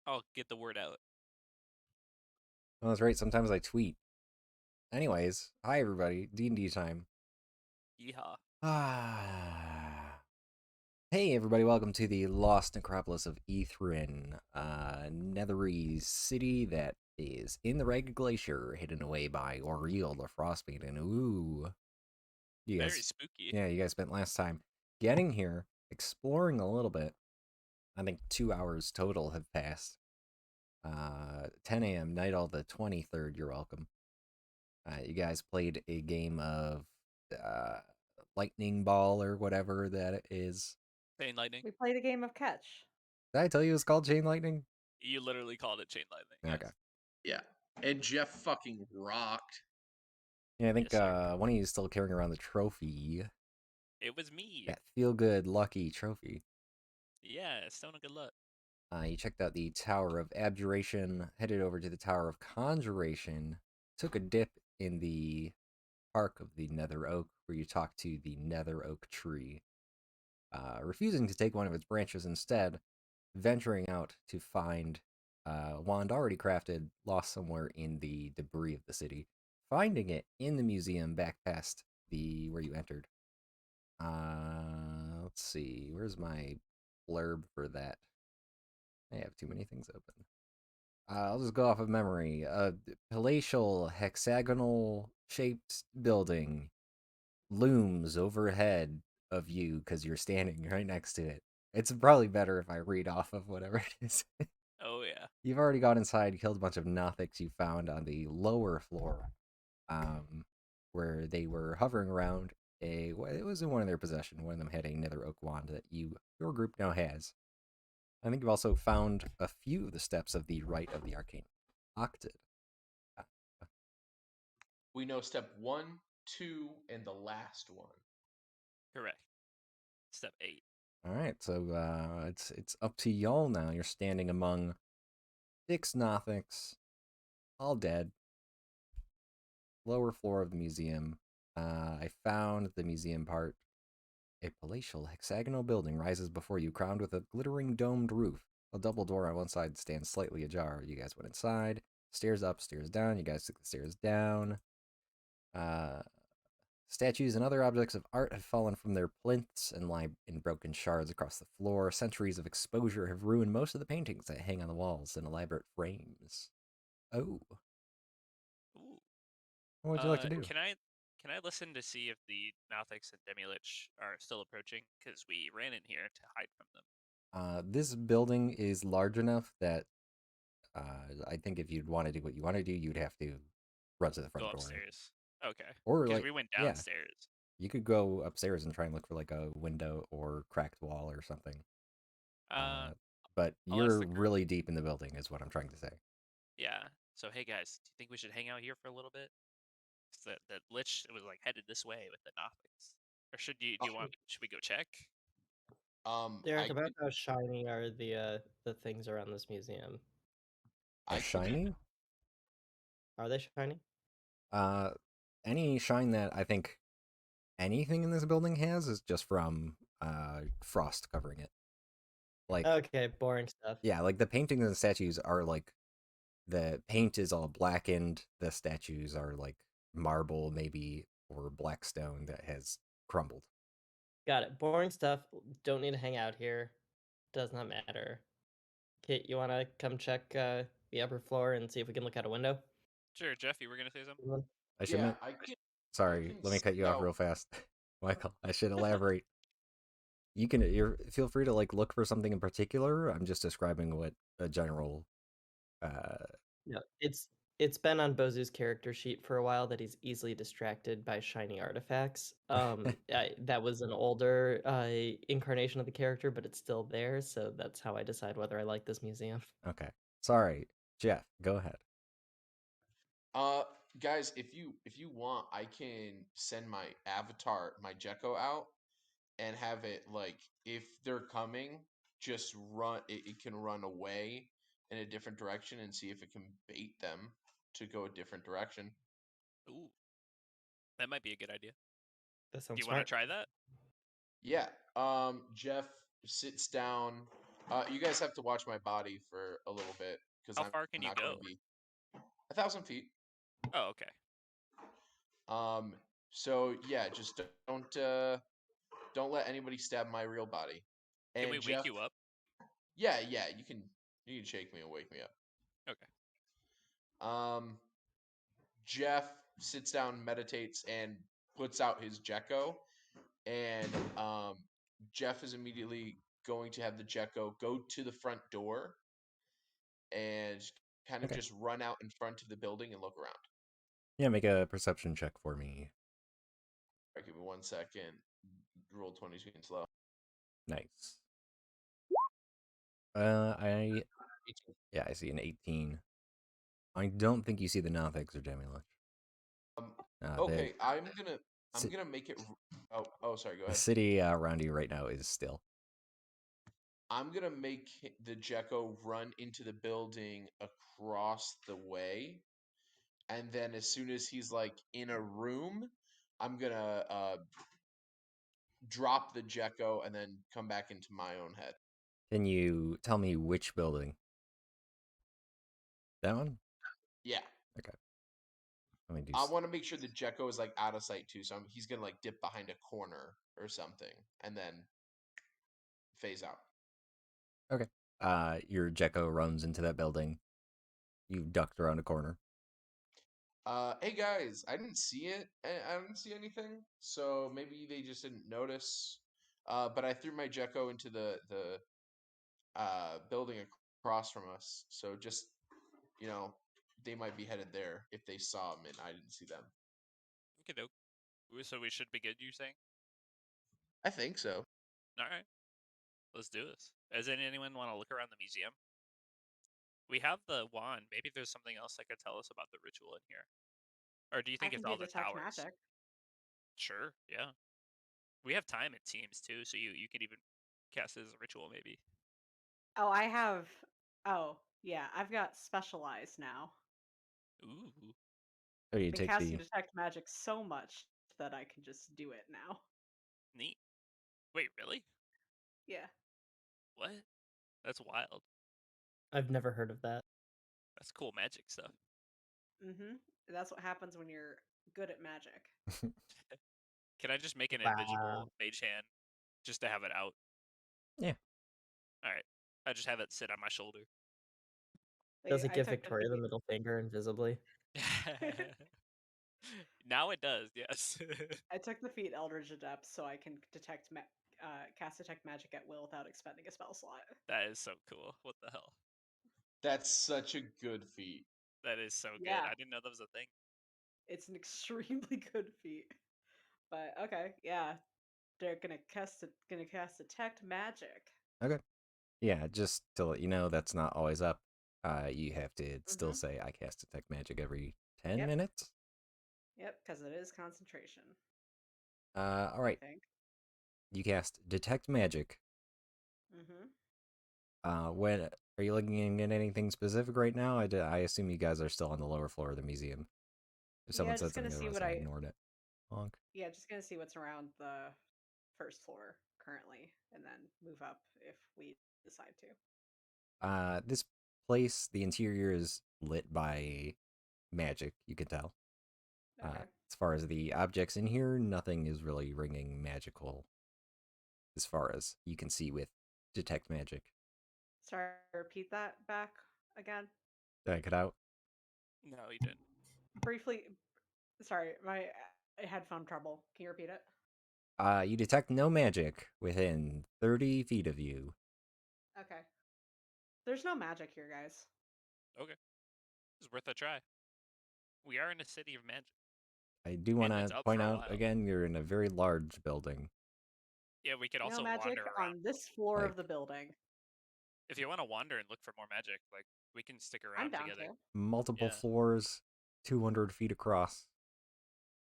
I'll get the word out. Oh, that's right. Sometimes I tweet. Anyways, hi everybody. D&D time. Yeehaw. Ah. Hey everybody, welcome to the Lost Necropolis of Ethrin, Nethery city that is in the Ragged Glacier, hidden away by Oriel the Frostmaiden. Ooh. You Very guys, spooky. yeah, you guys spent last time getting here, exploring a little bit. I think 2 hours total have passed. 10 a.m. night all the 23rd, you're welcome. You guys played a game of uh, lightning ball or whatever that it is. Chain lightning. We played a game of catch. Did I tell you it's called chain lightning? You literally called it chain lightning. Okay. Yes. Yeah. And Jeff fucking rocked. Yeah, I think Yes, sir. one of you is still carrying around the trophy. It was me. That feel good lucky trophy. Yeah, stone of good luck. You checked out the Tower of Abjuration, headed over to the Tower of Conjuration, took a dip in the park of the Nether Oak, where you talked to the Nether Oak tree, refusing to take one of its branches instead, venturing out to find a wand already crafted, lost somewhere in the debris of the city, finding it in the museum back past the where you entered. Let's see, where's my blurb for that? I have too many things open. I'll just go off of memory. A palatial, hexagonal shaped building looms overhead of you because you're standing right next to it. It's probably better if I read off of whatever it is. Oh, yeah. You've already got inside, killed a bunch of Nothics you found on the lower floor, where they were hovering around. It was in one of their possession. One of them had a Nether Oak wand that your group now has. I think you've also found a few of the steps of the Rite of the Arcane Octid. We know step 1, 2, and the last one. Correct. Step 8. All right, so it's up to y'all now. You're standing among 6 Nothics, all dead. Lower floor of the museum. I found the museum part. A palatial hexagonal building rises before you, crowned with a glittering domed roof. A double door on one side stands slightly ajar. You guys went inside. Stairs up, stairs down. You guys took the stairs down. Uh, Statues and other objects of art have fallen from their plinths and lie in broken shards across the floor. Centuries of exposure have ruined most of the paintings that hang on the walls in elaborate frames. Oh, Ooh. what would you like to do? Can I listen to see if the Nothics and Demilich are still approaching? Because we ran in here to hide from them. This building is large enough that I think if you'd want to do what you want to do, you'd have to run to the Go front door. upstairs. Okay. Or, Because like, we went yeah, downstairs. you could go upstairs and try and look for, like, a window or cracked wall or something. Uh, But I'll ask you're the group. really deep in the building, is what I'm trying to say. Yeah. So, hey, guys, do you think we should hang out here for a little bit? 'Cause the Lich was, like, headed this way with the Nothics. Or should we go check? Derek, I about could, how shiny are the things around this museum? They're I could, shiny? Are they shiny? Uh, any shine that I think anything in this building has is just from frost covering it. Like, Okay, boring stuff. yeah, like the paintings and statues are like the paint is all blackened. The statues are like marble, maybe, or black stone that has crumbled. Got it. Boring stuff. Don't need to hang out here. Does not matter. Kate, you want to come check the upper floor and see if we can look out a window? Sure, Jeff, you were gonna say something? I should yeah, men- I Sorry, can let me cut you off scout. real fast, Michael. I should elaborate. You're feel free to like look for something in particular. I'm just describing what a general uh No, it's been on Bozu's character sheet for a while that he's easily distracted by shiny artifacts. That was an older incarnation of the character, but it's still there, so that's how I decide whether I like this museum. Okay. Sorry, Jeff, go ahead. Uh, Guys, if you want, I can send my avatar, my Gecko out, and have it like if they're coming, just run. It can run away in a different direction and see if it can bait them to go a different direction. Ooh, that might be a good idea. That Do sounds you want to smart. try that? Yeah. Jeff sits down You guys have to watch my body for a little bit because How I'm far can you not going go? to be 1,000 feet. Oh, okay. Um. So yeah, just don't let anybody stab my real body. Can we And wake Jeff, you up? yeah, you can shake me and wake me up. Okay. Um. Jeff sits down, meditates, and puts out his Jekko. And Jeff is immediately going to have the Jekko go to the front door and kind of Okay. just run out in front of the building and look around. Yeah, make a perception check for me. All right, give me 1 second. Roll 20's getting slow. Nice. I 18. yeah, I see an 18. I don't think you see the Nothics or Demilech. Um, The okay, I'm ci- gonna make it. Oh, sorry. Go the ahead. city around you right now is still. I'm gonna make the Jekko run into the building across the way, and then as soon as he's like in a room, I'm gonna drop the Jekko and then come back into my own head. Can you tell me which building? That one? Yeah, Okay. Let me do. I want to make sure the Jekko is like out of sight too, so he's gonna like dip behind a corner or something, and then phase out. Okay. Your Jekko runs into that building. You've ducked around a corner. Hey guys, I didn't see it. I didn't see anything, so maybe they just didn't notice. But I threw my Jekko into the building across from us, so just they might be headed there if they saw him and I didn't see them. Okay, doke. So we should be good, you saying? I think so. All right. Let's do this. Does anyone want to look around the museum? We have the wand. Maybe there's something else that could tell us about the ritual in here. Or do you I think can it's do all the detect towers? magic. Sure, yeah. We have time, it seems, too, so you could even cast it as a ritual, maybe. Oh, I have. Oh, yeah, I've got specialized now. Ooh, So you Been take casting the. detect magic so much that I can just do it now. neat. Wait, really? Yeah. What? That's wild. I've never heard of that. That's cool magic stuff. Mm-hmm. That's what happens when you're good at magic. Can I just make an invisible Wow. mage hand just to have it out? Yeah. All right. I just have it sit on my shoulder. Does it I give took the Victoria the feat. middle finger invisibly? Now it does, yes. I took the feat Eldritch Adept so I can cast detect magic at will without expending a spell slot. That is so cool. What the hell? That's such a good feat. That is so good. Yeah, I didn't know that was a thing. it's an extremely good feat. But okay, yeah, they're gonna cast detect magic. Okay. Yeah, just to let you know, that's not always up. You have to still Mm-hmm. say I cast detect magic every 10 Yep. minutes. Yep, because it is concentration. All I right. think. You cast detect magic. Mm-hmm. When are you looking at anything specific right now? I assume you guys are still on the lower floor of the museum. If someone Yeah, said just gonna something see otherwise, what I I. ignored it. Honk. Yeah, just gonna see what's around the first floor currently, and then move up if we decide to. This place, the interior is lit by magic. You can tell. Okay. As far as the objects in here, nothing is really ringing magical. As far as you can see with detect magic. Sorry, repeat that back again. Did I cut out? No, you didn't. Briefly. Sorry, my headphone trouble. Can you repeat it? You detect no magic within 30 feet of you. Okay. There's no magic here, guys. Okay. It's worth a try. We are in a city of magic. I do want And it's to up point for a out while. again, you're in a very large building. Yeah, we could No also magic wander around. on this floor Like, of the building. If you want to wander and look for more magic, like we can stick I'm around down together. to. multiple Yeah. floors, 200 feet across.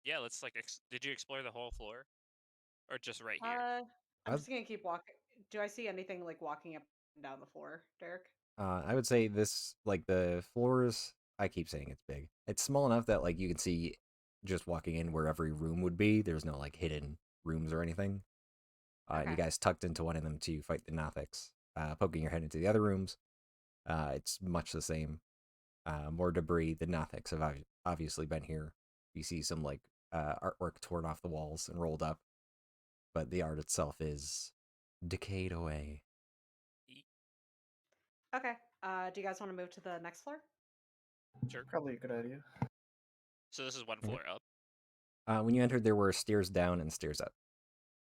Yeah, let's like did you explore the whole floor or just right here? I'm I'd, just gonna keep walking. Do I see anything like walking up and down the floor, Derek? I would say this, like the floors, I keep saying it's big. It's small enough that like you can see just walking in where every room would be. There's no like hidden rooms or anything. And Okay. you guys tucked into one of them to fight the Nothics. poking your head into the other rooms, it's much the same. More debris. The Nothics have obviously been here. You see some like artwork torn off the walls and rolled up, but the art itself is decayed away. Okay. Do you guys want to move to the next floor? Sure. Probably a good idea. So this is one Okay. floor up. When you entered, there were stairs down and stairs up.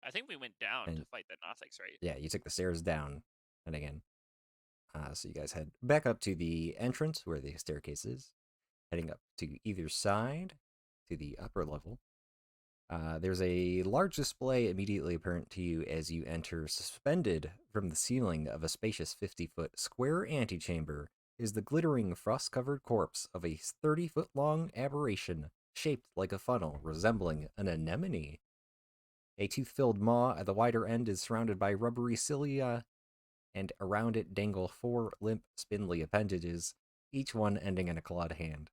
I think we went down And to fight the Nothics, right? yeah, you took the stairs down and again. So you guys head back up to the entrance where the staircase is, heading up to either side to the upper level. There's a large display immediately apparent to you as you enter. Suspended from the ceiling of a spacious 50-foot square antechamber is the glittering frost-covered corpse of a 30-foot-long aberration shaped like a funnel resembling an anemone. A tooth-filled maw at the wider end is surrounded by rubbery cilia, and around it dangle 4 limp, spindly appendages, each one ending in a clawed hand.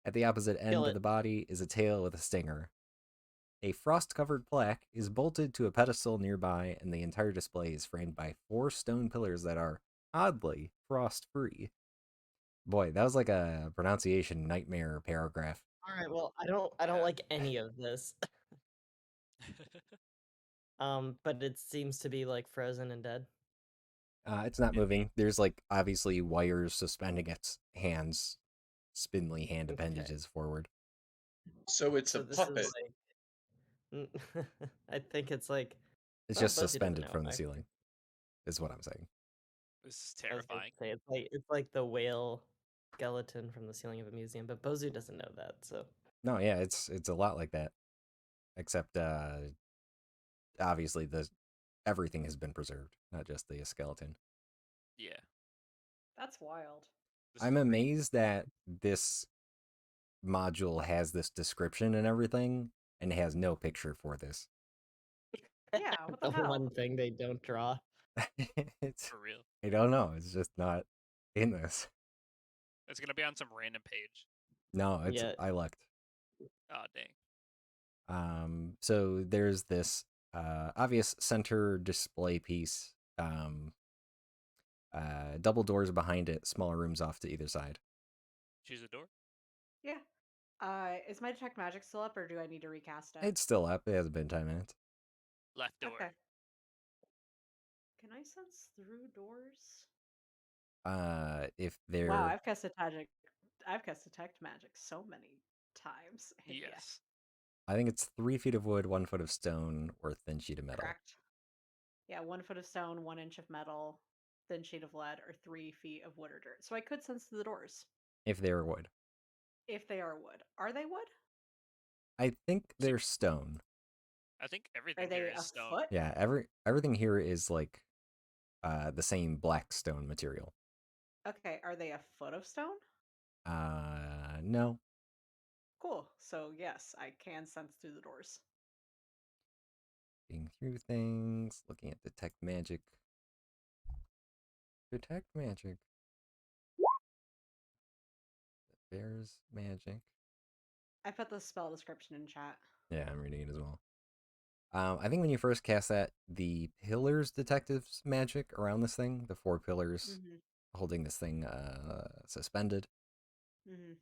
At the opposite Kill end of it. the body is a tail with a stinger. A frost-covered plaque is bolted to a pedestal nearby, and the entire display is framed by 4 stone pillars that are, oddly, frost-free. Boy, that was like a pronunciation nightmare paragraph. All right. Well, I don't Yeah. like any of this. But it seems to be like frozen and dead. It's not moving. There's like obviously wires suspending its hands, spindly hand Okay. appendages forward. So it's a So this puppet. is like, I think it's like, It's well, just Bosie doesn't suspended know. from the Actually. ceiling, is what I'm saying. This is I was gonna terrifying. say it's like the whale skeleton from the ceiling of a museum, but Bozu doesn't know that. So No, yeah, it's a lot like that. Except obviously the everything has been preserved, not just the skeleton. Yeah. That's wild. This I'm is great. amazed that this module has this description and everything and has no picture for this. Yeah, what the the hell? one thing they don't draw. It's For real. I don't know, it's just not in this. It's gonna be on some random page. No, it's Yeah. I looked. Oh dang. So there's this obvious center display piece. Double doors behind it, smaller rooms off to either side. Choose a door. Yeah. Is my detect magic still up, or do I need to recast it? It's still up. It hasn't been 10 minutes. Left door. Okay. Can I sense through doors? If they're Wow, I've cast detect magic so many times. And yes, Yes. I think it's 3 feet of wood, 1 foot of stone, or a thin sheet of metal. correct. Yeah, 1 foot of stone, 1 inch of metal, thin sheet of lead, or 3 feet of wood or dirt. So I could sense through the doors If they were wood. if they are wood. Are they wood? I think they're stone. I think Are everything they here a is stone. foot? Yeah, everything here is like the same black stone material. Okay, are they a foot of stone? No. Cool. So yes, I can sense through the doors. Looking through things, looking at detect magic. Detect magic. There's magic. I put the spell description in chat. Yeah, I'm reading it as well. I think when you first cast that, the pillars detectives magic around this thing, the 4 pillars Mm-hmm. holding this thing suspended, Mm-hmm.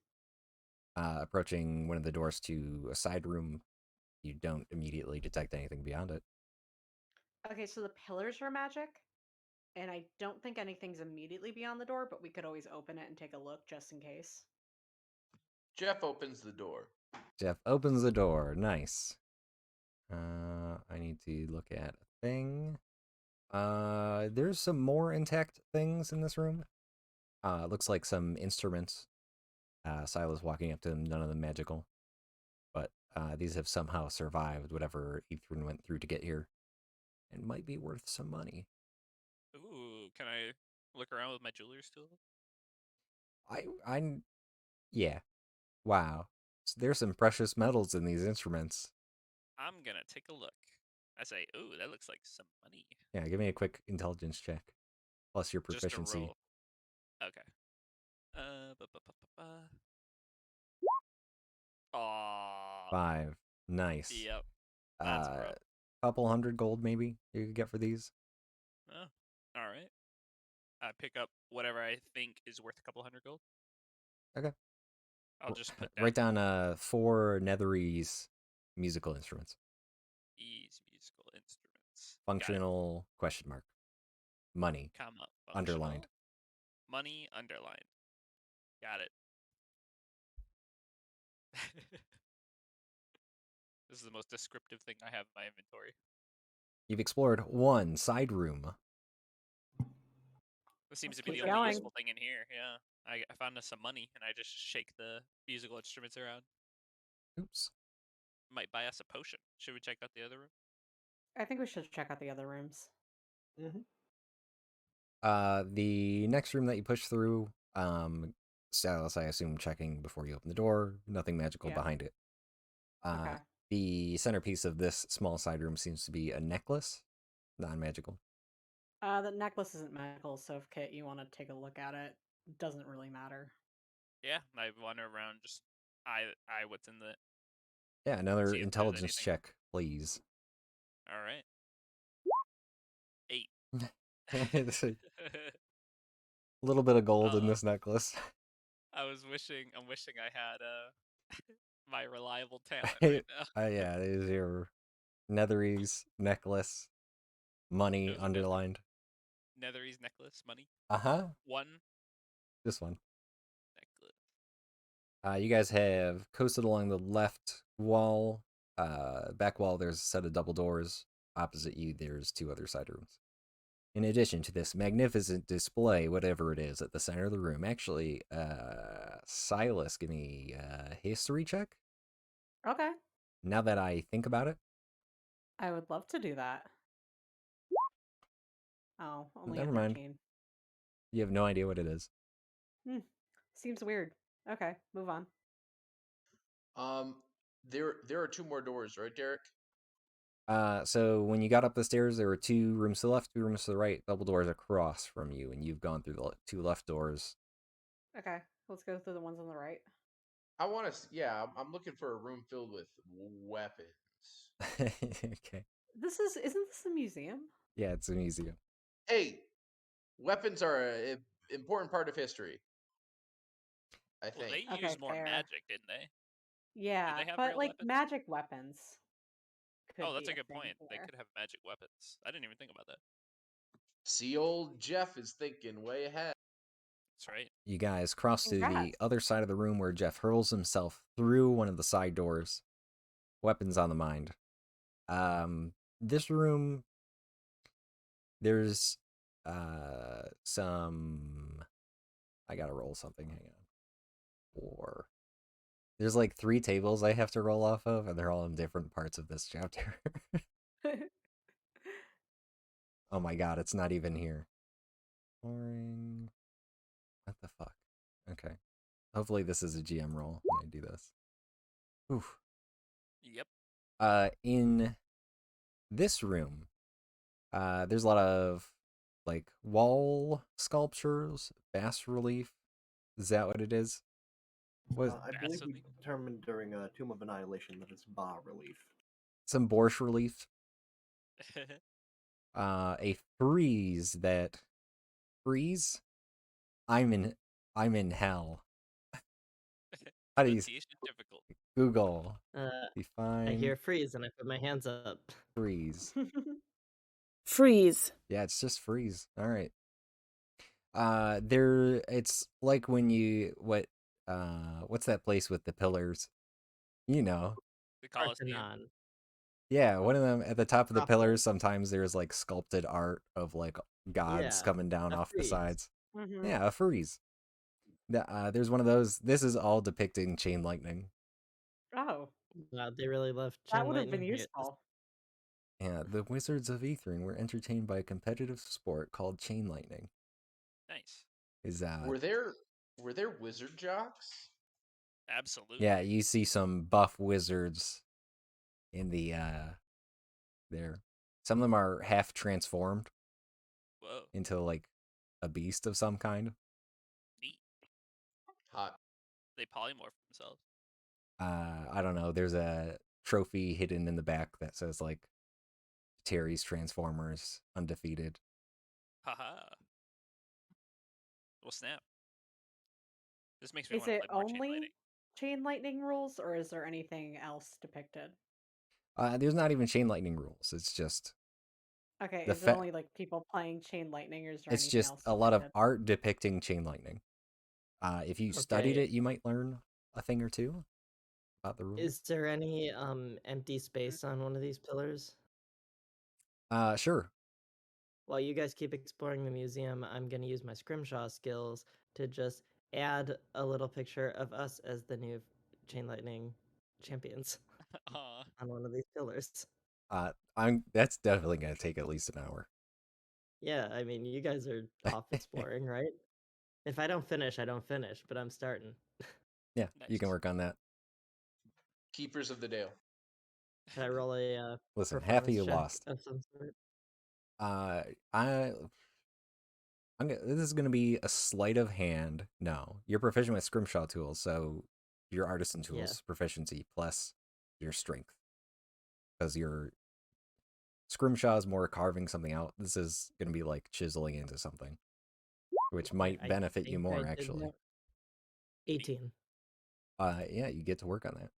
approaching one of the doors to a side room, you don't immediately detect anything beyond it. Okay, so the pillars are magic, and I don't think anything's immediately beyond the door, but we could always open it and take a look just in case. Jeff opens the door. Jeff opens the door. Nice. I need to look at a thing. There's some more intact things in this room. Looks like some instruments. Silas walking up to them, none of them magical. But these have somehow survived whatever Ethan went through to get here. And might be worth some money. Ooh, can I look around with my jeweler's tool? Yeah. Wow. So there's some precious metals in these instruments. I'm gonna take a look. I say, ooh, that looks like some money. Yeah, give me a quick intelligence check. Plus your Just a proficiency. roll. Okay. Ba, ba, ba, ba, ba. Aw. 5. Nice. Yep. That's rough. Couple hundred gold maybe you could get for these. Oh, all right. I pick up whatever I think is worth a couple hundred gold. Okay. I'll just put down Write down 4 Netherese musical instruments. these musical instruments. Got it. Functional question mark. Money Comma underlined. functional. Money underlined. Got it. This is the most descriptive thing I have in my inventory. You've explored 1 side room. This seems Let's to be the keep only going. useful thing in here. Yeah, I found us some money, and I just shake the musical instruments around. Oops. Might buy us a potion. Should we check out the other room? I think we should check out the other rooms. The next room that you push through, Salas, I assume checking before you open the door. Nothing magical Yeah. behind it. Okay. The centerpiece of this small side room seems to be a necklace, non-magical. The necklace isn't magical, so if Kit, you want to take a look at it, doesn't really matter. Yeah, I wander around, just eye what's in the. Yeah, another See if there's intelligence anything. check, please. All right. 8. It's a little bit of gold in Uh-oh. this necklace. I'm wishing I had my reliable talent right now. Yeah, it is your Netherese necklace, money It was a underlined. Netherese necklace, money. Uh-huh. 1 This one. necklace. You guys have coasted along the left wall. Back wall, there's a set of double doors. Opposite you, there's 2 other side rooms. In addition to this magnificent display, whatever it is, at the center of the room. Actually, Silas, give me a history check. Okay. Now that I think about it. I would love to do that. Oh, only a Never mind. 13. You have no idea what it is. Seems weird. Okay, move on. There are 2 more doors, right, Derek? So when you got up the stairs, there were 2 rooms to the left, 2 rooms to the right, double doors across from you, and you've gone through the 2 left doors. Okay, let's go through the ones on the right. I want to. Yeah, I'm looking for a room filled with weapons. Okay. Isn't this a museum? Yeah, it's a museum. Hey, weapons are an important part of history. I Well, think. they Okay, used more fair. magic, didn't they? Yeah, Did they have but real like weapons? magic weapons could Oh, that's be a a good thing point. They here. could have magic weapons. I didn't even think about that. See, old Jeff is thinking way ahead. That's right. You guys cross to the Congrats. other side of the room where Jeff hurls himself through one of the side doors. Weapons on the mind. This room, there's some. I gotta roll something. Hang on. 4. There's like 3 tables I have to roll off of, and they're all in different parts of this chapter. Oh my god, it's not even here. Boring. What the fuck? Okay. Hopefully this is a GM roll when I do this. Oof. Yep. In this room, there's a lot of like wall sculptures, bas relief. Is that what it is? What I believe we Massively. determined during Tomb of Annihilation that it's bas relief. some borscht relief? A frieze that freeze. I'm in hell. How do you Pronunciation difficult. Google I define hear freeze and I put my hands up. freeze? Freeze. Yeah, it's just freeze. All right. It's like when what's that place with the pillars? You know. The Colosseum. Parthenon. Yeah, one of them at the top of the Acropolis. pillars, sometimes there's like sculpted art of like gods Yeah, coming down a off the frieze. sides. Mhm. Yeah, a frieze. There's one of those. This is all depicting chain lightning. Oh, Wow, they really love that chain would have been lightning here. useful. Yeah, the Wizards of Ethring were entertained by a competitive sport called chain lightning. Nice. Is Were there wizard jocks? Absolutely. Yeah, you see some buff wizards in the there. Some of them are half transformed Whoa. into like a beast of some kind. Neat. Hot. They polymorph themselves. I don't know. There's a trophy hidden in the back that says like Terry's Transformers undefeated. Haha. Well, snap. This makes me Is want to it play more chain only lightning. chain lightning rules, or is there anything else depicted? There's not even chain lightning rules. It's just Okay, the is it only like people playing chain lightning, or is there it's anything just else a lot of depicted? art depicting chain lightning. If you studied Okay. it, you might learn a thing or two about the rules. Is there any empty space on one of these pillars? Sure. While you guys keep exploring the museum, I'm gonna use my scrimshaw skills to just add a little picture of us as the new chain lightning champions Aw. on one of these pillars. That's definitely gonna take at least an hour. Yeah, I mean, you guys are off exploring, right? If I don't finish, I don't finish, but I'm starting. Yeah, you can Nice. work on that. Keepers of the Dale. Can I roll a Listen, half of performance you check lost. of some sort? This is gonna be a sleight of hand. No, you're proficient with scrimshaw tools, so your artisan Yeah. tools proficiency plus your strength, because your scrimshaw is more carving something out. This is gonna be like chiseling into something, which might I benefit you think I more did actually. that. 18. Yeah, you get to work on that.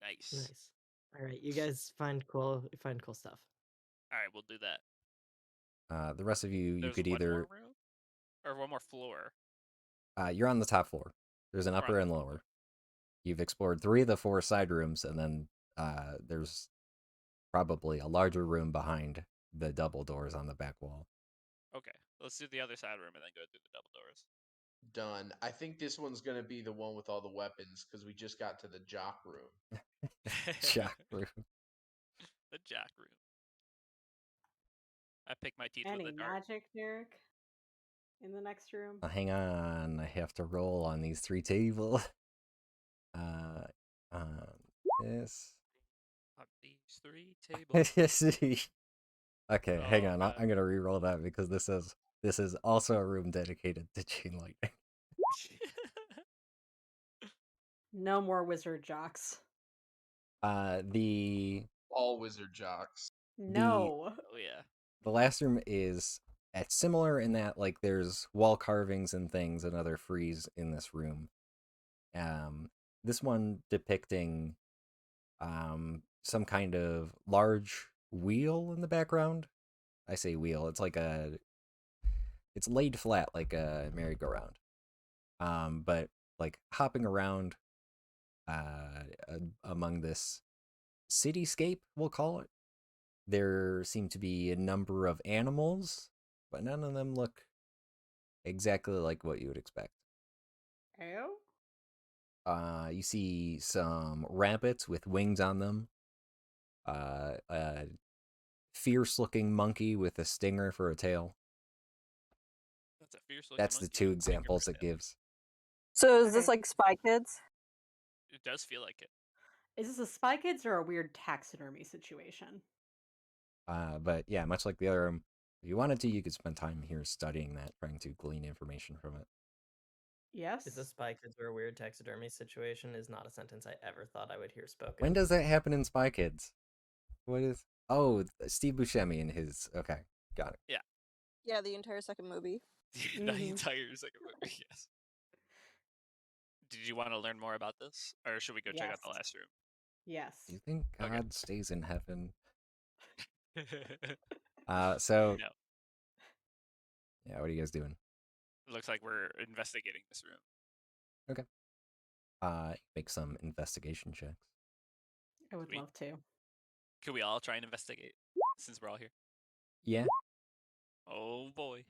Nice. Nice. All right, you guys find cool stuff. All right, we'll do that. The rest of you, you There's could one more either room or one more floor. you're on the top floor. There's an We're on upper the and top lower. floor. You've explored 3 of the 4 side rooms, and then there's probably a larger room behind the double doors on the back wall. Okay, let's do the other side room and then go through the double doors. Done. I think this one's gonna be the one with all the weapons because we just got to the jock room. Shock room. The jack room. I pick my teeth Any with a dart. magic, Derek? In the next room? Hang on, I have to roll on these 3 tables. This. On these 3 tables. Okay, hang Oh on. god. I'm gonna re-roll that because this is also a room dedicated to chain lightning. No more wizard jocks. The All wizard jocks. No. Oh yeah. the last room is similar in that like there's wall carvings and things and other frieze in this room. This one depicting some kind of large wheel in the background. I say wheel. It's laid flat like a merry-go-round. But like hopping around among this cityscape, we'll call it. There seem to be a number of animals, but none of them look exactly like what you would expect. Ew? You see some rabbits with wings on them. A fierce-looking monkey with a stinger for a tail. That's a fierce looking That's the monkey. 2 with a stinger examples for a it tail. gives. So is this Okay. like Spy Kids? It does feel like it. Is this a Spy Kids or a weird taxidermy situation? But yeah, much like the other room, if you wanted to, you could spend time here studying that, trying to glean information from it. Yes? Is a Spy Kids or a weird taxidermy situation is not a sentence I ever thought I would hear spoken. When does that happen in Spy Kids? What is? Oh, Steve Buscemi and his. Okay, got it. Yeah, the entire second movie. The Mhm. entire second movie, yes. Did you want to learn more about this? Or should we go check out the Yes. last room? Yes. Do you think Okay. God stays in heaven? So No. yeah, what are you guys doing? It looks like we're investigating this room. Okay. Make some investigation checks. I would Sweet. love to. Could we all try and investigate since we're all here? Yeah, Oh boy.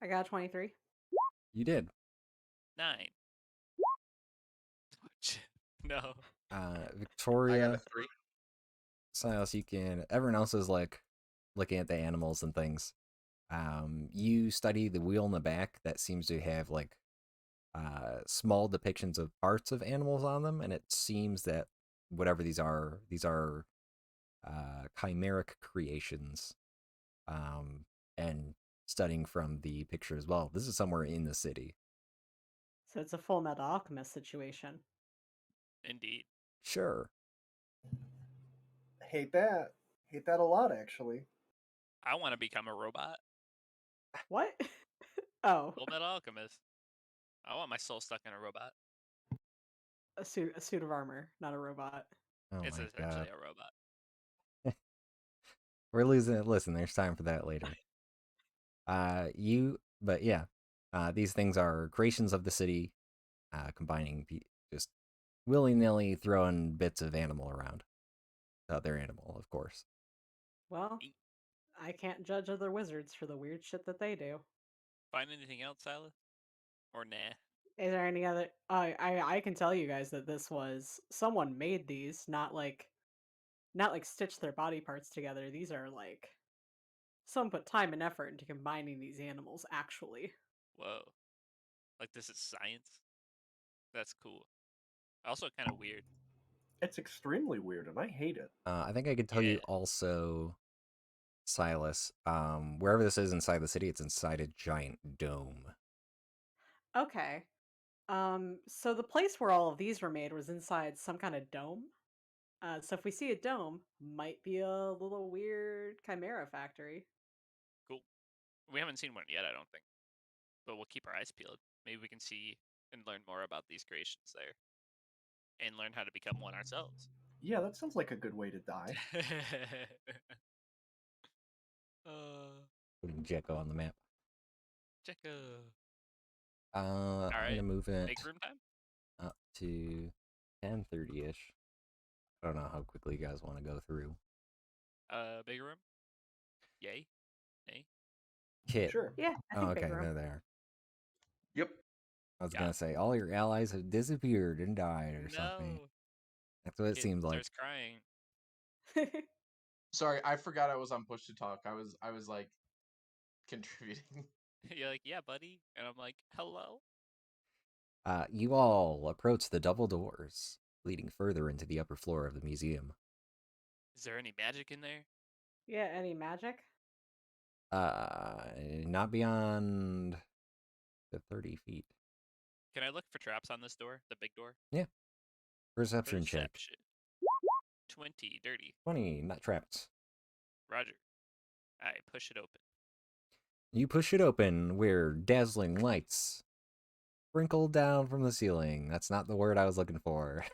I got a 23. you did. 9. No. I got a Victoria, 3. Silas, you can. Everyone else is like looking at the animals and things. You study the wheel in the back that seems to have like small depictions of parts of animals on them, and it seems that whatever these are chimeric creations. And studying from the picture as well, this is somewhere in the city. So it's a Full Metal Alchemist situation. Indeed. Sure. Hate that. Hate that a lot, actually. I want to become a robot. What? Oh. Full Metal Alchemist. I want my soul stuck in a robot. A suit of armor, not a robot. Oh It's my essentially god. a robot. We're losing it. Listen, there's time for that later. But yeah, these things are creations of the city, combining just willy nilly throwing bits of animal around. Other animal, of course. Well, Neat. I can't judge other wizards for the weird shit that they do. Find anything else, Silas? Or nah? Is there any other? I can tell you guys that this was someone made these, not like stitched their body parts together. These are like someone put time and effort into combining these animals. Actually, Whoa. Like this is science? That's cool. Also kind of weird. It's extremely weird, and I hate it. I think I could tell Yeah. you also, Silas, wherever this is inside the city, it's inside a giant dome. okay. So the place where all of these were made was inside some kind of dome. So if we see a dome, might be a little weird chimera factory. Cool. We haven't seen one yet, I don't think. But we'll keep our eyes peeled. Maybe we can see and learn more about these creations there. And learn how to become one ourselves. Yeah, that sounds like a good way to die. Putting Jekko on the map. Jekko. I'm Alright. gonna move it Big room time? up to 10:30ish. I don't know how quickly you guys want to go through. Big room? Yay? Nay? Kit. Sure. Yeah, I Oh, think okay, big room. there they are. Yep. I was Got gonna it. say all your allies have disappeared and died or something. No. That's what it Kit seems like. starts crying. Sorry, I forgot I was on push to talk. I was like contributing. You're like, yeah, buddy. And I'm like, hello? You all approach the double doors leading further into the upper floor of the museum. Is there any magic in there? Yeah, any magic? Not beyond the 30 feet. Can I look for traps on this door? The big door? Yeah. Perception check. Perception. 20. Dirty. 20, not trapped. Roger. I push it open. You push it open where dazzling lights sprinkle down from the ceiling. That's not the word I was looking for.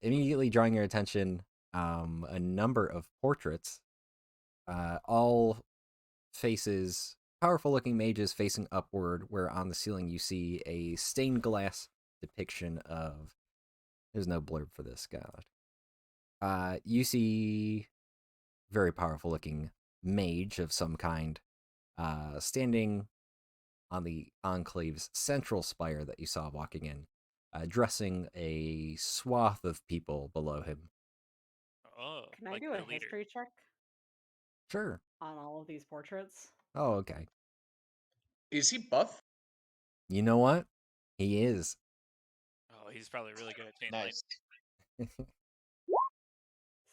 Immediately drawing your attention, a number of portraits, all faces, powerful looking mages facing upward, where on the ceiling you see a stained glass depiction of, there's no blurb for this, God. You see very powerful looking mage of some kind, standing on the Enclave's central spire that you saw walking in, addressing a swath of people below him. Can I like do a the leader. history check Sure. on all of these portraits? Oh, okay. Is he buff? You know what? He is. Oh, he's probably really good at chain Nice.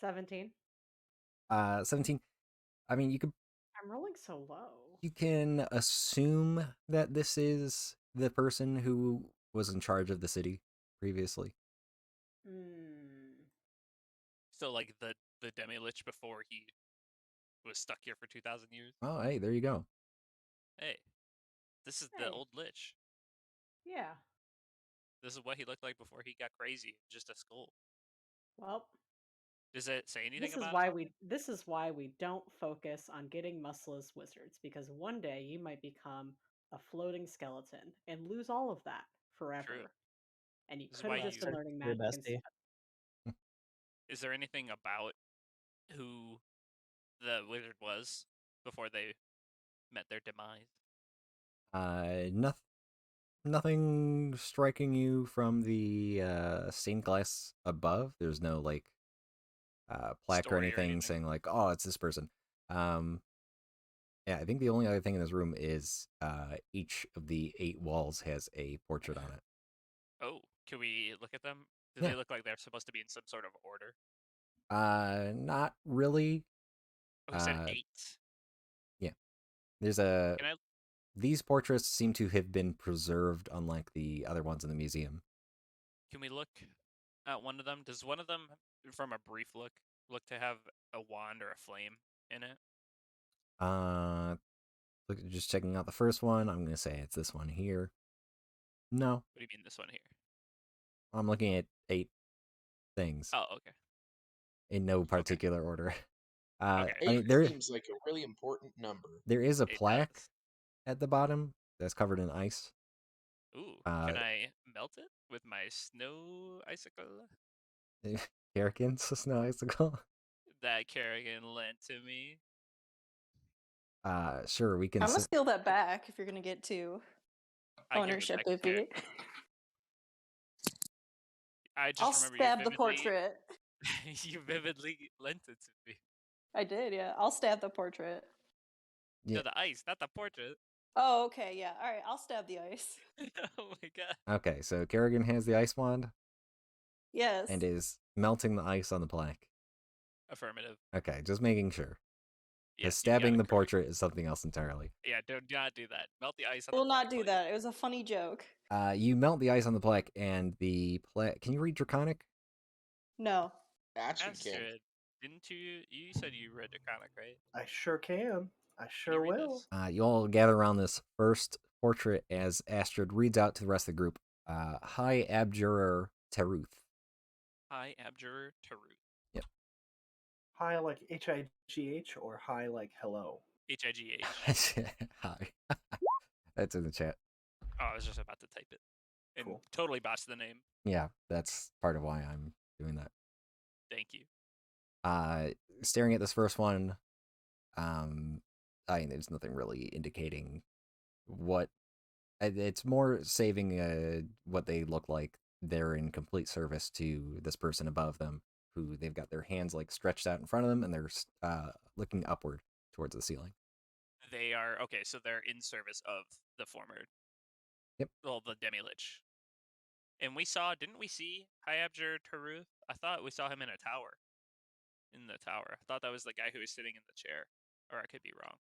17. 17. I mean, I'm rolling so low. you can assume that this is the person who was in charge of the city previously. Hmm. So like the demi lich before he was stuck here for 2,000 years. Oh, hey, there you go. Hey, this is the Hey. old lich. Yeah. This is what he looked like before he got crazy. Just a skull. Well, Does it say anything this is about why him? we don't focus on getting muscless wizards, because one day you might become a floating skeleton and lose all of that True. forever. And you This is could why have just been you. learning Your magic bestie. instead. Is there anything about who the wizard was before they met their demise? Nothing striking you from the stained glass above. There's no like plaque or Story or anything anything? saying like, "Oh, it's this person." Um, yeah, I think the only other thing in this room is each of the 8 walls has a portrait on it. Oh, can we look at them? Do Yeah. they look like they're supposed to be in some sort of order? Not really. Oh, he said Uh, 8. yeah. There's a Can I? These portraits seem to have been preserved, unlike the other ones in the museum. Can we look at one of them? Does one of them, from a brief look to have a wand or a flame in it? just checking out the first one. I'm gonna say it's this one here. No, What do you mean this one here? I'm looking at 8 things Oh, okay. in no particular order. Okay. I 8 mean, there seems like a really important number. is a It plaque does. at the bottom that's covered in ice. Ooh, can I melt it with my snow icicle Kerrigan's snow icicle. that Kerrigan lent to me? Sure, we can. I'm gonna steal that back if you're gonna get to I give it ownership. back to If you, I I'll just remember stab the portrait. you vividly lent it to me. I did, yeah. I'll stab the portrait. Yeah. No, the ice, not the portrait. Oh, okay, yeah. All right, I'll stab the ice. Oh my god. Okay, so Kerrigan has the ice wand Yes. and is melting the ice on the plaque. Affirmative. Okay, just making sure. Yes, you got stabbing it the correct. portrait is something else entirely. Yeah, do not do that. Melt the ice on We'll the not plaque, do please. that. It was a funny joke. You melt the ice on the plaque, and the plaque. Can you read Draconic? No. Actually, can. Astrid, didn't you? You said you read Draconic, right? I sure can. I Can sure you read will. this? You all gather around this first portrait as Astrid reads out to the rest of the group. Hi, Abjurer Teruth. Hi, Abjurer Tarut. Yep. Hi like HIGH or hi like hello? HIGH. Hi. That's in the chat. Oh, I was just about to type it. And Cool. totally botched the name. Yeah, that's part of why I'm doing that. Thank you. Staring at this first one, there's nothing really indicating what. It's more saving what they look like. They're in complete service to this person above them, who they've got their hands like stretched out in front of them, and they're looking upward towards the ceiling. They are okay, so they're in service of the former. Yep. Well, the Demi-Lich. And didn't we see Hyabjur Taruth? I thought we saw him in a tower. In the tower. I thought that was the guy who was sitting in the chair. Or I could be wrong.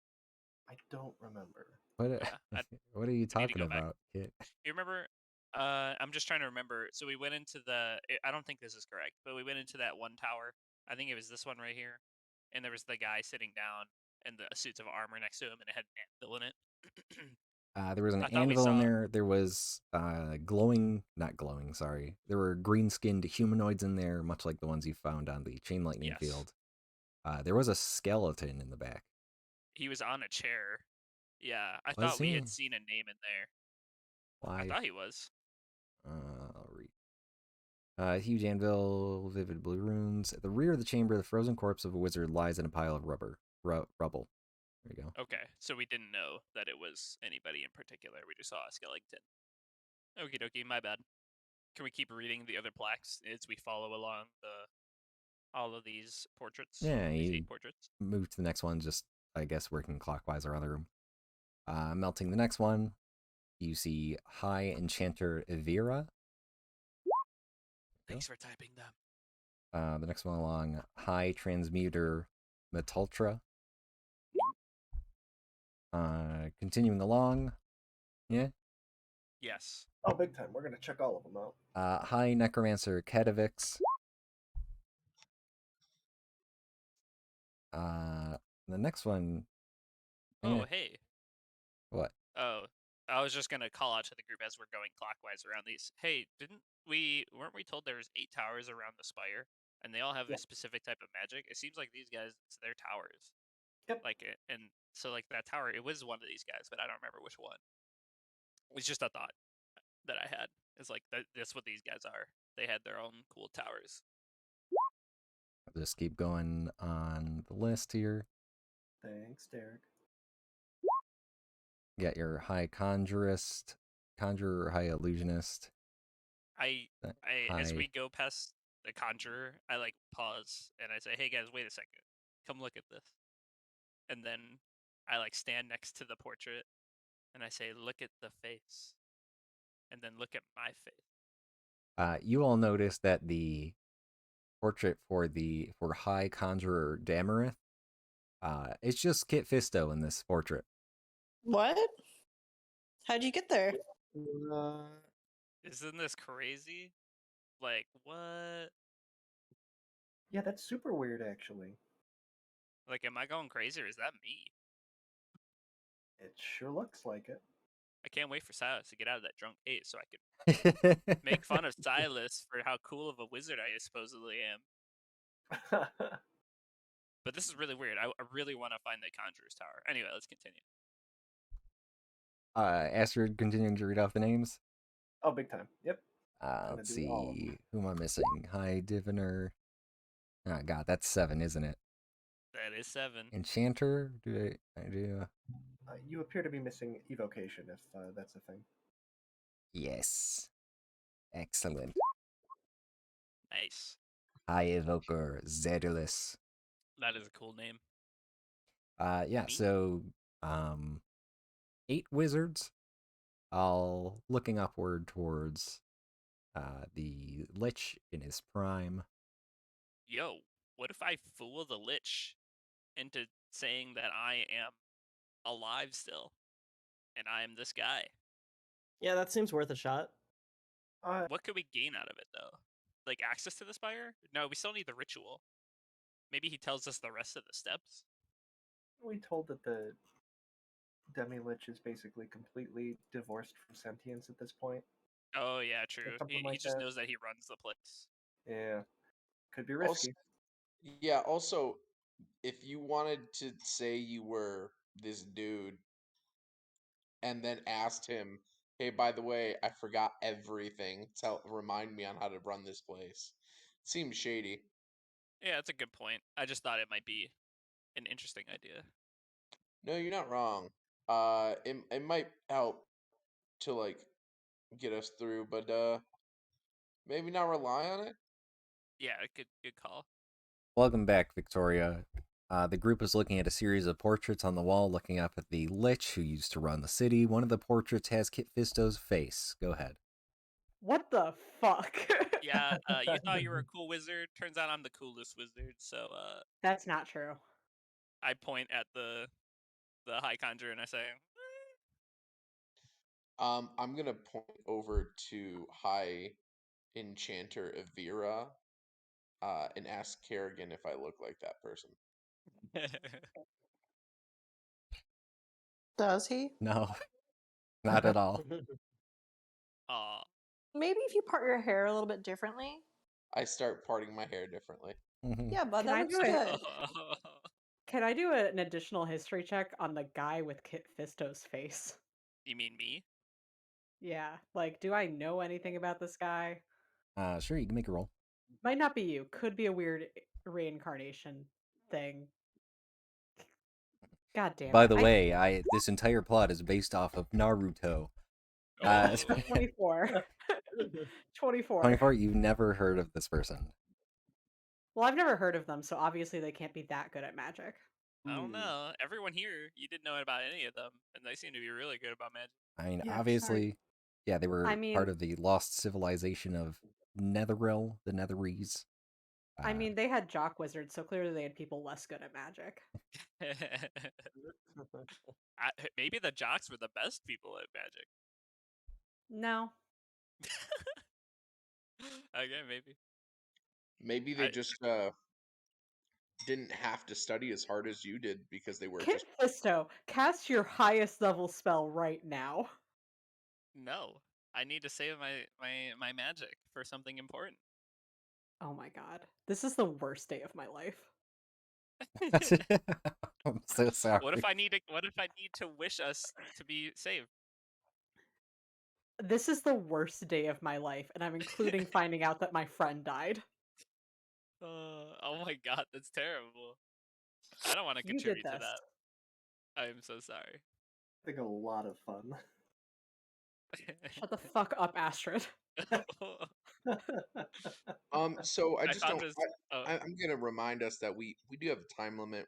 I don't remember. What? Yeah, What are you need to talking go back. about, kid? You remember? I'm just trying to remember. So we went into I don't think this is correct, but we went into that one tower. I think it was this one right here. And there was the guy sitting down and the suits of armor next to him, and it had an anvil in it. There was an I thought we anvil in saw- there. There was not glowing, sorry. There were green-skinned humanoids in there, much like the ones you found on the chain lightning Yes. field. There was a skeleton in the back. He was on a chair. Yeah, I Was thought we he? had seen a name in there. Why? I thought he was. I'll read. Huge anvil, vivid blue runes. At the rear of the chamber, the frozen corpse of a wizard lies in a pile of rubble. There you go. Okay, so we didn't know that it was anybody in particular. We just saw a skeleton. Okie dokie, my bad. Can we keep reading the other plaques as we follow along all of these portraits? Yeah, these you 8 portraits. move to the next one, just, I guess, working clockwise around the room. Melting the next one, you see High Enchanter Evira. Thanks for typing them. The next one along, High Transmuter Metultra. Continuing along, yeah. Yes. Oh, big time. We're gonna check all of them out. High Necromancer Kedavix. The next one. Oh, hey. What? Oh, I was just gonna call out to the group as we're going clockwise around these. Hey, weren't we told there's 8 towers around the spire, and they all have Yeah. a specific type of magic? It seems like these guys, it's their towers. Yep. And so like that tower, it was one of these guys, but I don't remember which one. It's just a thought that I had. It's like that's what these guys are. They had their own cool towers. I'll just keep going on the list here. Thanks, Derek. You got your High Conjurer, High Illusionist. As we go past the conjurer, I like pause and I say, "Hey guys, wait a second. Come look at this." And then I like stand next to the portrait and I say, "Look at the face." And then look at my face. You all notice that the portrait for High Conjurer Damarith, it's just Kit Fisto in this portrait. What? How'd you get there? Isn't this crazy? Like, what? Yeah, that's super weird, actually. Like, am I going crazy or is that me? It sure looks like it. I can't wait for Silas to get out of that drunk phase so I can make fun of Silas for how cool of a wizard I supposedly am. But this is really weird. I really want to find the Conjurer's Tower. Anyway, let's continue. Astrid continuing to read off the names. Oh, big time. Yep. Let's do all of see. Who am I missing? High Diviner. Oh, God, that's 7, isn't it? That is 7. Enchanter? I do? You appear to be missing evocation, if that's a thing. Yes. Excellent. Nice. High Evoker, Zedulus. That is a cool name. Yeah, Neat. so 8 wizards, all looking upward towards the Lich in his prime. Yo, what if I fool the Lich into saying that I am alive still, and I am this guy? Yeah, that seems worth a shot. What could we gain out of it, though? Like access to the spire? No, we still need the ritual. Maybe he tells us the rest of the steps. We told that the Demi-Lich is basically completely divorced from sentience at this point. Oh, yeah, true. something He like just that. knows that he runs the place. Yeah. Could be risky. Also, if you wanted to say you were this dude and then asked him, "Hey, by the way, I forgot everything. Remind me on how to run this place." Seems shady. Yeah, that's a good point. I just thought it might be an interesting idea. No, you're not wrong. It might help to like get us through, but maybe not rely on it. Yeah, good call. Welcome back, Victoria. The group is looking at a series of portraits on the wall, looking up at the Lich who used to run the city. One of the portraits has Kit Fisto's face. Go ahead. What the fuck? Yeah, you thought you were a cool wizard. Turns out I'm the coolest wizard. So That's not true. I point at the High Conjurer and I say, I'm gonna point over to High Enchanter Evira, and ask Kerrigan if I look like that person. Does he? No, not at all. "Aw, Maybe if you part your hair a little bit differently. I start parting my hair differently. Yeah, bud, Can that I looks do it? good. Can I do an additional history check on the guy with Kit Fisto's face? You mean me?" Yeah, like, do I know anything about this guy? Sure, you can make a roll. Might not be you. Could be a weird reincarnation thing. God damn By it. the way, this entire plot is based off of Naruto. Oh, 24. 24. 24, you've never heard of this person. Well, I've never heard of them, so obviously they can't be that good at magic. I don't know. Everyone here, you didn't know about any of them, and they seem to be really good about magic. I mean, Yeah, obviously, yeah, they were I mean- part of the lost civilization of Netheril, the Netherese. I mean, they had jock wizards, so clearly they had people less good at magic. Maybe the jocks were the best people at magic. No. Okay, maybe. Maybe they I- just didn't have to study as hard as you did because they were Kit just. Fisto, cast your highest level spell right now. No, I need to save my magic for something important. Oh my god. This is the worst day of my life. I'm so sorry. What if I need to wish us to be saved? This is the worst day of my life, and I'm including finding out that my friend died. Oh my god, that's terrible. I don't want to You did contribute to this. that. I am so sorry. I think a lot of fun. Shut the fuck up, Astrid. So I I just found don't. this. Oh, I'm gonna remind us that we do have a time limit,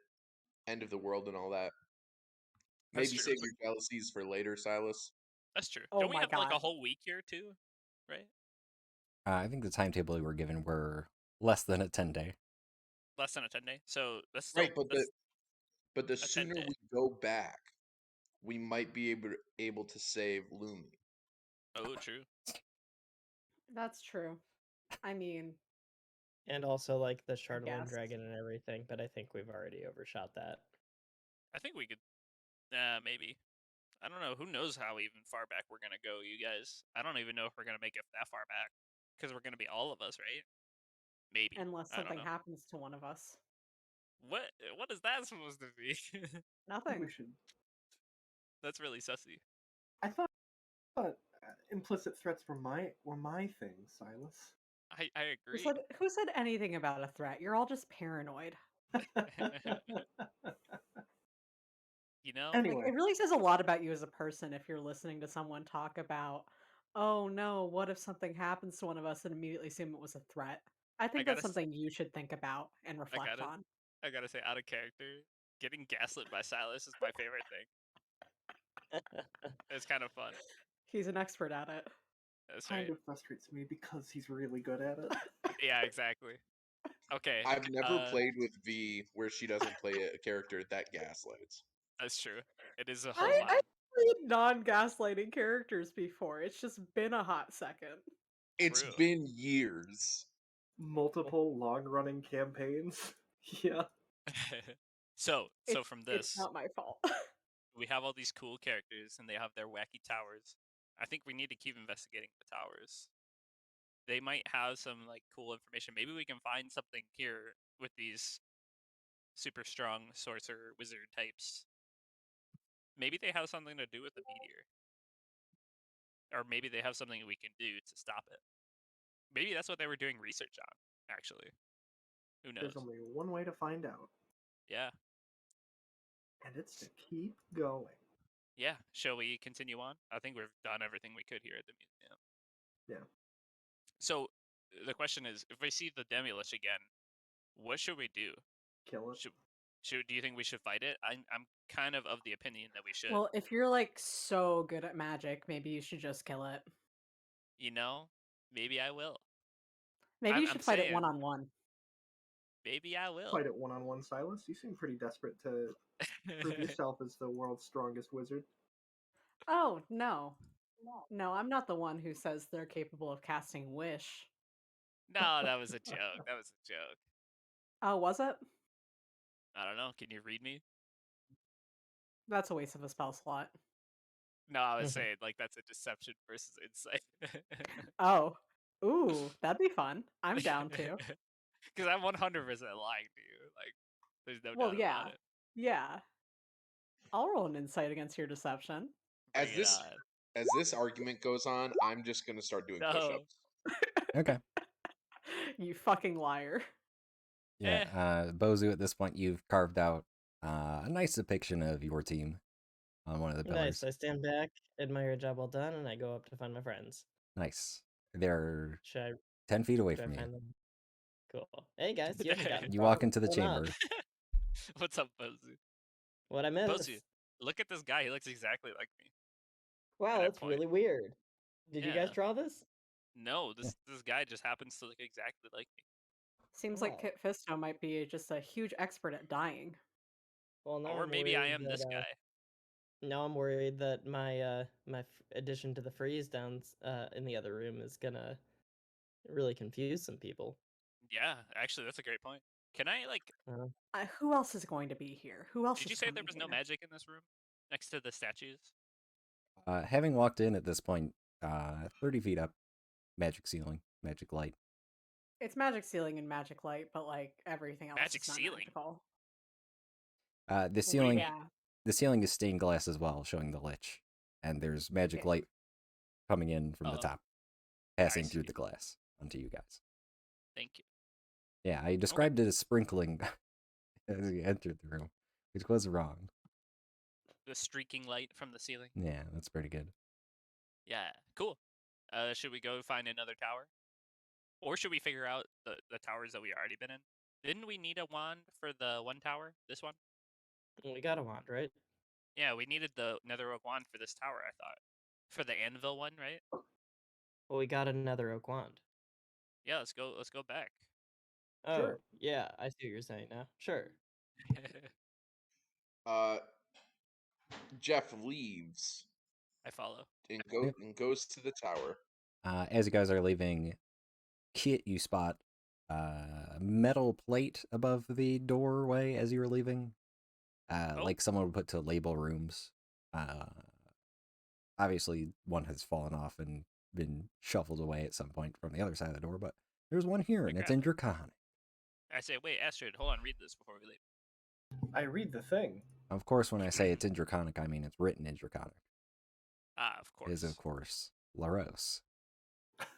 end of the world, and all that. that's Maybe true. save your jealousies for later, Silas. That's true. Oh Don't we my have like god. a whole week here too? Right? I think the timetable we were given were less than a 10-day. Less than a 10-day. So that's still Right, but that's the a sooner 10-day. we go back, we might be able to save Lumi. Oh, true. That's true. I mean, And also like the I Shardolin guess. Dragon and everything, but I think we've already overshot that. I think we could. Maybe. I don't know. Who knows how even far back we're gonna go, you guys? I don't even know if we're gonna make it that far back because we're gonna be all of us, right? Maybe. Unless I don't something know. happens to one of us. What is that supposed to be? I think Nothing. we should. That's really sussy. I thought implicit threats were my thing, Silas. I Who agree. said anything about a threat? You're all just paranoid. You know? Like, Anyway, it really says a lot about you as a person if you're listening to someone talk about, oh no, what if something happens to one of us and immediately assume it was a threat? I I think gotta that's something you should think about and I reflect gotta on. I gotta say, out of character, getting gaslit by Silas is my favorite thing. It's kind of fun. He's an expert at it. That's kind right. of frustrates me because he's really good at it. Yeah, exactly. Okay. I've never played with V where she doesn't play a character that gaslights. That's true. It is a whole I vibe. played non-gaslighting characters before. It's just been a hot second. It's True. been years. Multiple long-running campaigns. Yeah. So It's from it's this, not my fault. we have all these cool characters and they have their wacky towers. I think we need to keep investigating the towers. They might have some like cool information. Maybe we can find something here with these super strong sorcerer wizard types. Maybe they have something to do with the meteor. Or maybe they have something we can do to stop it. Maybe that's what they were doing research on, actually. Who knows? There's only one way to find out, Yeah. and it's to keep going. Yeah. Shall we continue on? I think we've done everything we could here at the museum. Yeah. So the question is, if we see the Demilich again, what should we do? Kill it. Do you think we should fight it? I'm kind of the opinion that we should. Well, if you're like so good at magic, maybe you should just kill it. You know, maybe I will. Maybe you I'm should fight it saying, one-on-one. maybe I will. Fight it one-on-one, Silas. You seem pretty desperate to prove yourself as the world's strongest wizard. Oh, no. No, I'm not the one who says they're capable of casting wish. No, that was a joke. That was a joke. Oh, was it? I don't know. Can you read me? That's a waste of a spell slot. No, I was saying like that's a deception versus insight. Oh. Ooh, that'd be fun. I'm down to. Because I'm 100% lying to you. Like, there's no Well, doubt yeah. about it. Yeah. I'll roll an insight against your deception. Bring As it this on. as this argument goes on, I'm just gonna start doing No. push-ups. Okay. You fucking liar. Yeah, Bozu, at this point, you've carved out a nice depiction of your team on one of the pillars. Nice. I stand back, admire a job well done, and I go up to find my friends. Nice. They're Should I 10 feet away should I from you. find them? Cool. Hey guys, you haven't gotten You far. walk into the What's going on? chamber. What's up, Bozu? What I miss? Bozu, look at this guy. He looks exactly like me. Wow, And I that's point. really weird. Did you guys Yeah. draw this? No, this guy just happens to look exactly like me. Seems Wow. like Kit Fisto might be just a huge expert at dying. Well, now Or I'm maybe I worried am this that, guy. Now I'm worried that my addition to the freeze downs in the other room is gonna really confuse some people. Yeah, actually, that's a great point. Can I, like, Who else is going to be here? Who else did is you say there coming was no here? magic in this room? Next to the statues? Having walked in at this point, 30 feet up, magic ceiling, magic light. It's magic ceiling and magic light, but like everything else Magic is not ceiling? magical. The What ceiling, do you mean? Yeah. the ceiling is stained glass as well, showing the lich, and there's magic Okay. light coming in from the Oh, top, passing I through see. the glass onto you guys. Thank you. Yeah, I described it as sprinkling as you entered the room, which was wrong. The streaking light from the ceiling. Yeah, that's pretty good. Yeah, cool. Should we go find another tower? Or should we figure out the towers that we already been in? Didn't we need a wand for the one tower? This one? We got a wand, right? Yeah, we needed the nether oak wand for this tower, I thought. For the anvil one, right? Well, we got another oak wand. Yeah, let's go back. Oh, Sure. yeah, I see what you're saying now. Sure. Jeff leaves I follow. and Yeah. goes to the tower. As you guys are leaving, Kit, you spot a metal plate above the doorway as you were leaving. Oh. Like someone would put to label rooms. Obviously, one has fallen off and been shuffled away at some point from the other side of the door, but there's one here, and it's in Draconic. I say, wait, Astrid, hold on, read this before we leave. I read the thing. Of course, when I say it's in Draconic, I mean it's written in Draconic. Of course. Is, of course, Laros.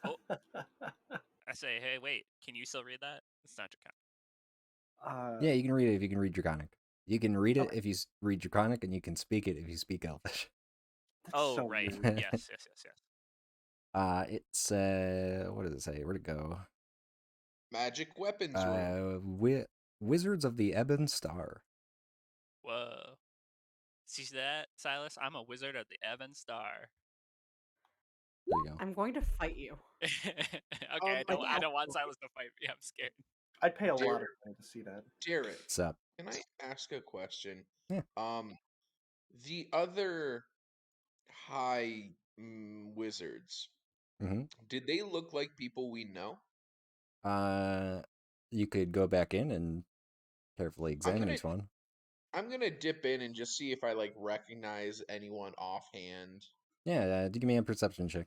Oh. I say, hey, wait, can you still read that? It's not Draconic. Yeah, you can read it if you can read Draconic. You can read it Okay. if you read Draconic, and you can speak it if you speak Elvish. That's Oh, so right. weird. Yes. It's what does it say? Where'd it go? Magic weapons room. Wizards of the Ebon Star. Whoa. See that, Silas? I'm a wizard of the Evan Star. There you go. I'm going to fight you. Okay, I don't want Silas to fight me. I'm scared. I'd pay a lot Jared. of money to see that. Jared, What's up? can I ask a question? Yeah. The other high wizards, Mm-hmm. did they look like people we know? You could go back in and carefully examine each one. I'm gonna dip in and just see if I like recognize anyone offhand. Yeah, give me a perception check.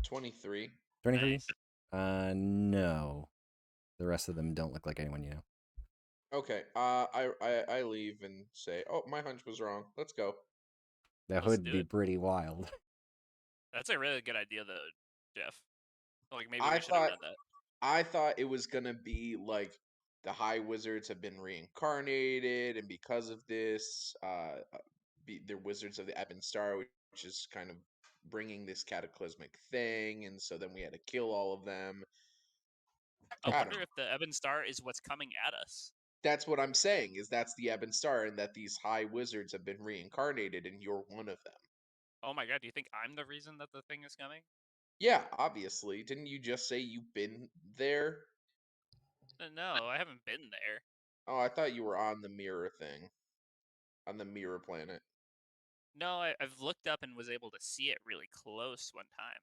23. 23? Nice. No. The rest of them don't look like anyone you know. Okay. I leave and say, "Oh, my hunch was wrong. Let's go." That Let's would do be it. pretty wild. That's a really good idea, though, Jeff. Like, maybe I we should have thought done that. I thought it was gonna be like the high wizards have been reincarnated, and because of this, they're wizards of the Ebon Star, which is kind of bringing this cataclysmic thing, and so then we had to kill all of them. I I don't wonder know. if the Evan Star is what's coming at us. That's what I'm saying. Is that's the Ebon Star, and that these high wizards have been reincarnated, and you're one of them. Oh my god, do you think I'm the reason that the thing is coming? Yeah, obviously. Didn't you just say you've been there? No, I haven't been there. Oh, I thought you were on the mirror thing. On the mirror planet. No, I've looked up and was able to see it really close one time.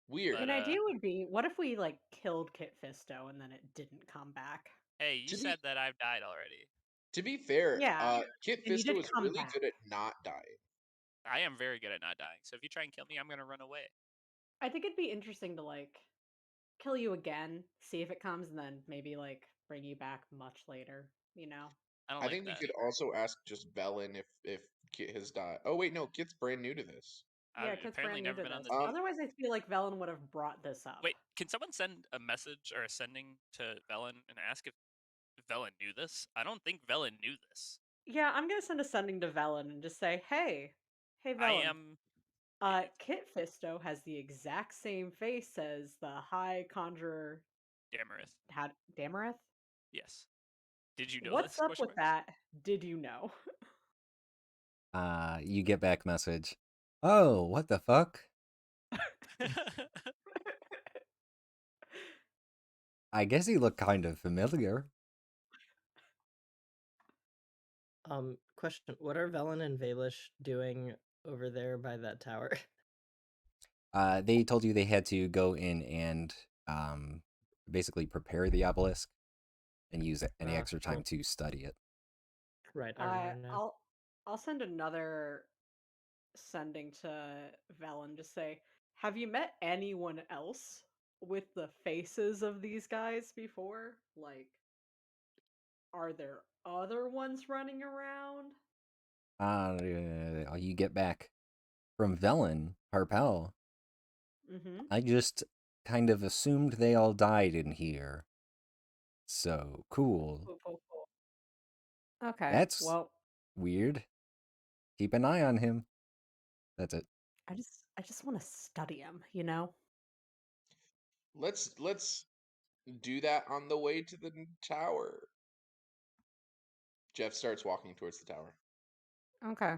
Weird. But, An idea would be, what if we like killed Kit Fisto and then it didn't come back? hey, you said that I've died already. To be fair, Yeah, Kit and you Fisto did is come really back. good at not dying. I am very good at not dying, so if you try and kill me, I'm gonna run away. I think it'd be interesting to like kill you again, see if it comes, and then maybe like bring you back much later. You know? I don't I like think we that. could also ask just Velen if Kit has died. Oh wait, no, Kit's brand new to this. Yeah, I've Kit's apparently brand new never to been on this. the. Otherwise, I feel like Velen would have brought this up. Wait, can someone send a message or a sending to Velen and ask if Velen knew this? I don't think Velen knew this. Yeah, I'm gonna send a sending to Velen and just say, hey, I Velen. am. Kit Fisto has the exact same face as the High Conjurer Damarith. Damarith? Yes. Did you know What's this? up with that? Did you know? You get back message. Oh, what the fuck? I guess he looked kind of familiar. Question: what are Velen and Valish doing over there by that tower? They told you they had to go in and basically prepare the obelisk and use any extra time Cool. to study it. Right, I remember now. I'll send another sending to Velen. Just say, have you met anyone else with the faces of these guys before? Like, are there other ones running around? You get back from Velen, Harpel. Mm-hmm. I just kind of assumed they all died in here. So cool. Cool. Okay. That's well, weird. Keep an eye on him. That's it. I just want to study him, you know? Let's do that on the way to the tower. Jeff starts walking towards the tower. Okay.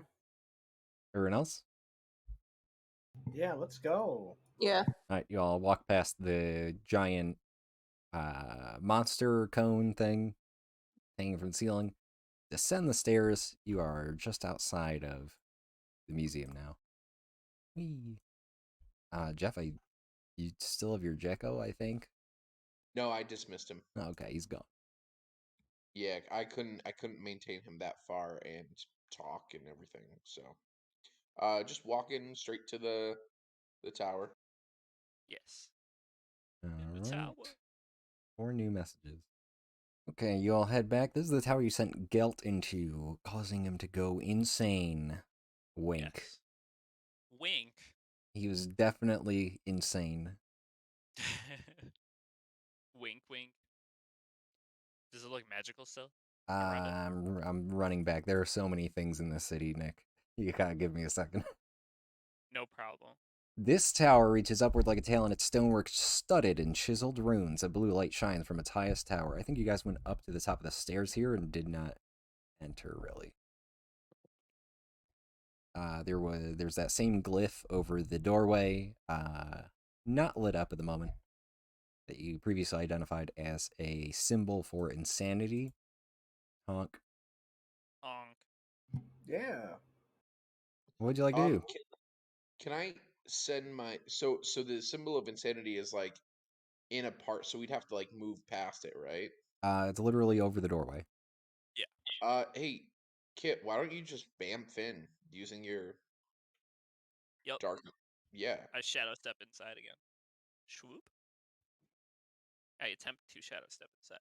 Everyone else? Yeah, let's go. Yeah. All right, you all walk past the giant monster cone thing hanging from the ceiling. Descend the stairs. You are just outside of the museum now. Whee. Jeff, you still have your Jekko, I think. No, I dismissed him. Okay, he's gone. Yeah, I couldn't maintain him that far and talk and everything. So, just walking straight to the tower. Yes. All In the right. tower. 4 new messages. Okay, you all head back. This is the tower you sent Gelt into, causing him to go insane. Wink. Yes. Wink. He was definitely insane. Wink, wink. Does it look magical still? around it? I'm running back. There are so many things in this city, Nick. You gotta give me a second. No problem. This tower reaches upward like a tail, and its stonework studded in chiseled runes. A blue light shines from its highest tower. I think you guys went up to the top of the stairs here and did not enter, really. There's that same glyph over the doorway, not lit up at the moment, that you previously identified as a symbol for insanity. Honk. Honk. Yeah. What'd you like to do? Can I send my so the symbol of insanity is like in a part, so we'd have to like move past it, right? It's literally over the doorway. Hey, Kit, why don't you just bamf in using your Yep. dark? Yeah, I shadow step inside again. Swoop. I attempt to shadow step inside.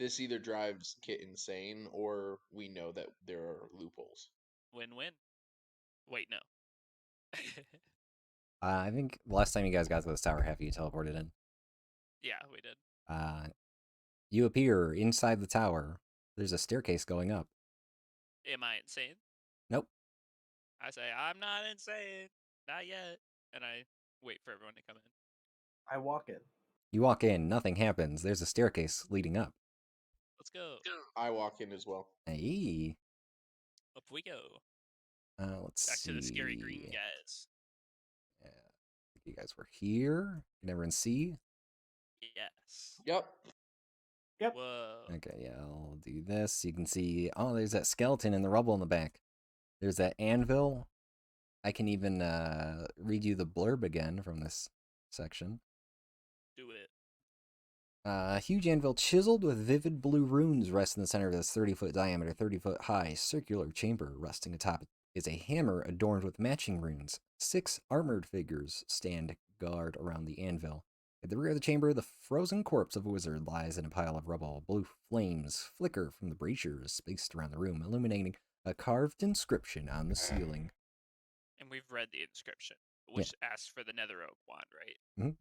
this either drives Kit insane, or we know that there are loopholes. Win-win. Wait, no. I think last time you guys got to this tower, half of you teleported in. Yeah, we did. You appear inside the tower. There's a staircase going up. Am I insane? Nope. I say, I'm not insane. Not yet. And I wait for everyone to come in. I walk in. You walk in, nothing happens. There's a staircase leading up. Let's go. I walk in as well. Hey. Up we go. Let's Back see. to the scary green guys. Yeah. You guys were here. Can everyone see? Yes. Yep. Yep. Whoa. Okay, yeah, I'll do this. You can see, oh, there's that skeleton in the rubble in the back. There's that anvil. I can even read you the blurb again from this section. Do it. A huge anvil chiseled with vivid blue runes rests in the center of this 30-foot diameter, 30-foot high circular chamber. Resting atop it is a hammer adorned with matching runes. 6 armored figures stand guard around the anvil. At the rear of the chamber, the frozen corpse of a wizard lies in a pile of rubble. Blue flames flicker from the braziers spaced around the room, illuminating a carved inscription on the ceiling. And we've read the inscription, Yeah. which asks for the nether oak wand, right?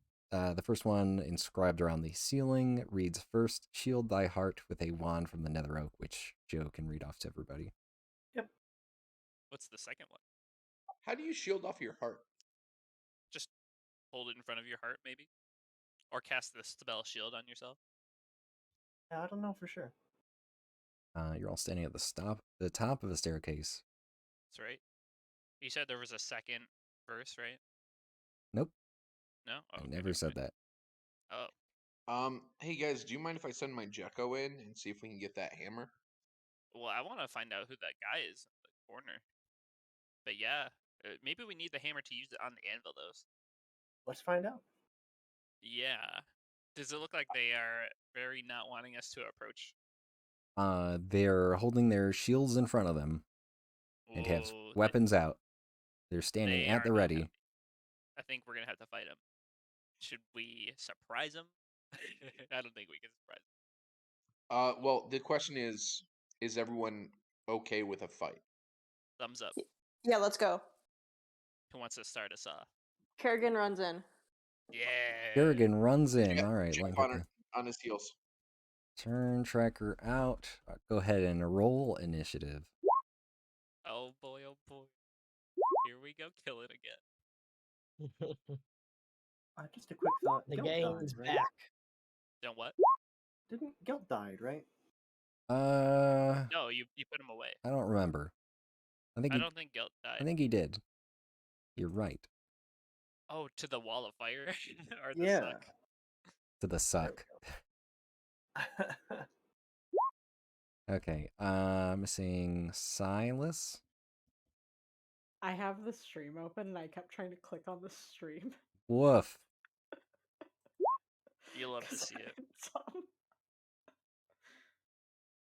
The first one inscribed around the ceiling reads, "First, shield thy heart with a wand from the nether oak," which Joe can read off to everybody. What's the second one? How do you shield off your heart? Just hold it in front of your heart, maybe? Or cast the spell shield on yourself? I don't know for sure. You're all standing at the top of a staircase. That's right. You said there was a second verse, right? Nope, No? Oh, I okay, never never said mind. that. Oh. Hey guys, do you mind if I send my Jekko in and see if we can get that hammer? Well, I want to find out who that guy is in the corner. But yeah, maybe we need the hammer to use it on the anvil, though. Let's find out. Yeah. Does it look like they are very not wanting us to approach? They're holding their shields in front of them and have Whoa, weapons out. They're standing they at are the not ready. happy. I think we're gonna have to fight them. Should we surprise them? I don't think we can surprise them. Well, the question is everyone okay with a fight? Thumbs up. Yeah, let's go. Who wants to start us off? Kerrigan runs in. Yeah. Kerrigan runs in. Jeff- All right, Jeff let me put the on his heels. turn tracker out. Go ahead and roll initiative. Oh boy, oh boy. Here we go, kill it again. Just a quick thought. The Gelt gang's died, right? back. Then what? Didn't Gelt died, right? No, you put him away. I don't remember. I I don't think Gelt died. think he did. You're right. Oh, to the wall of fire or the Yeah. suck. To the suck. Okay. Missing Silas. I have the stream open and I kept trying to click on the stream. Woof. You'll love to 'cause see I it. had some-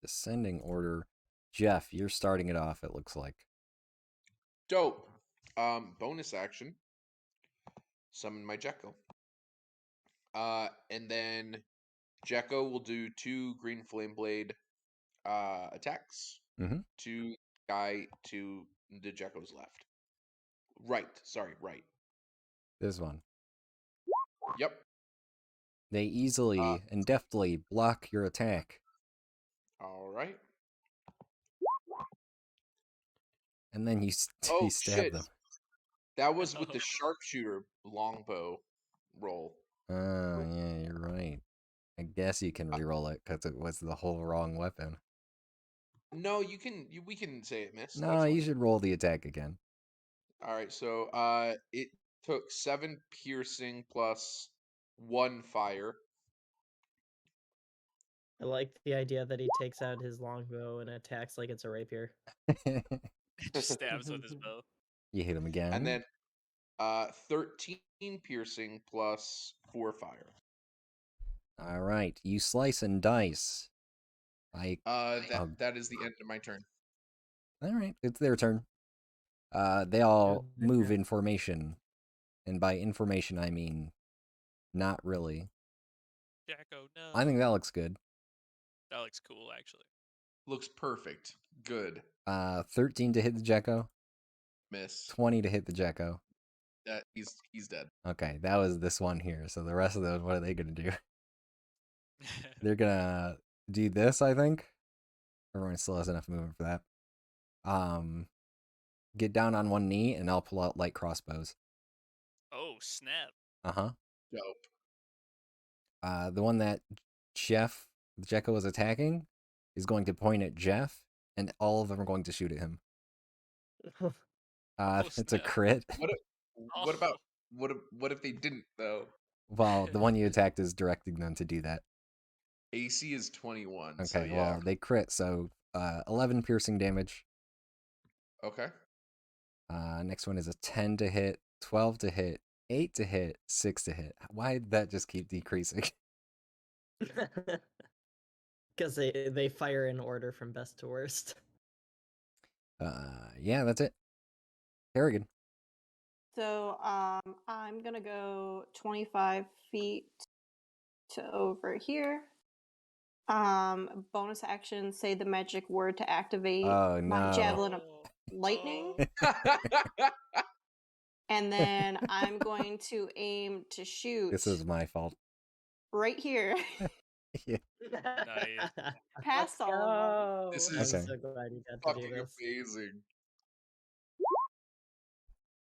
Descending order. Jeff, you're starting it off, it looks like. Dope. Bonus action. Summon my Jekko. And then Jekko will do 2 green flame blade attacks Mhm. to guy to the Jekko's left. Right. Sorry, right. This one. Yep. They easily and deftly block your attack, All right. and then you Oh stab shit. them. That was with the sharpshooter longbow roll. Oh, yeah, you're right. I guess you can reroll it because it was the whole wrong weapon. No, we can say it missed. No, That's you fine. should roll the attack again. All right. So it took 7 piercing plus 1 fire. I like the idea that he takes out his longbow and attacks like it's a rapier. Just stabs with his bow. You hit him again. And then 13 piercing plus 4 fire. All right, you slice and dice. That is the end of my turn. All right, it's their turn. They all Good. move in formation, and by information I mean not really. Jacko, no. I think that looks good. That looks cool, actually. Looks perfect. Good. 13 to hit the Jekko, Miss. 20 to hit the Jekko. He's dead. Okay, that was this one here. So the rest of those, what are they gonna do? They're gonna do this, I think. Everyone still has enough movement for that. Get down on one knee, and I'll pull out light crossbows. Oh, snap. Uh-huh. Dope. The one that Jekko was attacking is going to point at Jeff, and all of them are going to shoot at him. It's a snap. crit. What about what if they didn't though? Well, the one you attacked is directing them to do that. AC is 21. Okay, So yeah. well, they crit, so 11 piercing damage. Okay. Next one is a 10 to hit, 12 to hit, 8 to hit, 6 to hit. Why did that just keep decreasing? Because they fire in order from best to worst. Yeah, that's it. Harrigan. So I'm gonna go 25 feet to over here. Bonus action, say the magic word to activate Oh, my no. javelin of lightning. And then I'm going to aim to shoot This is my fault. right here Yeah. Nice. past Let's all of them. go. This I'm is so glad you got to Fucking do this. amazing.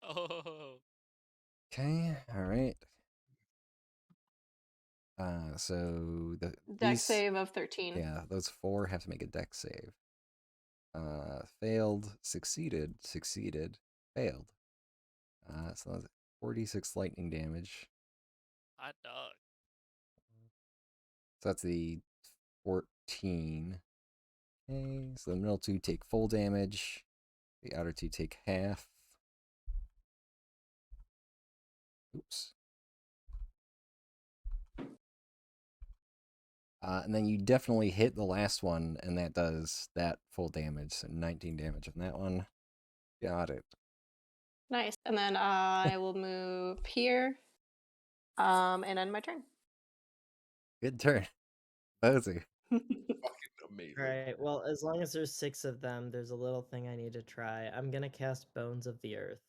Oh. Okay, all right. So Dex save of 13. Yeah, those 4 have to make a dex save. Failed, succeeded, failed. So that's 46 lightning damage. Hot dog. So that's the 14. Okay, so the middle 2 take full damage. The outer 2 take half. Oops. And then you definitely hit the last one, and that does that full damage. So 19 damage on that one. Got it. Nice. And then I will move here and end my turn. Good turn. Bozy. Fucking amazing. Alright, well, as long as there's 6 of them, there's a little thing I need to try. I'm gonna cast Bones of the Earth.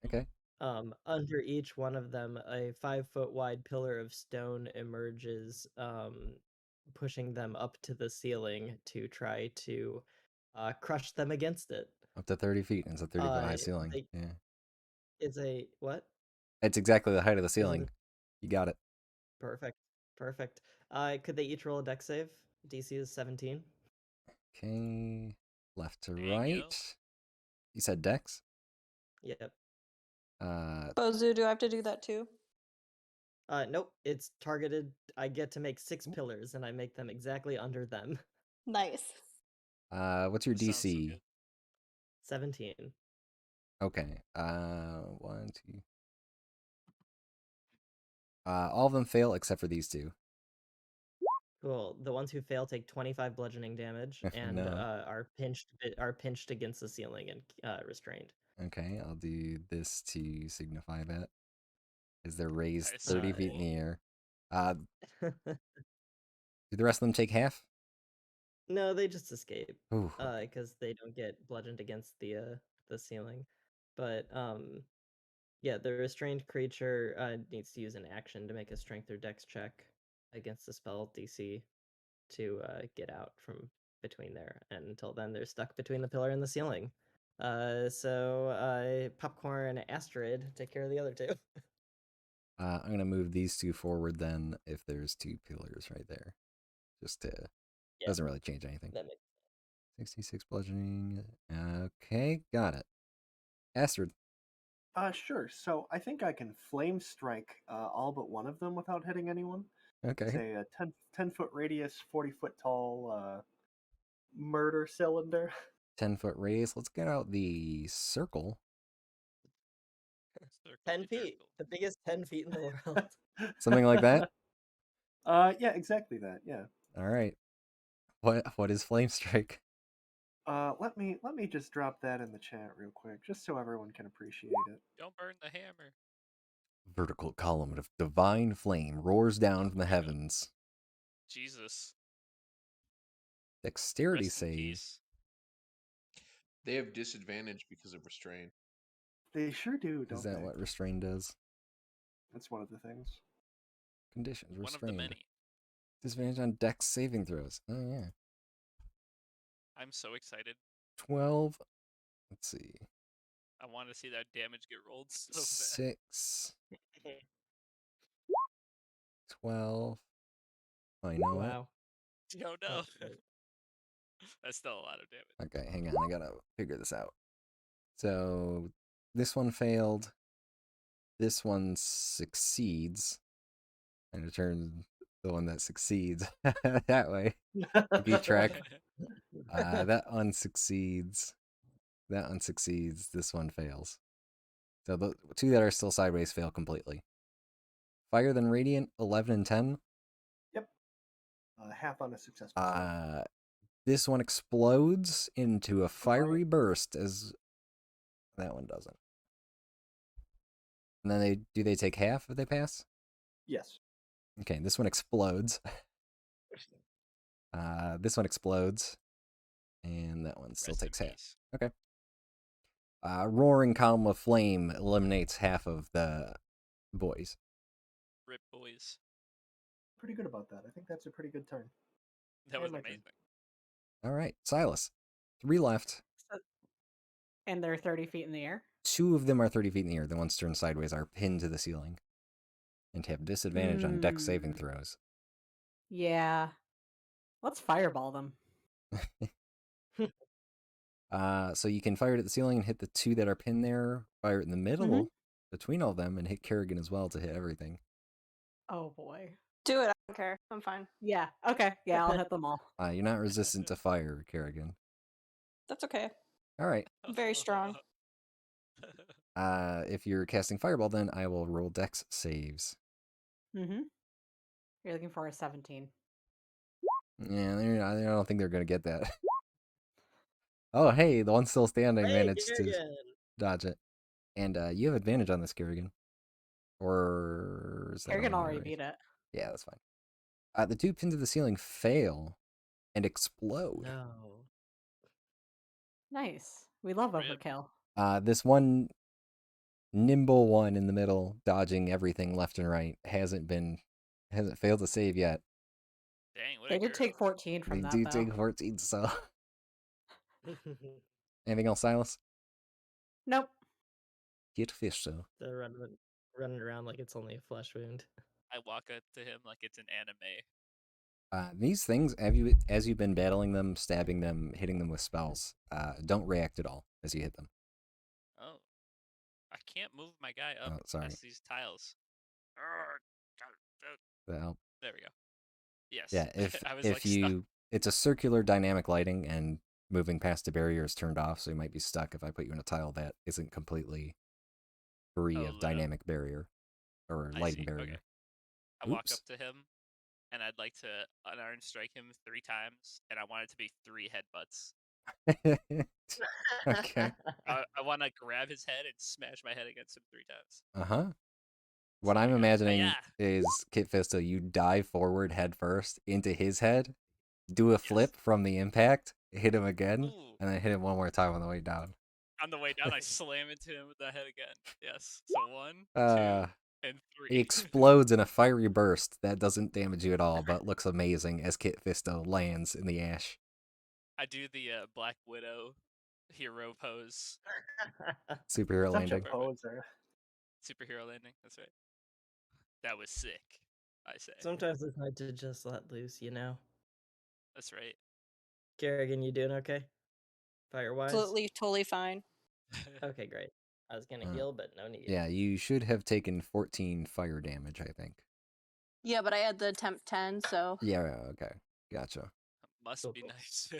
Okay. Under each one of them, a 5-foot wide pillar of stone emerges, pushing them up to the ceiling to try to crush them against it. Up to 30 feet. It's a 30-foot high Uh, ceiling. they- Yeah. It's a what? It's exactly the height of the Is ceiling. it You got it. perfect? Perfect. Could they each roll a dex save? DC is 17. Okay. Left to Dang, yo. right. You said dex? Yep. Bozu, do I have to do that too? Nope. It's targeted. I get to make 6 pillars, and I make them exactly under them. Nice. What's your Sounds so DC? good. 17. Okay. 1, 2. All of them fail except for these 2. Cool. The ones who fail take 25 bludgeoning damage and No. are pinched against the ceiling and restrained. Okay, I'll do this to signify that. Is they're raised That's 30 so feet in cool. the air. Do the rest of them take half? No, they just escape Ooh, okay. because they don't get bludgeoned against the ceiling. But yeah, the restrained creature needs to use an action to make a strength or dex check against the spell DC to get out from between there. And until then, they're stuck between the pillar and the ceiling. So Popcorn and Astrid take care of the other two. I'm gonna move these two forward then if there's two pillars right there. Just to Yeah, doesn't really change anything. that makes 66 bludgeoning. Okay, got it. Astrid. Sure. So I think I can flame strike all but one of them without hitting anyone. Okay. Say a 10-foot radius, 40-foot tall murder cylinder. 10-foot radius. Let's get out the circle. Circle 10 feet, jerkle. the biggest 10 feet in the world. Something like that. Yeah, exactly that. Yeah. All right. What is flame strike? Let me just drop that in the chat real quick, just so everyone can appreciate it. Don't burn the hammer. Vertical column of divine flame roars down from the Oh my God. heavens. Jesus. Dexterity Rest in save. peace. They have disadvantage because of restraint. They sure do, don't Is that they? what restrain does? That's one of the things. Conditions. One of the Restrained. many. Disadvantage on dex saving throws. Oh yeah. I'm so excited. 12. Let's see. I want to see that damage get rolled so bad. 6. 12. Oh, you know what? Wow. Oh no. Oh, wait. That's still a lot of damage. Okay, hang on. I gotta figure this out. So this one failed. This one succeeds. And it turns the one that succeeds that way. To keep track. That one succeeds. That one succeeds. This one fails. So the two that are still sideways fail completely. Fire than Radiant, 11 and 10. Yep. Half on a successful save. This one explodes into a fiery burst as that one doesn't. And then they take half if they pass? Yes. Okay, this one explodes. This one explodes. And that one still Rest in takes half. peace. Okay. Roaring column of flame eliminates half of the boys. Rip boys. Pretty good about that. I think that's a pretty good turn. That was my turn. amazing. All right, Silas. 3 left. And they're 30 feet in the air? 2 of them are 30 feet in the air. The ones turned sideways are pinned to the ceiling and have disadvantage on dex saving throws. Yeah. Let's fireball them. So you can fire it at the ceiling and hit the 2 that are pinned there. Fire it in the middle between all of them and hit Kerrigan as well to hit everything. Oh boy. Do it. I don't care. I'm fine. Yeah. Okay. Yeah, I'll hit them all. You're not resistant to fire, Kerrigan. That's okay. All right. I'm very strong. If you're casting fireball, then I will roll dex saves. Mm-hmm. You're looking for a 17. Yeah, I don't think they're gonna get that. Oh, hey, the one still standing managed to dodge it. And you have advantage on this, Kerrigan. Or is that Kerrigan already right? beat it. Yeah, that's fine. The 2 pins to the ceiling fail and explode. No. Nice. We love Rip. overkill. This one nimble one in the middle, dodging everything left and right, hasn't failed to save yet. Dang, what They a did take girl. 14 from They that, do though. take 14, so. Anything else, Silas? Nope. Get fish, so. They're running around like it's only a flesh wound. I walk up to him like it's an anime. These things, as you've been battling them, stabbing them, hitting them with spells, don't react at all as you hit them. Oh. I can't move my guy up Oh, sorry. past these tiles. That help? There we go. Yes. Yeah, if I was if like you, stuck. it's a circular dynamic lighting, and moving past a barrier is turned off, so you might be stuck if I put you in a tile that isn't completely free of lit up. dynamic barrier or I lighting see. barrier. Okay. I walk Oops. up to him and I'd like to unarmed strike him 3 times, and I want it to be 3 headbutts. Okay. I want to grab his head and smash my head against him 3 times. Uh-huh. What So I'm I go, imagining "Hi-ya!" is Kit Fisto, you dive forward head first into his head, do a Yes. flip from the impact, hit him again, Ooh. and then hit him one more time on the way down. On the way down, I slam into him with the head again. Yes. So 1, 2, and He 3. explodes in a fiery burst that doesn't damage you at all, but looks amazing as Kit Fisto lands in the ash. I do the Black Widow hero pose. Superhero Such a landing. poser. Superhero landing. That's right. That was sick, I say. Sometimes it's hard to just let loose, you know? That's right. Kerrigan, you doing okay? Fire-wise? Absolutely, totally fine. Okay, great. I was gonna Uh, heal, but no need. Yeah, you should have taken 14 fire damage, I think. Yeah, but I had the temp 10, so Yeah, okay. Gotcha. Must Cool, be cool. nice.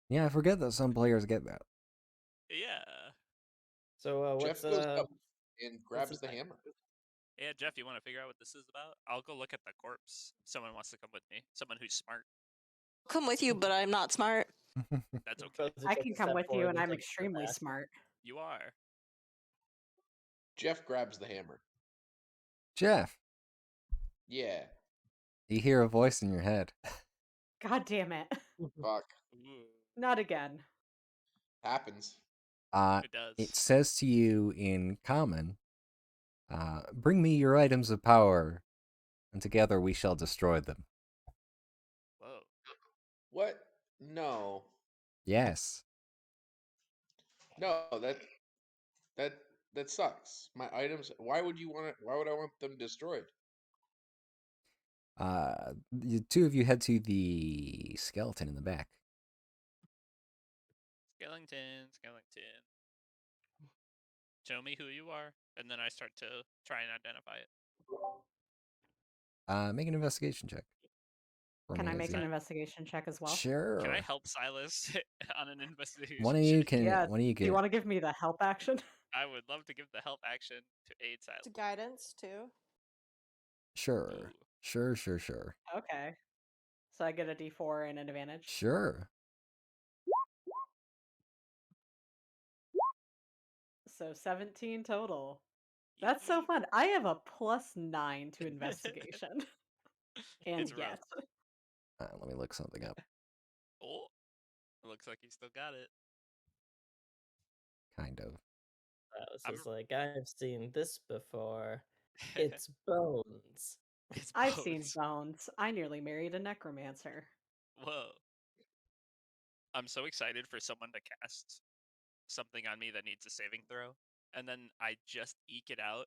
Yeah, I forget that some players get that. Yeah. So Jeff what's goes up and what's grabs the this hammer. Yeah, Jeff, you want to figure out what this is about? I'll go look at the corpse. Someone wants to come with me. Someone who's smart. I'll come with you, but I'm not smart. That's okay. Rosie I takes can a come step with you, forward and I'm takes a step extremely back. smart. You are. Jeff grabs the hammer. Jeff, Yeah. you hear a voice in your head. God damn it. Fuck. Ooh, Not again. Happens. it does. It says to you in common, bring me your items of power, and together we shall destroy them. Whoa. What? No. Yes. No, that that sucks. My items. Why would you want it? Why would I want them destroyed? The two of you head to the skeleton in the back. Skellington, Skellington. Show me who you are, and then I start to try and identify it. Make an investigation check. For Can me I as make you- an investigation check as well? Sure. Can I help Silas on an investigation One of you check? can. Yeah. One of you Do can. you want to give me the help action? I would love to give the help action to aid It's Silas. guidance too. Sure. Ooh. Sure. Okay. So I get a d4 and an advantage. Sure. So 17 total. That's so fun. I have a +9 to investigation. And It's rough. get. Let me look something up. Oh, it looks like he still got it. Kind of. House I'm- is like, I've seen this before. It's bones. It's I've seen bones. bones. I nearly married a necromancer. Whoa. I'm so excited for someone to cast something on me that needs a saving throw, and then I just eke it out.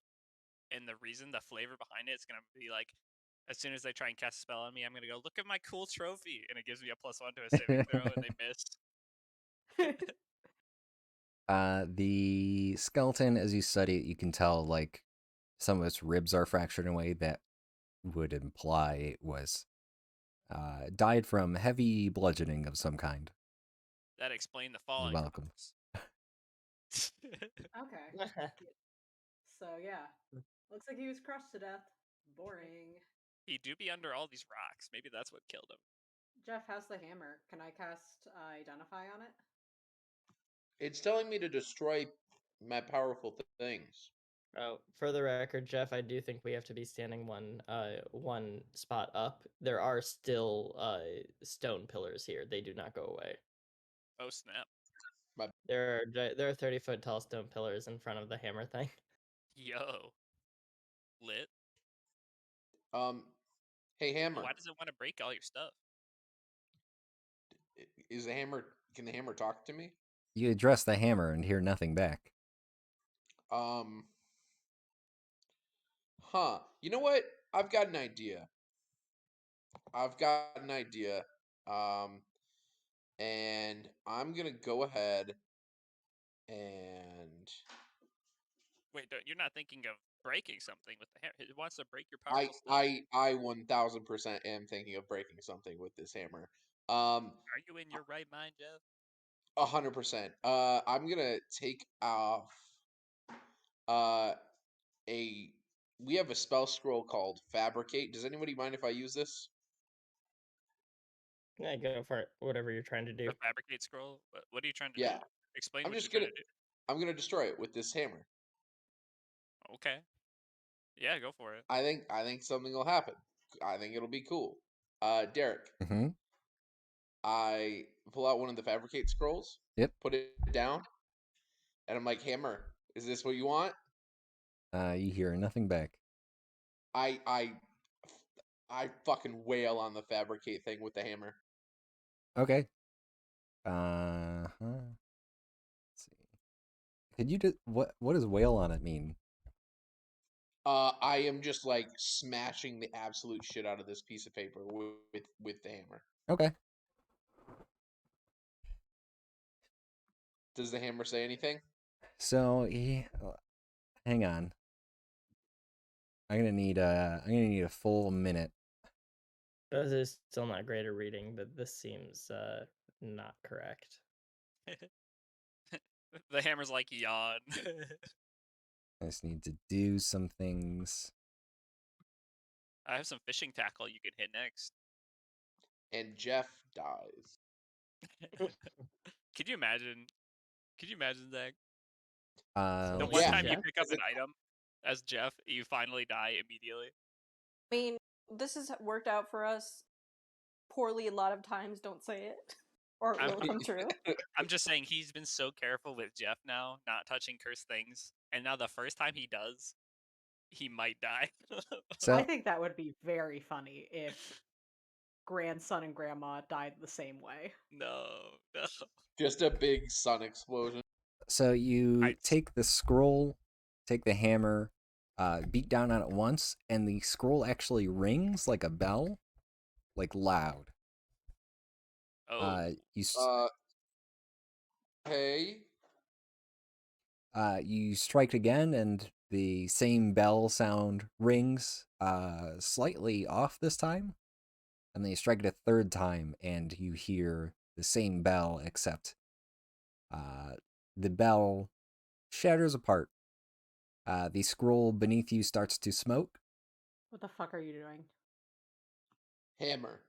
And the reason, the flavor behind it is going to be like, as soon as they try and cast a spell on me, I'm going to go, look at my cool trophy. And it gives me a +1 to a saving throw, and they miss. The skeleton, as you study it, you can tell like some of its ribs are fractured in a way that would imply it was died from heavy bludgeoning of some kind. That explained the You're falling welcome. rocks. Okay. So yeah. Looks like he was crushed to death. Boring. He do be under all these rocks. Maybe that's what killed him. Jeff, how's the hammer? Can I cast Identify on it? It's telling me to destroy my powerful things. Oh, for the record, Jeff, I do think we have to be standing one spot up. There are still stone pillars here. They do not go away. Oh, snap. There are 30-foot tall stone pillars in front of the hammer thing. Yo. Lit. Hey hammer. Why does it want to break all your stuff? Is the hammer? Can the hammer talk to me? You address the hammer and hear nothing back. Huh. You know what? I've got an idea. And I'm gonna go ahead and Wait, you're not thinking of breaking something with the hammer. It wants to break your I powerful stuff. I 1000% am thinking of breaking something with this hammer. Are you in your right mind, Jeff? 100%. I'm gonna take off a we have a spell scroll called Fabricate. Does anybody mind if I use this? Yeah, go for it. Whatever you're trying to do. The fabricate scroll. What are you trying to Yeah. do? Explain I'm what you're just trying gonna to do. I'm gonna destroy it with this hammer. Okay. Yeah, go for it. I think something will happen. I think it'll be cool. Derek, Mm-hmm. I pull out one of the fabricate scrolls, Yep. put it down, and I'm like, Hammer, is this what you want? You hear nothing back. I I I fucking wail on the fabricate thing with the hammer. Okay. Let's see. Could you just what does whale on it mean? I am just like smashing the absolute shit out of this piece of paper with the hammer. Okay. Does the hammer say anything? So hang on. I'm gonna need a full minute. Those is still not great at reading, but this seems not correct. The hammer's like yawn. I just need to do some things. I have some fishing tackle you can hit next. And Jeff dies. Could you imagine? Could you imagine, Zach? The Let's one Yeah. time you Jeff? pick up Is an it- item as Jeff, you finally die immediately. I mean, this has worked out for us poorly a lot of times. Don't say it, or it I'm- will come true. I'm just saying he's been so careful with Jeff now, not touching cursed things, and now the first time he does, he might die. So I think that would be very funny if grandson and grandma died the same way. no. Just a big sun explosion. so you I- take the scroll, take the hammer, beat down on it once, and the scroll actually rings like a bell, like loud. Oh, Hey. You strike again, and the same bell sound rings, slightly off this time. And then you strike it a third time, and you hear the same bell, except the bell shatters apart. The scroll beneath you starts to smoke. What the fuck are you doing? Hammer.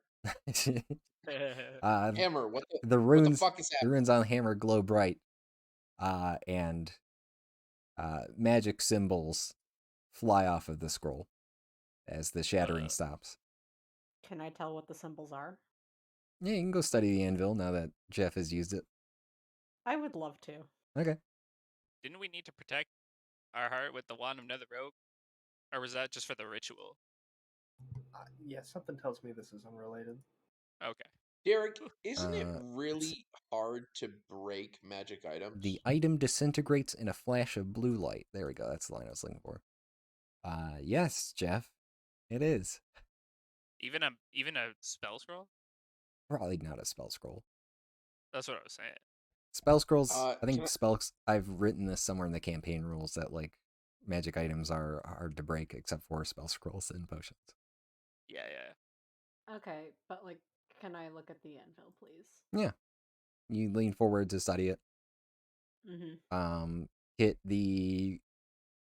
uh, Hammer, the what the runes, fuck is the happening? runes on the hammer glow bright, and magic symbols fly off of the scroll as the shattering stops. Can I tell what the symbols are? Yeah, you can go study the anvil now that Jeff has used it. I would love to. Okay. Didn't we need to protect our heart with the wand of Nether Rogue? Or was that just for the ritual? Yeah, something tells me this is unrelated. Okay. Derek, isn't it Let's really hard to break magic items? The item disintegrates in a flash of blue light. There we go. That's the line I was looking for. Yes, Jeff, it is. Even a spell scroll? Probably not a spell scroll. That's what I was saying. Spell scrolls. I can think I- spells. I've written this somewhere in the campaign rules that like magic items are hard to break except for spell scrolls and potions. Yeah. Okay, but like, can I look at the anvil, please? Yeah. You lean forward to study it. Mm-hmm. Hit the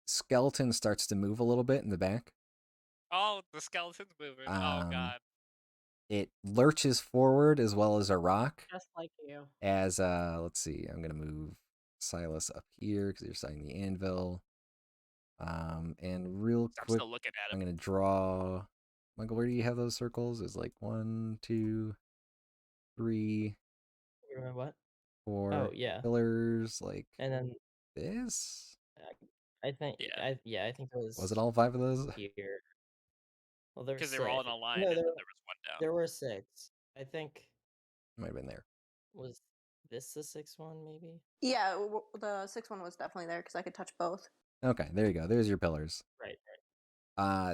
skeleton starts to move a little bit in the back. Oh, the skeleton's moving. Oh god. It lurches forward as well as a rock. Just like you. As let's see, I'm gonna move Silas up here because you're starting the anvil. And real I'm quick, still looking at I'm him. gonna draw. Michael, where do you have those circles? It's like 1, 2, 3, What? 4 Oh, yeah. pillars like And then this. I think Yeah. I think it was Was it all 5 of those? here. Well, there were Because they were all in six. a line No, and then there was one down. there were six. I think Might have been there. was this the sixth one, maybe? Yeah, the sixth one was definitely there because I could touch both. Okay, there you go. There's your pillars. Right.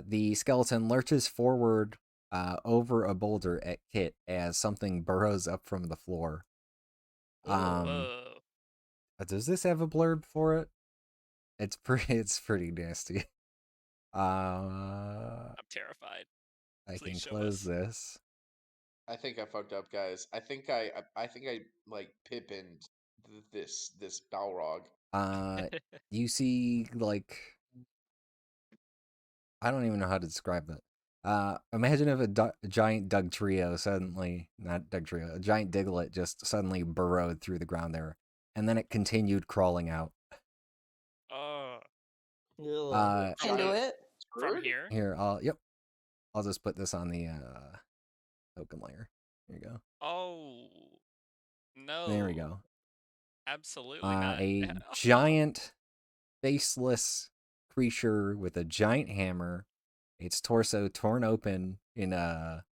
The skeleton lurches forward over a boulder at Kit as something burrows up from the floor. Whoa. Does this have a blurb for it? It's pretty nasty. I'm terrified. I Please can show close us. this. I think I fucked up, guys. I think I like Pippined this Balrog. You see, like, I don't even know how to describe that. Imagine if a giant Doug Trio suddenly, not Doug Trio, a giant Diglett just suddenly burrowed through the ground there, and then it continued crawling out. Oh, Ugh. from Into the it. from Bird? here. Here, I'll just put this on the token layer. Here you go. Oh no! There we go. Absolutely not. A giant, faceless creature with a giant hammer, its torso torn open in a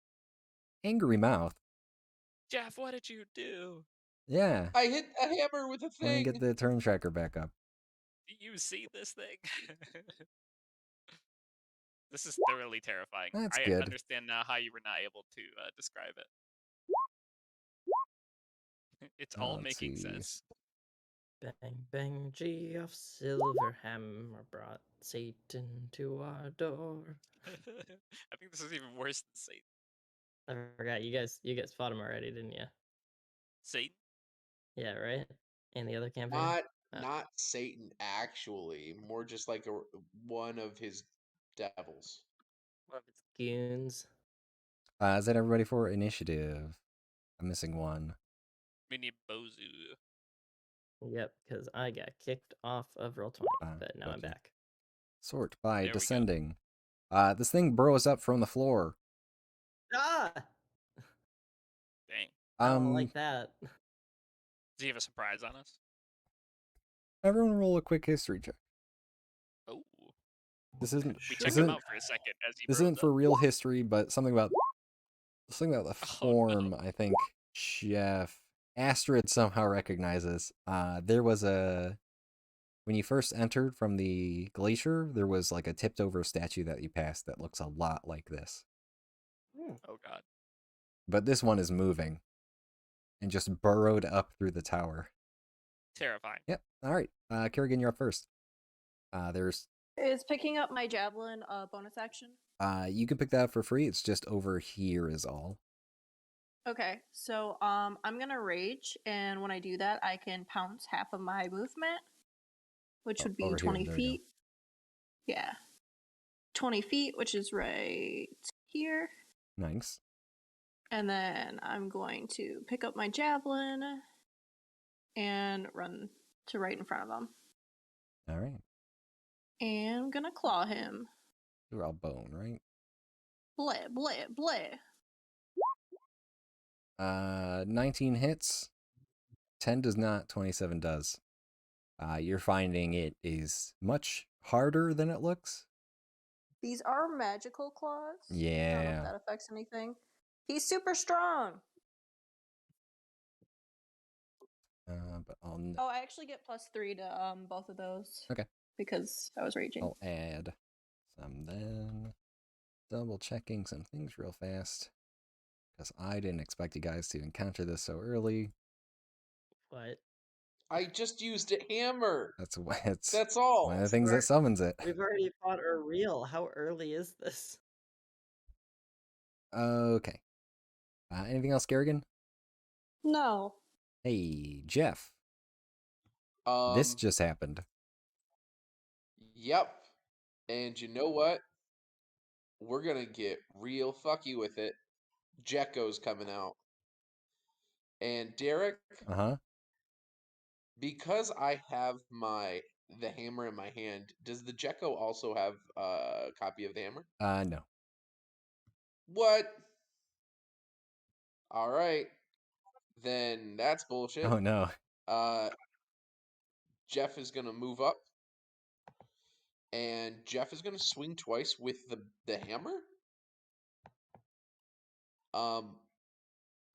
angry mouth. Jeff, what did you do? Yeah. I hit a hammer with a Let me thing. get the turn tracker back up. Do you see this thing? This is thoroughly terrifying. That's I good. understand now how you were not able to describe it. It's all Let's making see. sense. Bang, bang, G of silver hammer brought Satan to our door. I think this is even worse than Satan. I forgot you guys fought him already, didn't you? Satan? Yeah, right. In the other campaign. Not Satan actually, more just like one of his devils. One of its goons. Is that everybody for initiative? I'm missing one. We need Bozu. Yep, because I got kicked off of Roll20, but now I'm okay. back. Sort by There we go. descending. This thing burrows up from the floor. Ah! Dang. I don't like that. Does he have a surprise on us? Everyone roll a quick history check. Oh. This isn't. We This checked him isn't. out for a second as he This rose isn't up. for real history, but something about the Oh, no. form. I think Chef Astrid somehow recognizes. There was when you first entered from the glacier, there was like a tipped over statue that you passed that looks a lot like this. Oh god. But this one is moving and just burrowed up through the tower. Terrifying. Yep. All right. Kerrigan, you're up first. There's Is picking up my javelin a bonus action? you can pick that up for free. It's just over here is all. Okay, so I'm gonna rage, and when I do that, I can pounce half of my movement, which would be over here, 20 there we go. feet. Yeah, 20 feet, which is right here. Nice. And then I'm going to pick up my javelin and run to right in front of him. All right. And I'm gonna claw him. You're all bone, right? Bleh, bleh, bleh. 19 hits. 10 does not. 27 does. You're finding it is much harder than it looks. These are magical claws. I don't know Yeah. if that affects anything. He's super strong. But I'll Oh, I actually get +3 to both of those. Okay. Because I was raging. I'll add some then. Double checking some things real fast. Because I didn't expect you guys to encounter this so early. What? I just used a hammer. That's why it's That's all. one of the things that summons it. We've already fought a real. How early is this? Okay. Anything else, Kerrigan? No. Hey, Jeff. Um, This just happened. Yep. And you know what? We're gonna get real fucky with it. Jekko's coming out. And Derek, Uh-huh. because I have the hammer in my hand, does the Jekko also have a copy of the hammer? No. What? All right. Then that's bullshit. Oh, no. Jeff is gonna move up, and Jeff is gonna swing twice with the hammer.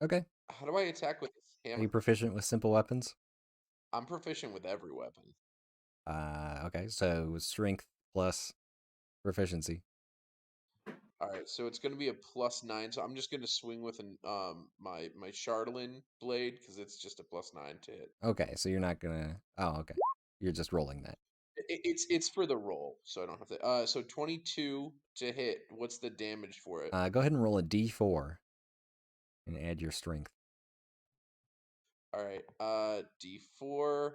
Okay. How do I attack with this Are hammer? you proficient with simple weapons? I'm proficient with every weapon. Okay. So strength plus proficiency. All right, so it's going to be a +9. So I'm just going to swing with my Chardolin blade because it's just a +9 to hit. Okay, so you're not gonna. Oh, okay. You're just rolling that. It's for the roll, so I don't have to. So 22 to hit. What's the damage for it? Go ahead and roll a d4 and add your strength. All right, D4.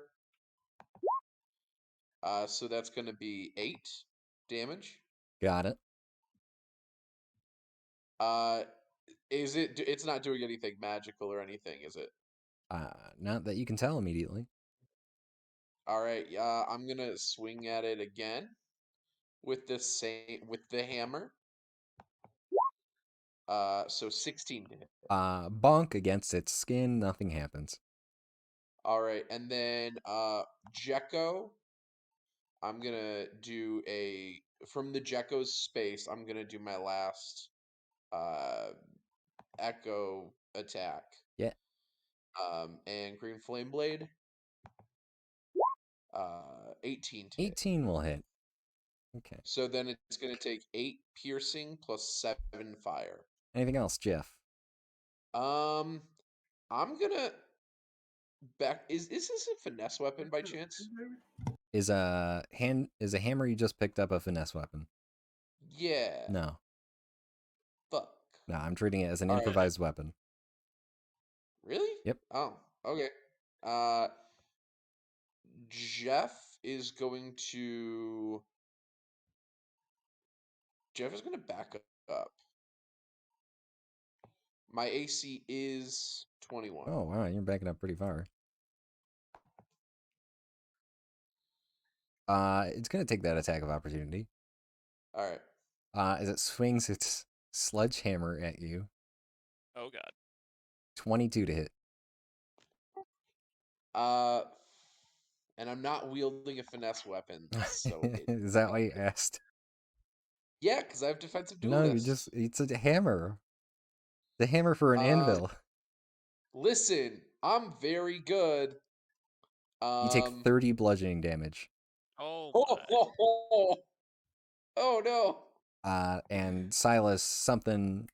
So that's going to be 8 damage. Got it. Is it? It's not doing anything magical or anything, is it? Not that you can tell immediately. All right. I'm gonna swing at it again with the hammer. So 16 to hit. Bonk against its skin, nothing happens. All right, and then Jekko, I'm gonna do from the Jekko's space. I'm gonna do my last uh Echo attack. Yeah. And Green Flame Blade. 18 to hit. 18 will hit. Okay. So then it's gonna take 8 piercing plus 7 fire. Anything else, Jeff? I'm gonna back. Is this a finesse weapon by chance? Is a hammer you just picked up a finesse weapon? Yeah. No. Fuck. No, I'm treating it as an All right. improvised weapon. Really? Yep. Oh, okay. Jeff is going to. Jeff is going to back up. My AC is 21. Oh, wow, you're backing up pretty far. It's gonna take that attack of opportunity. All right. As it swings its sledgehammer at you. Oh god. 22 to hit. And I'm not wielding a finesse weapon, so Is that why you asked? Yeah, because I have defensive No, duelist. it's a hammer. The hammer for an anvil. Listen, I'm very good. You take 30 bludgeoning damage. Oh Oh, oh no. And Silas, something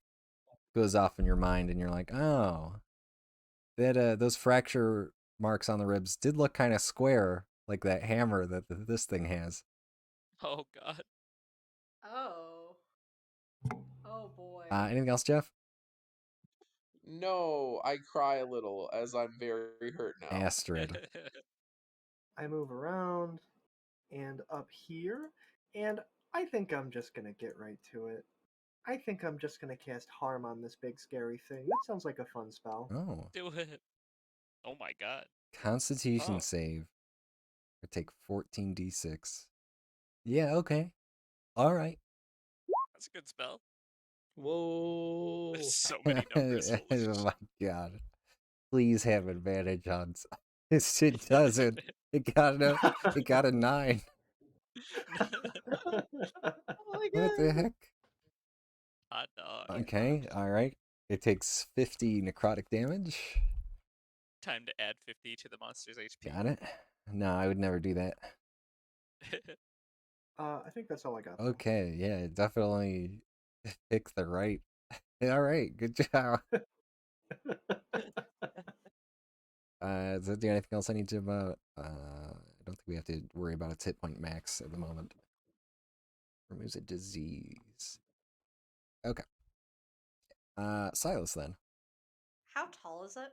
goes off in your mind, and you're like, oh, that those fracture marks on the ribs did look kind of square, like that hammer that this thing has. Oh god. Oh. Oh boy. Anything else, Jeff? No, I cry a little as I'm very hurt now. Astrid. I move around and up here, and I think I'm just gonna get right to it. I think I'm just gonna cast Harm on this big scary thing. That sounds like a fun spell. Oh. Do it. Oh my god. Constitution Oh. save. I take 14d6. Yeah, okay. All right. That's a good spell. Whoa. There's so many numbers. Holy Oh shit. my god. Please have advantage on this. It doesn't. It got a 9. Oh my What the god. heck? Hot dog. Okay, alright. It takes 50 necrotic damage. Time to add 50 to the monster's HP. Got it. No, I would never do that. I think that's all I got. Though. Okay, yeah, definitely pick the right. Alright, good job. Does that do anything else I need to about? I don't think we have to worry about its hit point max at the moment. Removes a disease. Okay. Silas then. How tall is it?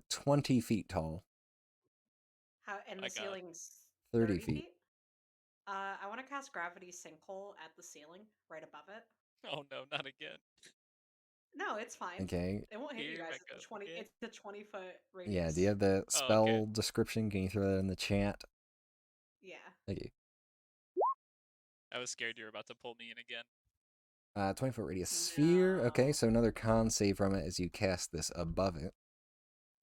20 feet tall. And My the God. ceiling's 30 feet. I want to cast Gravity Sinkhole at the ceiling, right above it. Oh no, not again. No, it's fine. Okay. It won't hit you Here guys. I It's go again. It's a 20-foot radius. Yeah, do you have the Oh, spell okay. description? Can you throw that in the chat? Yeah. Thank you. I was scared you were about to pull me in again. 20-foot radius sphere. Okay, No. so another con save from it as you cast this above it.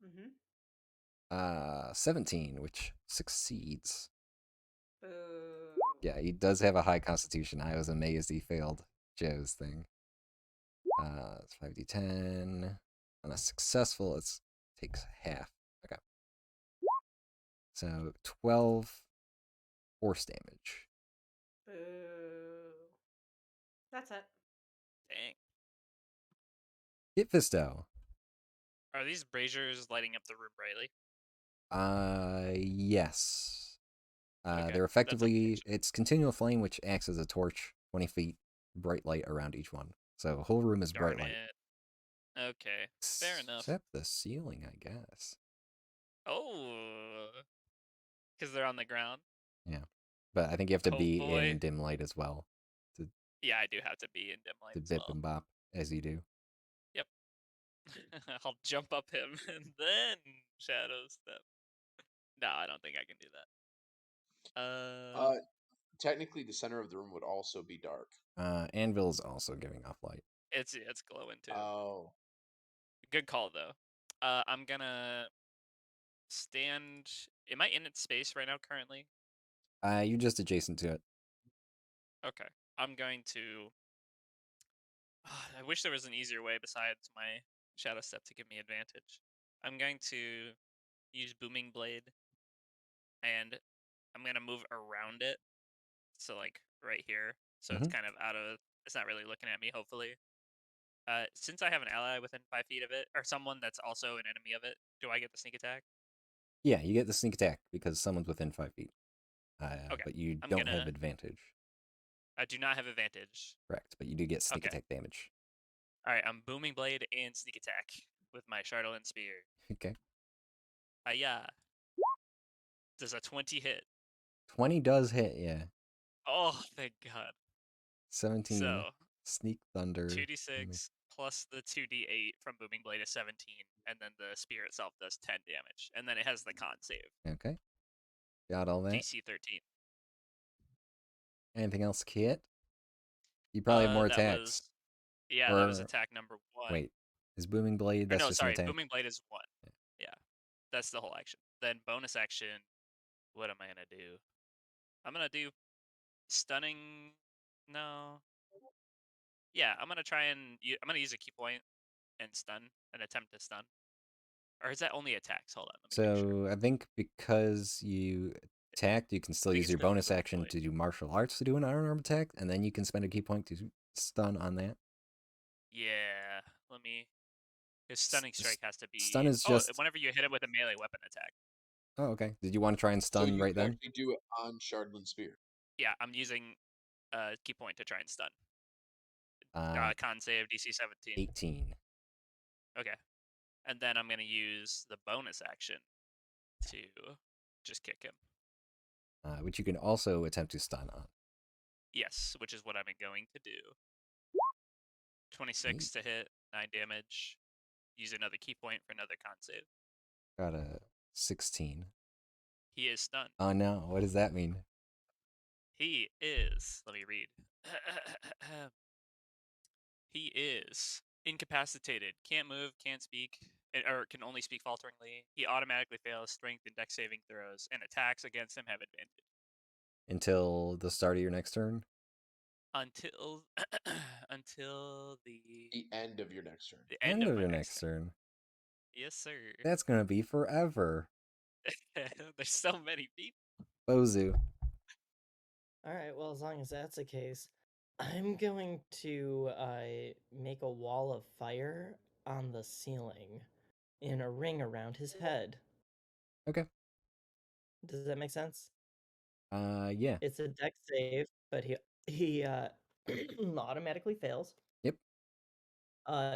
Mm-hmm. 17, which succeeds. Boo. Yeah, he does have a high constitution. I was amazed he failed Joe's thing. It's 5d10. On a successful, it takes half. Okay. So 12 force damage. Boo. That's it. Dang. Hit Fisto. Are these braziers lighting up the room brightly? Yes. Okay, They're that's effectively, unfortunate. it's continual flame, which acts as a torch, 20 feet, bright light around each one. So the whole room is Darn bright light. it. Okay, fair enough. Except the ceiling, I guess. Oh, because they're on the ground. Yeah. But I think you have to Oh be boy. in dim light as well to Yeah, I do have to be in dim light To as bip well. and bop as you do. Yep. I'll jump up him and then shadow step. No, I don't think I can do that. Technically, the center of the room would also be dark. Anvil is also giving off light. It's glowing too. Oh, Good call though. I'm gonna stand. Am I in its space right now currently? You're just adjacent to it. Okay. I'm going to. I wish there was an easier way besides my shadow step to give me advantage. I'm going to use booming blade, and I'm gonna move around it. So like right here. So it's Mhm. kind of out of. It's not really looking at me. Hopefully. Since I have an ally within 5 feet of it, or someone that's also an enemy of it, do I get the sneak attack? Yeah, you get the sneak attack because someone's within 5 feet. Okay. But you I'm don't have gonna. advantage. I do not have advantage. Correct, but you do get sneak Okay. attack damage. All right. I'm booming blade and sneak attack with my Chardolin spear. Okay. Yeah. Does a 20 hit? 20 does hit, yeah. Oh, thank God. 17 So sneak thunder. 2d6 plus the 2d8 from booming blade is 17, and then the spear itself does 10 damage, and then it has the con save. Okay. Got all that. DC 13. Anything else, Kit? You probably have more That attacks. was. Yeah, that was Or attack number 1. wait, is booming blade? Or That's no, just an sorry, attack. booming blade is 1. Yeah, that's the whole action. Then bonus action. What am I gonna do? I'm gonna do stunning. No. Yeah, I'm gonna try and. I'm gonna use a key point and stun, and attempt to stun. Or is that only attacks? Hold on, let me make sure. So I think because you attacked, you can still I think use it's your because bonus booming action blade. to do martial arts to do an unarmed attack, and then you can spend a key point to stun on that. Yeah, let me. His S- stunning s- strike has to Stun be. is Oh, just. whenever you hit it with a melee weapon attack. Oh, okay. Did you want to try and so stun you right could then? actually do it on Shardlin Spear. Yeah, I'm using key point to try and stun. Uh, Con save DC 17. 18. Okay, and then I'm gonna use the bonus action to just kick him. Which you can also attempt to stun on. Yes, which is what I'm going to do. 26 Neat. to hit, 9 damage. Use another key point for another con save. Got a 16. He is stunned. Oh no, what does that mean? He is. Let me read. He is incapacitated, can't move, can't speak, or can only speak falteringly. He automatically fails strength and dex saving throws, and attacks against him have advantage. Until the start of your next turn? Until until The end of your next turn. the end End of of my your next next turn. turn. Yes, sir. That's gonna be forever. There's so many people. Bozu. All right, well, as long as that's the case, I'm going to make a wall of fire on the ceiling in a ring around his head. Okay. Does that make sense? Yeah. It's a dex save, but he automatically fails. Yep.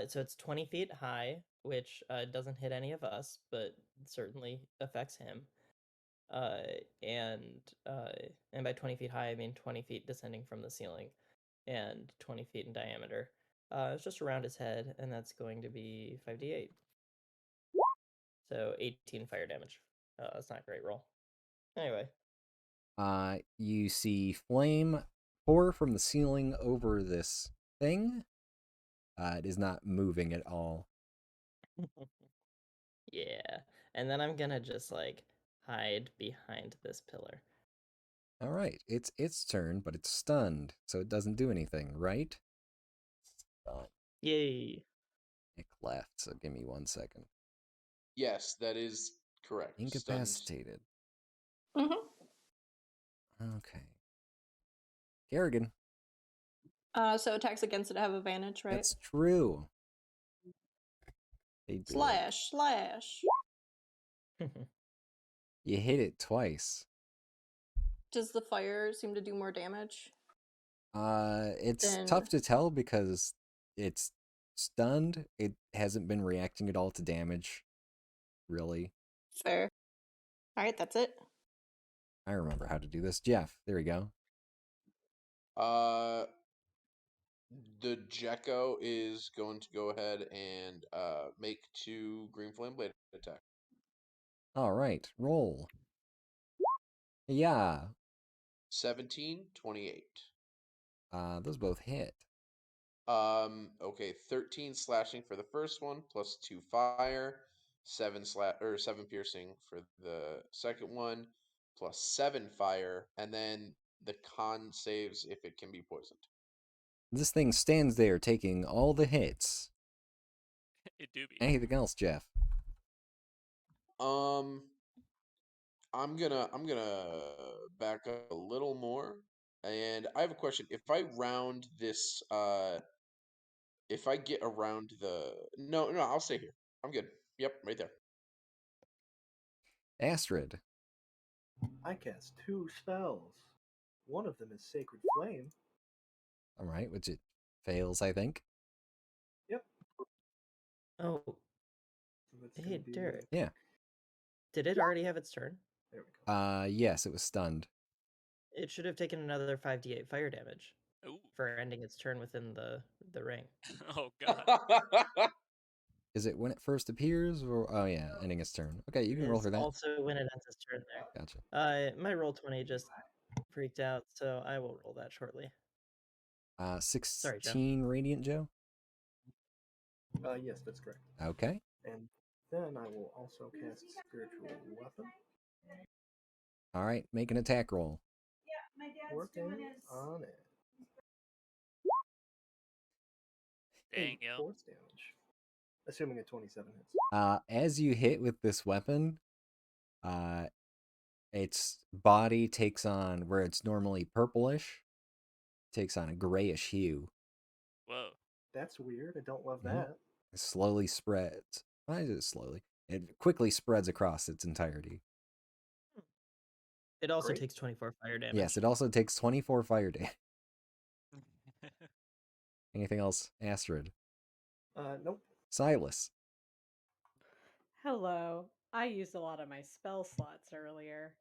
So it's 20 feet high, which doesn't hit any of us, but certainly affects him. Uh, and uh, and by 20 feet high, I mean 20 feet descending from the ceiling, and 20 feet in diameter. It's just around his head, and that's going to be 5d8. So 18 fire damage. That's not a great roll. Anyway, You see flame pour from the ceiling over this thing. It is not moving at all. yeah. And then I'm gonna just like hide behind this pillar. All right, it's its turn, but it's stunned, so it doesn't do anything, right? Stun. Yay. Nick left, so give me 1 second. Yes, that is correct. Stunned. Incapacitated. Mm-hmm. Okay. Kerrigan. So attacks against it have advantage, right? That's true. They do. Slash. You hit it twice. Does the fire seem to do more damage? It's Then tough to tell because it's stunned. It hasn't been reacting at all to damage, really. fair. All right, that's it. I remember how to do this. Jeff, there we go. The Gecko is going to go ahead and make 2 Green Flame Blade attack. All right, roll. Yeah. 17, 28. Those both hit. Okay, 13 slashing for the first one, plus 2 fire, 7 piercing for the second one, plus 7 fire, and then the con saves if it can be poisoned. This thing stands there taking all the hits. It do be. Anything else, Jeff? Um, I'm gonna back up a little more, and I have a question. If I round this, if I get around the no, I'll stay here. I'm good. Yep, right there. Astrid. I cast 2 spells. One of them is Sacred Flame. All right, which it fails, I think. Yep. Oh, So that's hey, gonna be Derek. Yeah. Did it already have its turn? There we go. Yes, it was stunned. It should have taken another 5d8 fire damage Ooh. for ending its turn within the ring. Oh god. Is it when it first appears, or oh yeah, ending its turn? Okay, you can roll It's for that. also when it ends its turn there. Gotcha. My roll 20 just freaked out, so I will roll that shortly. Sorry, Joe. 16 radiant, Joe. Yes, that's correct. Okay. And then I will also cast Spiritual Weapon. All right, make an attack roll. Working on it. Dang, 8 yo. force damage. Assuming a 27 hits. As you hit with this weapon, its body takes on, where it's normally purplish, takes on a grayish hue. Whoa. That's weird. I don't love Mhm. that. It slowly spreads. Why is it slowly? It quickly spreads across its entirety. It also Great. takes 24 fire damage. Yes, it also takes 24 fire damage. Anything else, Astrid? Nope. Silas. Hello. I used a lot of my spell slots earlier,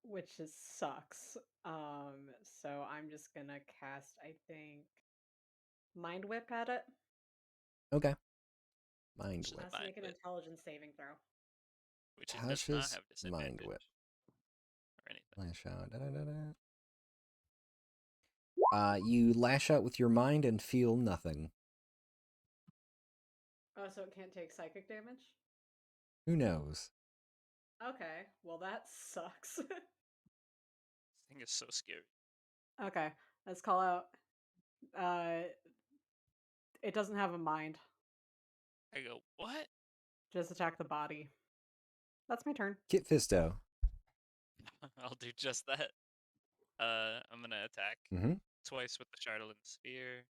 which just sucks. So I'm just gonna cast, I think, Mind Whip at it. Okay. Mind Just whip. So make an Mind Whip. intelligence saving throw. Which it does not Tasha's have mind disadvantage whip. or anything. Lash out. You lash out with your mind and feel nothing. Oh, so it can't take psychic damage? Who knows? Okay, well that sucks. This thing is so scary. Okay, let's call out. It doesn't have a mind. I go, what? Just attack the body. That's my turn. Kit Fisto. I'll do just that. I'm gonna attack Mm-hmm. twice with the Charlatan Sphere.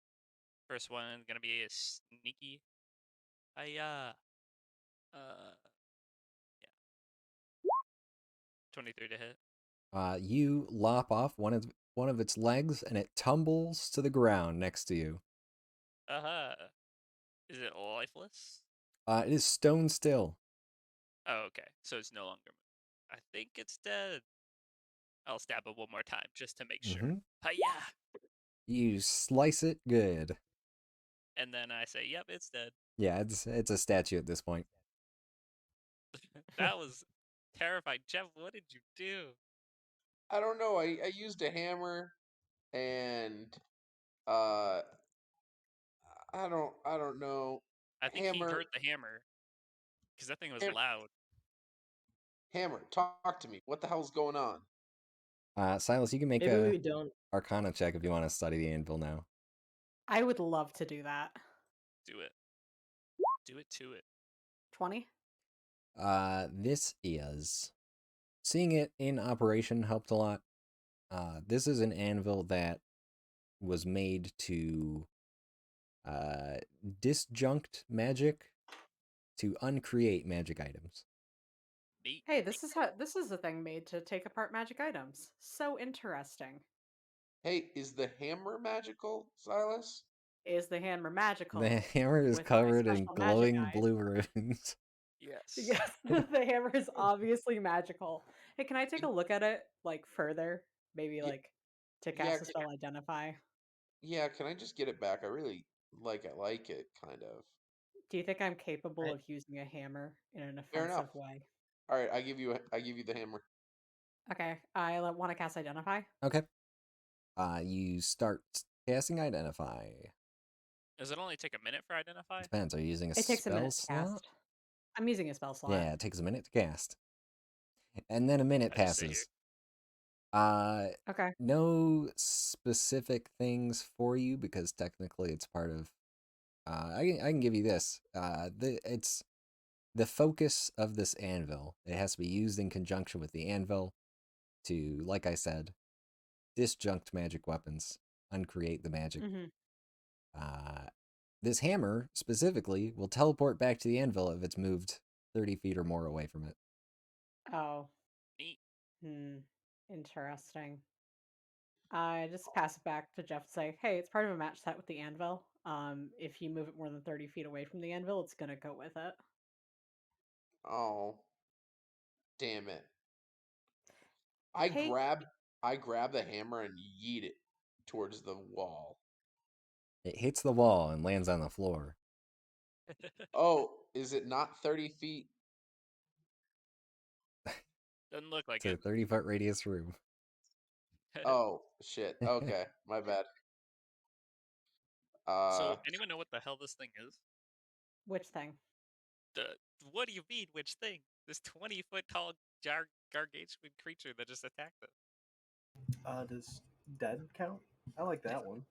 First one gonna be a sneaky. Hiya. Yeah. 23 to hit. You lop off one of its legs, and it tumbles to the ground next to you. Is it lifeless? It is stone still. Oh, okay. So it's no longer. I think it's dead. I'll stab it one more time just to make sure. Mhm. Hiya! You slice it good. And then I say, yep, it's dead. Yeah, it's a statue at this point. That was terrifying. Jeff, what did you do? I don't know. I used a hammer, and uh, I don't know. I think he Hammer, heard the hammer because that thing was ham, loud. hammer, talk to me. What the hell's going on? Silas, you can make Maybe a we don't. Arcana check if you want to study the anvil now. I would love to do that. Do it. Do it to it. 20? This is seeing it in operation helped a lot. This is an anvil that was made to disjunct magic to uncreate magic items. Neat. Hey, this is a thing made to take apart magic items. So interesting. Hey, is the hammer magical, Silas? Is the hammer magical? The hammer is with my covered in special magic glowing eyes? blue runes. Yes. Yes, the hammer is obviously magical. Hey, can I take a look at it, like, further? Maybe, Yeah, like, to yeah. cast a spell Identify? Yeah, can I just get it back? I really like it, kind of. Do you think I'm capable Right. of using a hammer in an Fair enough. offensive way? All right, I give you the hammer. Okay, I want to cast Identify. Okay. You start casting Identify. Does it only take a minute for identify? Depends. Are you using a It takes a spell minute to slot? cast. I'm using a spell slot. Yeah, it takes a minute to cast. And then a minute I just sit here. passes. Okay. No specific things for you because technically it's part of. I can give you this. It's the focus of this anvil. It has to be used in conjunction with the anvil to, like I said, disjunct magic weapons, uncreate the magic. Mm-hmm. This hammer specifically will teleport back to the anvil if it's moved 30 feet or more away from it. Oh. Neat. Interesting. I just pass it back to Jeff and say, hey, it's part of a match set with the anvil. If you move it more than 30 feet away from the anvil, it's gonna go with it. Oh, damn it! I Hey, grab the hammer and yeet it towards the wall. It hits the wall and lands on the floor. Oh, is it not 30 feet? Doesn't look like It's a it. 30-foot radius room. Oh, shit. Okay, my bad. So, anyone know what the hell this thing is? which thing? What do you mean, which thing? This 20-foot tall gargantuan creature that just attacked us. Does dead count? I like that one.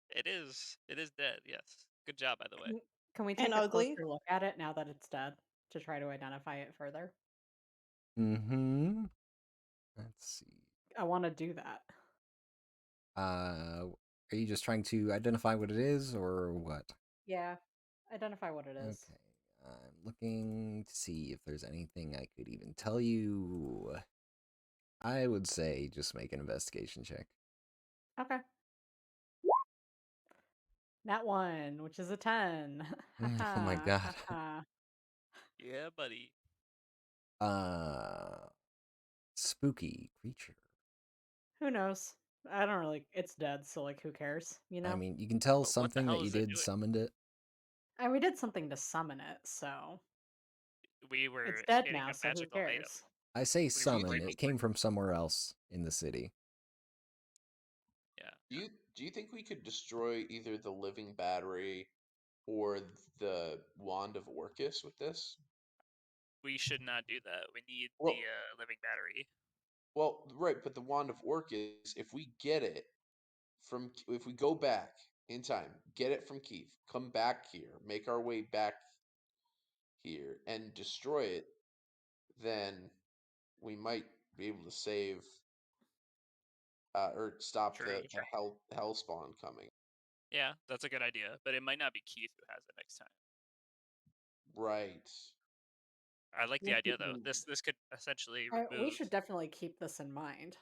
It is. It is dead. Yes. Good job, by the way. Can we And take a ugly. closer look at it now that it's dead to try to identify it further? Mm-hmm. Let's see. I want to do that. Are you just trying to identify what it is or what? Yeah, identify what it is. Okay. I'm looking to see if there's anything I could even tell you. I would say just make an investigation check. Okay. That one, which is a 10. Oh my god. Yeah, buddy. Spooky creature. Who knows? I don't really. It's dead, so like, who cares? You know. I mean, you can tell But what the something that hell you is it did doing? summoned it. And we did something to summon it, so We were it's dead hitting now. a So who magical item. cares? I say We were summon. right It before. came from somewhere else in the city. Yeah. Do you think we could destroy either the living battery or the wand of Orcus with this? We should not do that. We need Well, the living battery. right, but the wand of Orcus, if we get it if we go back in time, get it from Keith, come back here, make our way back here, and destroy it, then we might be able to save or stop True. the hell spawn coming. Yeah, that's a good idea. But it might not be Keith who has it next time. Right. I like the We'll idea keep it though. in This could essentially We remove. should definitely keep this in mind.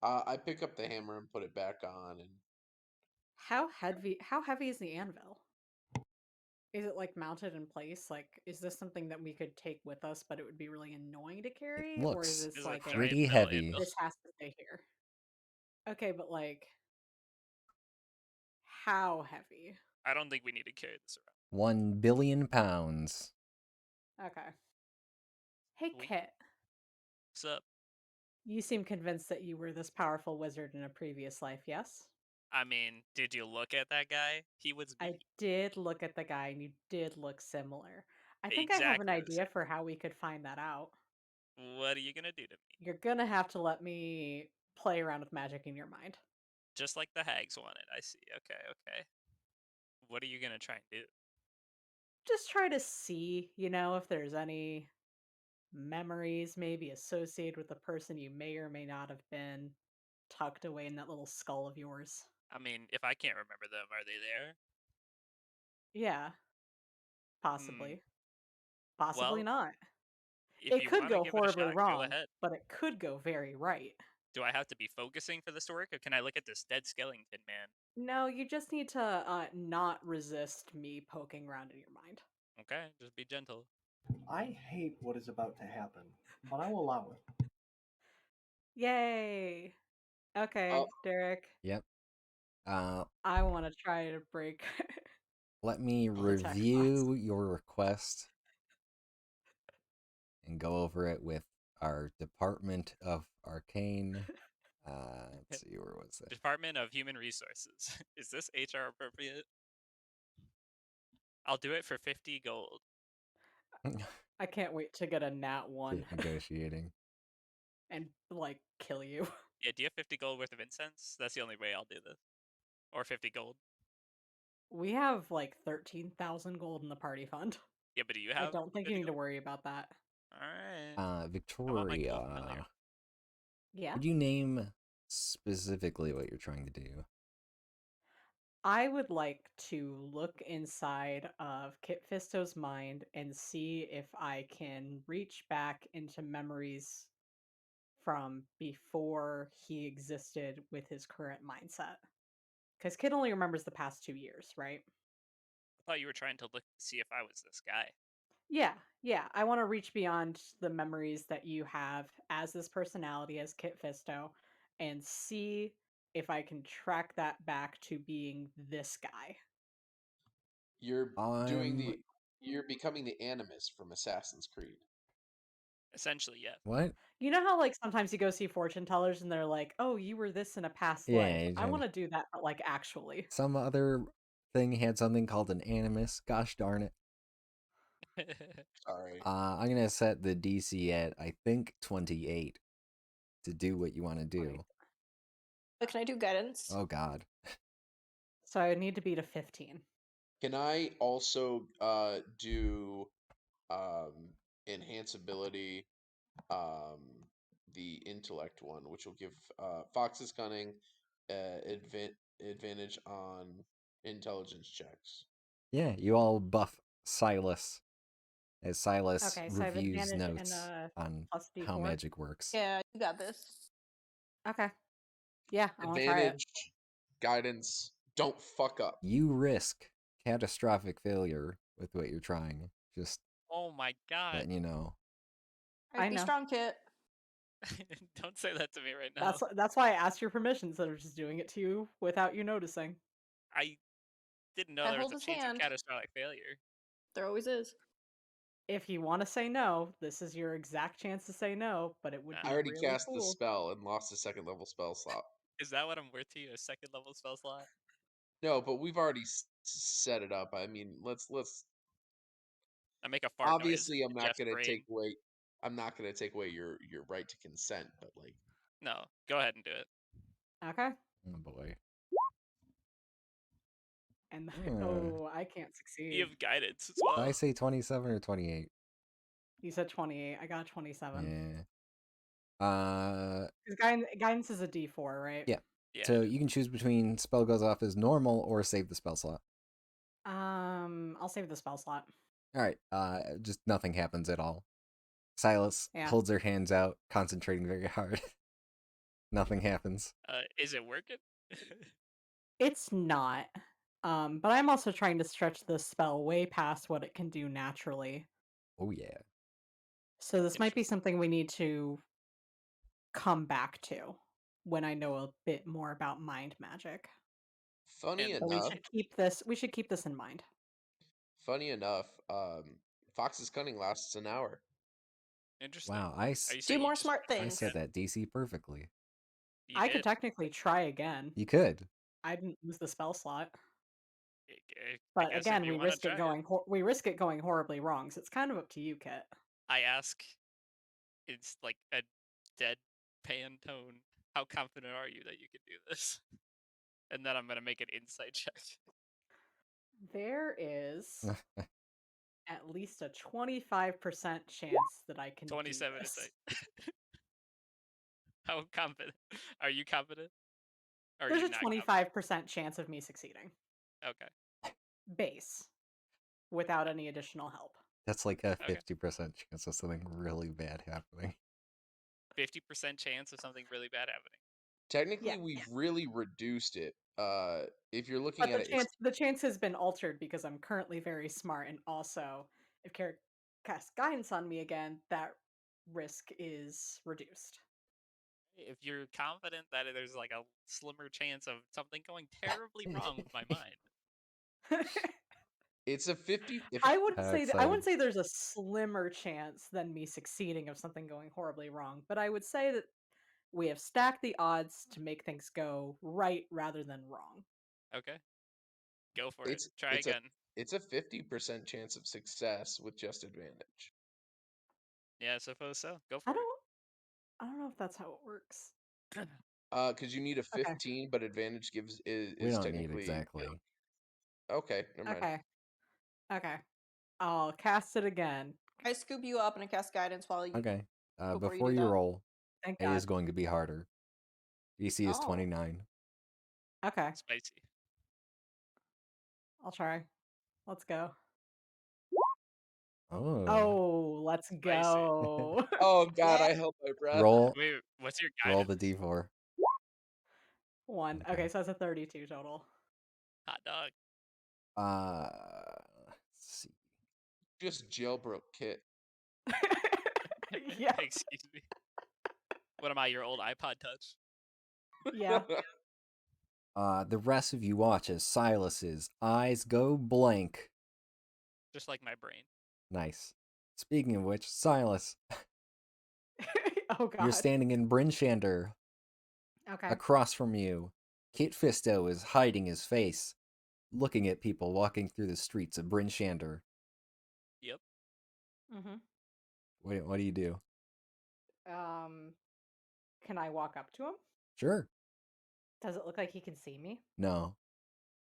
I pick up the hammer and put it back on, and How heavy? How heavy is the anvil? Is it like mounted in place? Like, is this something that we could take with us, but it would be really annoying to It carry, or is looks this Is a like a giant pretty metal heavy. anvil. this has to stay here? Okay, but like, how heavy? I don't think we need to carry this around. 1 billion pounds. Okay. Hey, Sweet. Kit. What's up? You seem convinced that you were this powerful wizard in a previous life, yes? I mean, did you look at that guy? He was I me. did look at the guy and you did look similar. I think I have an Exactly the idea same. for how we could find that out. What are you gonna do to me? You're gonna have to let me play around with magic in your mind. Just like the hags wanted. I see. Okay, okay. What are you gonna try and do? Just try to see, if there's any memories maybe associated with the person you may or may not have been tucked away in that little skull of yours. I mean, if I can't remember them, are they there? Yeah, Hmm. possibly. Possibly Well, not. if It you could want to go give it a horribly shot, go wrong, ahead. but it could go very right. Do I have to be focusing for this to work, or can I look at this dead skeleton man? No, you just need to not resist me poking around in your mind. Okay, just be gentle. I hate what is about to happen, but I will allow it. Yay! Okay, oh, Derek. Yep. I want to try to break. Let me Detect review your request and go over it with our Department of Arcane. Let's see, where was it? Department of Human Resources. Is this HR appropriate? I'll do it for 50 gold. I can't wait to get a nat 1 Keep negotiating. and like kill you. Yeah, do you have 50 gold worth of incense? That's the only way I'll do this. Or 50 gold. We have like 13,000 gold in the party fund. Yeah, but do you I have don't think you 50 need to gold? worry about that. Alright. I want my gold familiar. Victoria, Yeah. could you name specifically what you're trying to do? I would like to look inside of Kit Fisto's mind and see if I can reach back into memories from before he existed with his current mindset. Because Kit only remembers the past 2 years, right? I thought you were trying to look to see if I was this guy. Yeah. I want to reach beyond the memories that you have as this personality, as Kit Fisto, and see if I can track that back to being this guy. You're doing I'm the. You're becoming the Animus from Assassin's Creed. Essentially, yeah. what? You know how like sometimes you go see fortune tellers and they're like, "Oh, you were this in a past life." Yeah, I want to do that, but like actually. some other thing had something called an animus. Gosh darn it. Sorry. I'm gonna set the DC at I think 28 to do what you want to do. But can I do guidance? Oh God. So I need to beat a 15. Can I also do enhanceability, um, the intellect one, which will give Fox's cunning advantage on intelligence checks. Yeah, you all buff Silas as Silas Okay, so I have reviews advantage and notes on plus how D4. magic works. Yeah, you got this. Okay. Yeah, I want to try it. Advantage, guidance, don't fuck up. You risk catastrophic failure with what you're trying. Just Oh my god. letting you know. All right, I be know. strong, Kit. Don't say that to me right now. That's why I asked your permission instead of just doing it to you without you noticing. I didn't know I there was hold a his chance of hand. catastrophic failure. There always is. If you want to say no, this is your exact chance to say no, but it would I be I already really cast the cool. spell and lost a second level spell slot. Is that what I'm worth to you? A second level spell slot? No, but we've already set it up. I mean, let's I make a fart noise obviously in Jeff's brain. I'm not gonna take away your right to consent, but like No, go ahead and do it. Okay. Oh boy. And Uh, I can't You succeed. have guidance as did well. I say 27 or 28? You said 28. I got 27. Yeah. Because guidance is a D4, right? Yeah. Yeah, So it is. you can choose between spell goes off as normal or save the spell slot. I'll save the spell slot. All right. Just nothing happens at all. Silas Yeah. holds her hands out, concentrating very hard. Nothing happens. Is it working? It's not. But I'm also trying to stretch the spell way past what it can do naturally. Oh yeah. So this might be Interesting. something we need to come back to when I know a bit more about mind magic. funny And But enough, we should keep this in mind. funny enough, Fox's cunning lasts an hour. interesting. Wow. Are you Do saying you more just smart wanna try I things. set again? that DC perfectly. You I could did. technically try again. You could. I didn't lose the spell slot. I But guess if again, you want to try it. we risk it going horribly wrong. So it's kind of up to you, Kit. I ask, it's like a deadpan tone. How confident are you that you can do this? And then I'm gonna make an insight check. There is at least a 25% chance that I can do 27 this. insight. How confident? Are you confident? Or are There's you a not confident? 25% chance of me succeeding. Okay. Base. Without any additional help. That's like a Okay. 50% chance of something really bad happening. 50% chance of something really bad happening. Technically, Yeah. we've really reduced it. If you're looking But at it, it's the chance has been altered because I'm currently very smart, and also if Carrot casts guidance on me again, that risk is reduced. If you're confident that there's like a slimmer chance of something going terribly wrong with my mind. It's a 50. If I wouldn't How say I exciting. wouldn't say there's a slimmer chance than me succeeding of something going horribly wrong, but I would say that we have stacked the odds to make things go right rather than wrong. Okay, go for it. it's Try it's a again. it's a 50% chance of success with just advantage. Yeah, I suppose so. Go I for don't I don't know if that's how it works. it. Because you need a Okay. 15, but advantage gives We is don't need technically exactly. okay. Never mind. Okay. Okay. I'll cast it again. I scoop you up and I cast guidance while you Okay. before you Before do you that. roll, Thank it God. is going to be harder. DC is Oh. 29. Okay. Spicy. I'll try. Let's go. Oh. Oh, let's Spicy. go. Oh God, Yeah. I held my breath. Roll Wait, what's your roll guidance? the D4. 1. Okay. Okay, so that's a 32 total. Hot dog. Let's see. Just jailbroke Kit. Yeah. Excuse me. What am I, your old iPod Touch? Yeah. The rest of you watch as Silas's eyes go blank. Just like my brain. Nice. Speaking of which, Silas, Oh you're God. standing in Brinchander. Okay. Across from you, Kit Fisto is hiding his face, looking at people walking through the streets of Brinchander. Yep. Mm-hmm. What do you do? Can I walk up to him? Sure. Does it look like he can see me? No.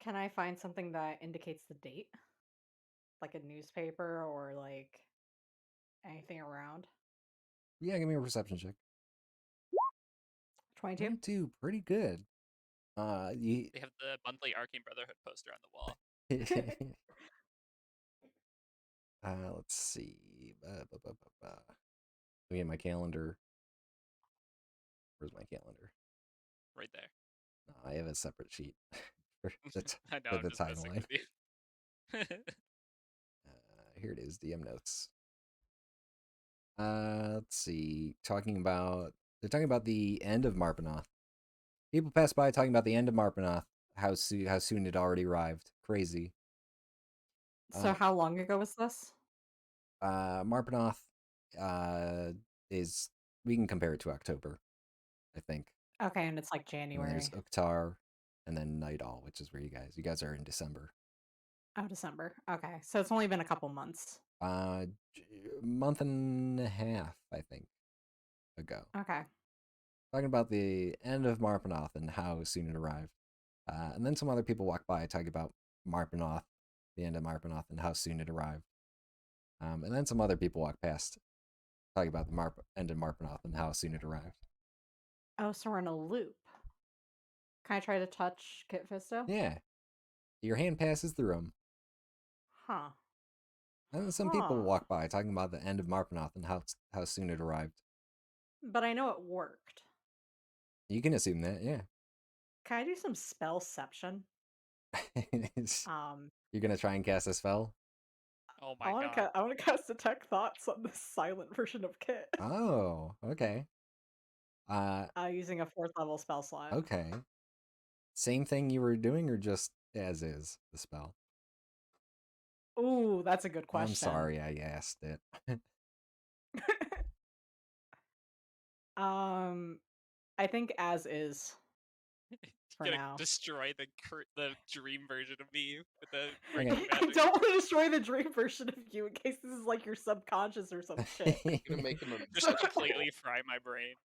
Can I find something that indicates the date? Like a newspaper or like anything around? Yeah, give me a perception check. 22? 22, pretty good. You They have the monthly Arcane Brotherhood poster on the wall. let's see. Look at my calendar. Where's my calendar? Right there. No, I have a separate sheet for the, I know, for I'm the just messing timeline. with you. Here it is, DM notes. Let's see. They're talking about the end of Marpenoth. People pass by talking about the end of Marpenoth. How soon it already arrived. Crazy. So how long ago was this? Marpenoth is, we can compare it to October, I think. Okay, and it's like And then there's January. Uktar, and then Nightall, which is where you guys are in December. Oh, December. Okay, so it's only been a couple months. Month and a half, I think, ago. Okay. Talking about the end of Marpenoth and how soon it arrived. And then some other people walk by talking about Marpenoth, the end of Marpenoth, and how soon it arrived. And then some other people walk past talking about the end of Marpenoth and how soon it arrived. Oh, so we're in a loop. Can I try to touch Kit Fisto? Yeah. Your hand passes through them. Huh. And then some people walk by talking about the end of Marpenoth and how soon it arrived. But I know it worked. You can assume that, yeah. Can I do some spellception? You're gonna try and cast a spell? Oh my god. I want to cast Detect Thoughts on the silent version of Kit. Oh, okay. Using a 4th level spell slot. Okay. Same thing you were doing, or just as is the spell? Ooh, that's a good question. I'm sorry I asked it. I think as is for You're gonna now. destroy the dream version of me with the Okay. breaking I magic. don't want to destroy the dream version of you in case this is like your subconscious or some shit. Gonna make him a Just completely fry my brain.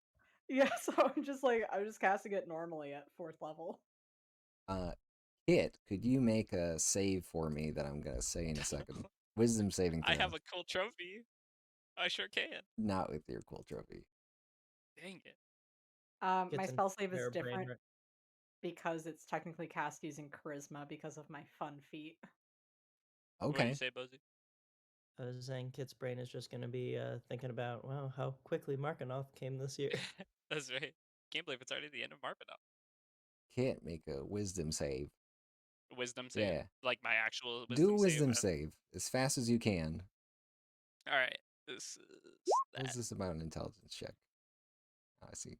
Yeah, so I'm just casting it normally at 4th level. Kit, could you make a save for me that I'm gonna say in a second? Wisdom saving throw. I have a cool trophy. I sure can. Not with your cool trophy. Dang it. My Gets spell save is entire brain different right- because it's technically cast using charisma because of my fun feat. What do you Okay. say, Bozy? I was saying Kit's brain is just going to be thinking about, wow, how quickly Markanoth came this year. That's right. Can't believe it's already the end of Marpenoth. Kit, make a wisdom save. Wisdom save? Yeah. Like my actual Do a wisdom wisdom save. save as fast as you can. Alright. This is What is that. this about an intelligence check? Oh, I see.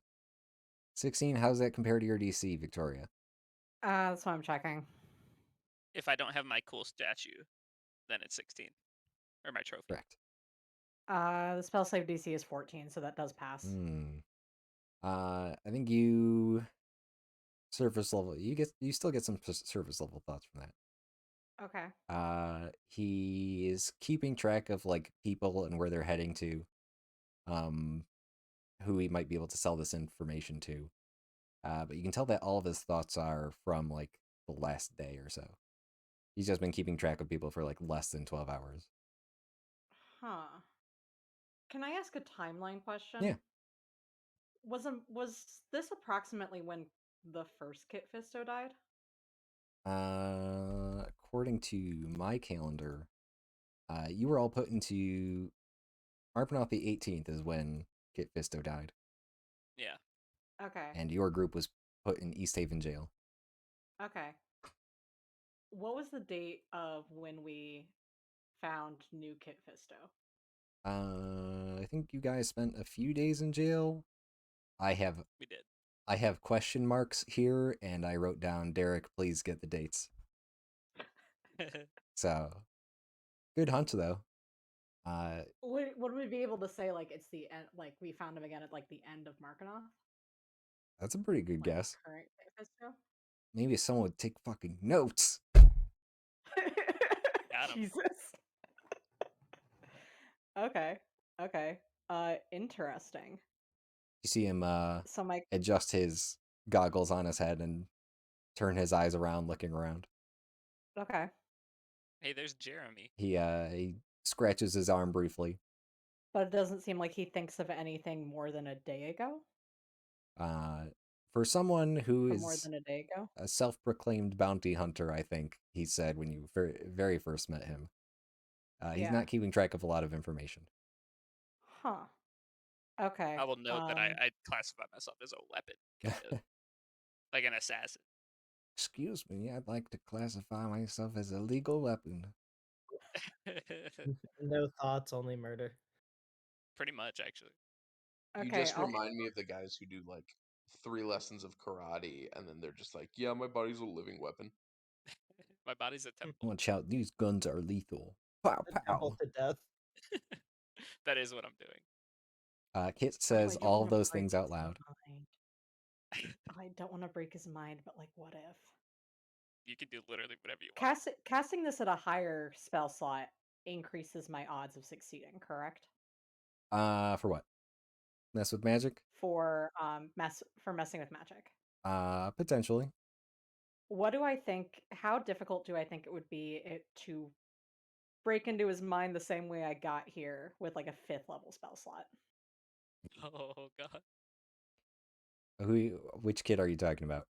16. How's that compare to your DC, Victoria? That's what I'm checking. If I don't have my cool statue, then it's 16. Or my trophy. Correct. The spell save DC is 14, so that does pass. I think you surface level. You still get some surface level thoughts from that. Okay. He is keeping track of like people and where they're heading to, who he might be able to sell this information to. But you can tell that all of his thoughts are from like the last day or so. He's just been keeping track of people for like less than 12 hours. Huh. Can I ask a timeline question? Yeah. Was this approximately when the first Kit Fisto died? According to my calendar, you were all put into Marpanoth the 18th is when Kit Fisto died. Yeah. Okay. And your group was put in East Haven jail. Okay. What was the date of when we found new Kit Fisto? I think you guys spent a few days in jail. We did. I have question marks here, and I wrote down, Derek, please get the dates. So, good hunt, though. Would we be able to say, like, it's the end, like, we found him again at, like, the end of Markanoth? That's a pretty good Like, guess. current Kit Fisto? Maybe someone would take fucking notes. Got him. Jesus. Okay. Okay. Interesting. You see him So my adjust his goggles on his head and turn his eyes around, looking around. okay. Hey, there's Jeremy. He scratches his arm briefly. But it doesn't seem like he thinks of anything more than a day ago. For someone who Or more is than a day ago. a self-proclaimed bounty hunter, I think he said when you very first met him. He's Yeah. not keeping track of a lot of information. Huh. Okay. I will note that I classify myself as a weapon, kind of. Like an assassin. Excuse me, I'd like to classify myself as a legal weapon. No thoughts, only murder. Pretty much, actually. You Okay, just remind me of the guys who do like 3 lessons of karate, and then they're just like, "Yeah, my body's a living weapon." My body's a temple. Watch out, these guns are lethal. Pow Temple pow. to death. That is what I'm doing. Kit Oh, I says don't all wanna those break things out his loud. mind. I don't want to break his mind, but like, what if? You can do literally whatever you want. Casting this at a higher spell slot increases my odds of succeeding, correct? For what? Mess with magic? For messing with magic. Potentially. What do I think? How difficult do I think it would be to break into his mind the same way I got here with like a 5th level spell slot? Oh god. Which kid are you talking about?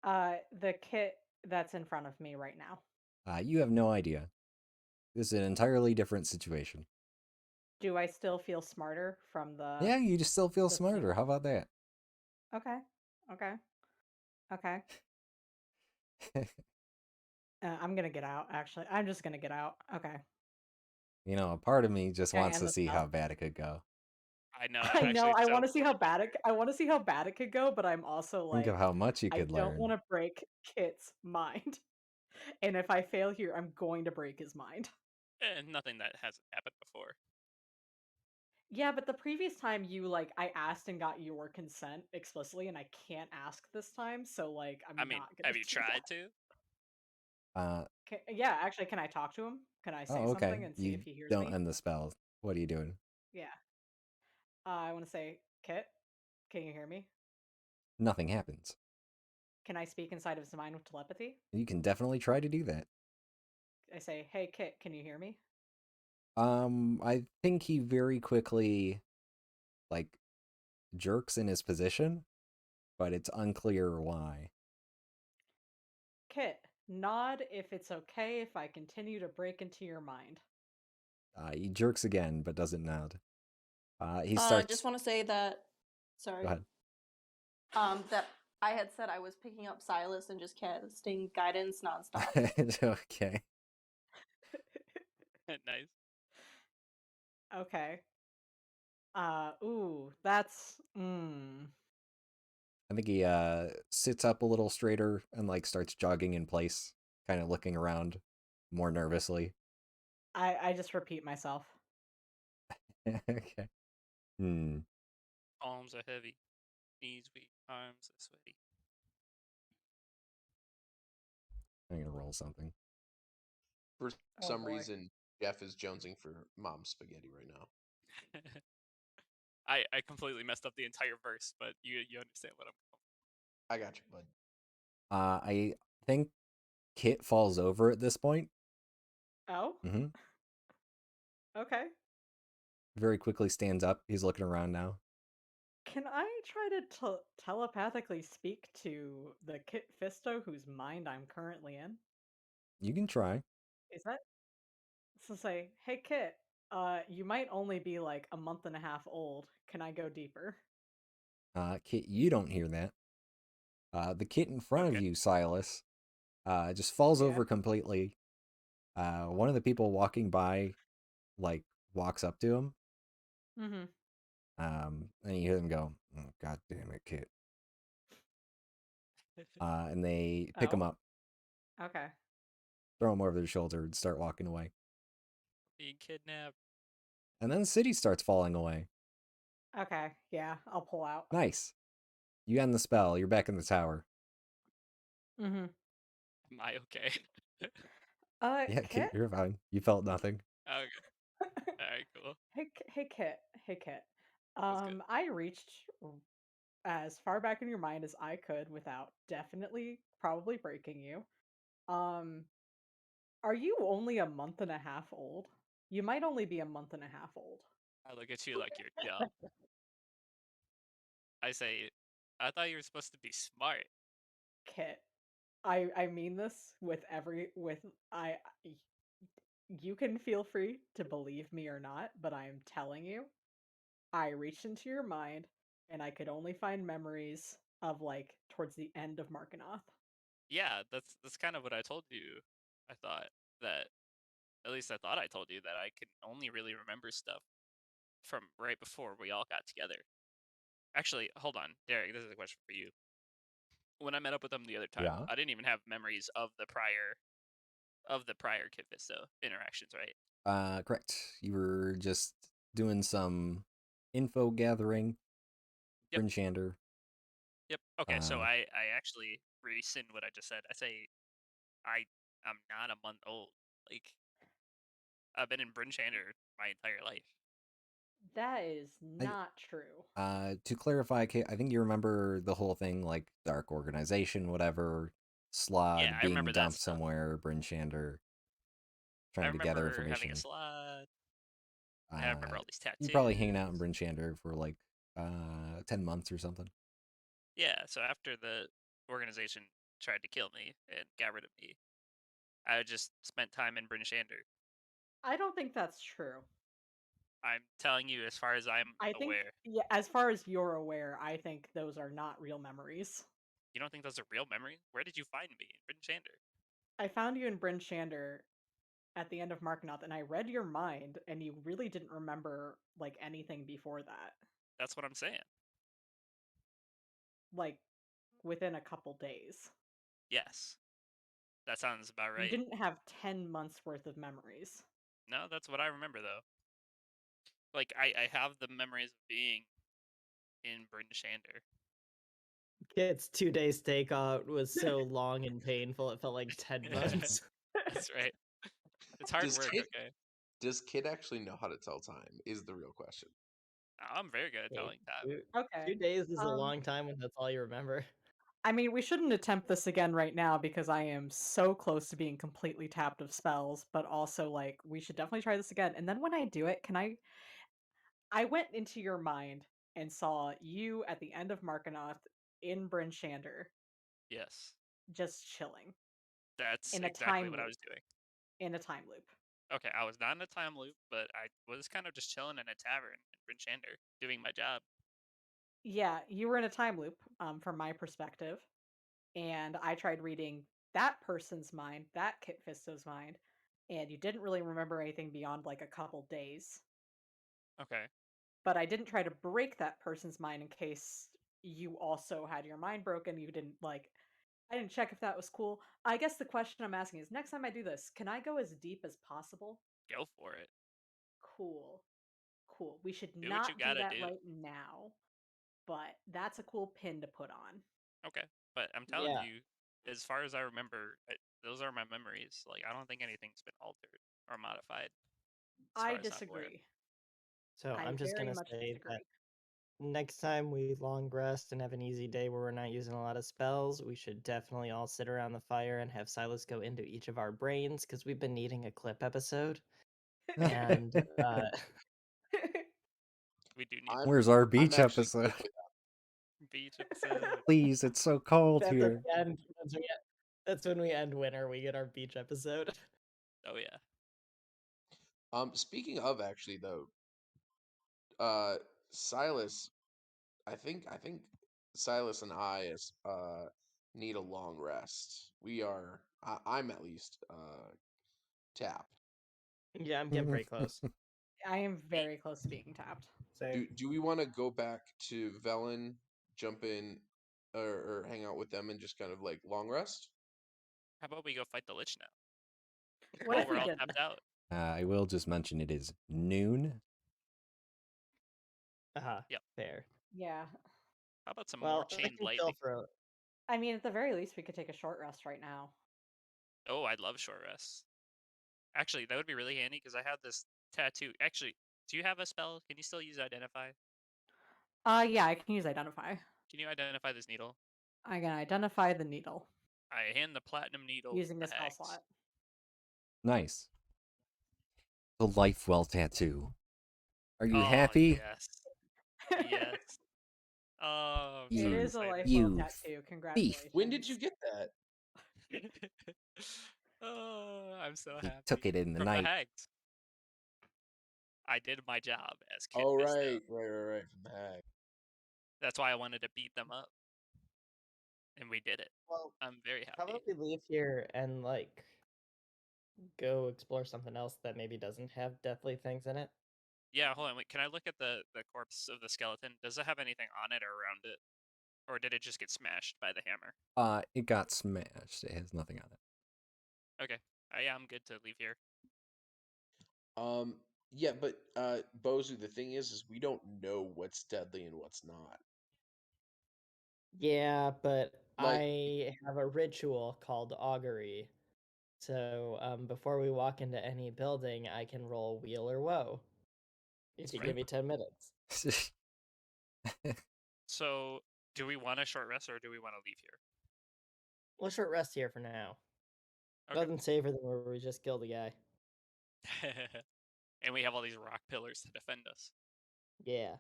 The Kit that's in front of me right now. You have no idea. This is an entirely different situation. Do I still feel smarter from the? Yeah, you just still feel the smarter. How about that? Okay. Okay. Okay. I'm gonna get out. Actually, I'm just gonna get out. Okay. You know, a part of me just Can I wants end to the see how spell? bad it could go. I know. I I'm know. actually I so want to see how bad it. I want to see how bad it could go, but I'm also Think of like, how much you I could don't learn. want to break Kit's mind. And if I fail here, I'm going to break his mind. nothing that hasn't happened before. Yeah, but the previous time I asked and got your consent explicitly, and I can't ask this time, so I'm I mean, not gonna have you do tried that. to? Yeah, actually, can I talk to him? Can I say Oh, okay. something and see You if he hears don't me? end the spell. What are you doing? Yeah. I want to say, Kit, can you hear me? Nothing happens. Can I speak inside of his mind with telepathy? You can definitely try to do that. I say, hey, Kit, can you hear me? I think he very quickly, like, jerks in his position, but it's unclear why. Kit, nod if it's okay if I continue to break into your mind. He jerks again, but doesn't nod. He I starts. just want to say that. Sorry. Go ahead. That I had said I was picking up Silas and just casting guidance nonstop. Okay. Nice. Okay. Ooh, that's I think he sits up a little straighter and like starts jogging in place, kind of looking around more nervously. I just repeat myself. Okay. Hmm. Palms are heavy, knees weak, arms are sweaty. I'm gonna roll something. For Oh some boy. reason, Jeff is jonesing for mom's spaghetti right now. I completely messed up the entire verse, but you understand what I'm going. I got you, bud. I think Kit falls over at this point. Oh? Mm-hmm. Okay. Very quickly stands up. He's looking around now. Can I try to telepathically speak to the Kit Fisto whose mind I'm currently in? You can try. Is that so say, hey Kit, you might only be like a month and a half old. Can I go deeper? Kit, you don't hear that. The kit in front of Okay. you, Silas, just falls Yeah. over completely. One of the people walking by, like, walks up to him. Mm-hmm. And you hear them go, oh, God damn it, Kit. And they pick him Oh. up, Okay. throw him over their shoulder, and start walking away. Being kidnapped. And then the city starts falling away. Okay. Yeah, I'll pull out. Nice. You end the spell. You're back in the tower. Mm-hmm. Am I okay? Yeah, Kit, Kit? you're fine. You felt nothing. Okay. Alright, cool. Hey Kit. Hey Kit. That's good. I reached as far back in your mind as I could without definitely probably breaking you. Um, are you only a month and a half old? You might only be a month and a half old. I look at you like you're dumb. I say, I thought you were supposed to be smart. Kit. I mean this with y- you can feel free to believe me or not, but I am telling you, I reached into your mind and I could only find memories of like towards the end of Markanoth. Yeah, that's kind of what I told you. I thought that at least I thought I told you that I could only really remember stuff from right before we all got together. Actually, hold on, Derek. This is a question for you. When I met up with them the other time, Yeah. I didn't even have memories of the prior Kid Fisto interactions, right? Correct. You were just doing some info gathering. Yep. Bryn Shander. Yep. Okay, so Uh, I actually rescind what I just said. I say I'm not a month old. Like I've been in Bryn Shander my entire life. That is I, not true. to clarify, Kate, I think you remember the whole thing, like dark organization, whatever, Yeah, Slod I being remember that dumped stuff. somewhere, Bryn Shander I trying to gather remember having a information. slide. I remember Uh, all these you probably hanging out in tattoos. Bryn Shander for like 10 months or something. Yeah, so after the organization tried to kill me and got rid of me, I just spent time in Bryn Shander. I don't think that's true. I'm telling you as far as I'm I think, aware. yeah, as far as you're aware, I think those are not real memories. You don't think those are real memories? Where did you find me in Bryn Shander? I found you in Bryn Shander at the end of Markanoth, and I read your mind, and you really didn't remember like anything before that. That's what I'm saying. Like within a couple days. Yes. That sounds about You right. didn't have 10 months worth of memories. No, that's what I remember though. Like I have the memories of being in Bryn Shander. Kit's 2 day stakeout was so long and painful, it felt like 10 months. That's right. It's hard Does work, Kid okay? does Kid actually know how to tell time? Is the real question. I'm very good at Hey, telling time. two, Okay. 2 days is a Um, long time when that's all you remember. I mean, we shouldn't attempt this again right now because I am so close to being completely tapped of spells, but also like we should definitely try this again. And then when I do it, I went into your mind and saw you at the end of Markanoth in Bryn Shander Yes. just chilling That's in a exactly time what I loop. was doing. In a time loop. Okay, I was not in a time loop, but I was kind of just chilling in a tavern in Bryn Shander, doing my job. Yeah, you were in a time loop, from my perspective, and I tried reading that person's mind, that Kit Fisto's mind, and you didn't really remember anything beyond like a couple days. Okay. But I didn't try to break that person's mind in case you also had your mind broken. You didn't like. I didn't check if that was cool. I guess the question I'm asking is, next time I do this, can I go as deep as possible? Go for it. Cool. Cool. We should Do what you not do gotta that do. right now, but that's a cool pin to put on. Okay, but I'm telling Yeah. you, as far as I remember, those are my memories. Like, I don't think anything's been altered or modified, as I far as I'm aware. disagree. So I I'm just very gonna much say that disagree. next time we long rest and have an easy day where we're not using a lot of spells, we should definitely all sit around the fire and have Silas go into each of our brains because we've been needing a clip episode. And We do need Where's our I'm beach actually episode? good with beach episode. Please, it's so cold that's here. at the end. That's when we end winter. We get our beach episode. Oh yeah. Speaking of actually though, Silas, I think Silas and I need a long rest. I'm at least tapped. Yeah, I'm getting pretty close. I am Me. very close to being tapped. Same. Do we want to go back to Velen, jump in, or hang out with them and just kind of like long rest? How about we go fight the lich now? What While if we're we all didn't? tapped out. I will just mention it is noon. Yep. Fair. Yeah. How about some more Well, I chained can lightning? chill for a. I mean, at the very least, we could take a short rest right now. Oh, I'd love short rests. Actually, that would be really handy because I have this tattoo. Actually, do you have a spell? Can you still use identify? Yeah, I can use identify. Can you identify this needle? I can identify the needle I hand the platinum needle using to the the spell hags. slot. Nice. The life well tattoo. Are you Oh happy? yes, yes. Oh, I'm It so is a excited. life well You tattoo. thief. Congratulations. When did you get that? Oh, I'm so He happy. took it in the From the night. hags. I did my job as Kit Oh Fisto. right from the hag. That's why I wanted to beat them up, and we did it. Well, I'm very how happy. about we leave here and like go explore something else that maybe doesn't have deathly things in it? Yeah, hold on. Wait, can I look at the corpse of the skeleton? Does it have anything on it or around it, or did it just get smashed by the hammer? It got smashed. It has nothing on it. Okay. Yeah, I'm good to leave here. Yeah, but Bozu, the thing is we don't know what's deadly and what's not. Yeah, but Like, I have a ritual called augury. So before we walk into any building, I can roll wheel or woe. If you Right. give me 10 minutes. So, do we want a short rest or do we want to leave here? We'll short rest here for now. Okay. Nothing safer than where we just killed a guy. And we have all these rock pillars to defend us. Yeah.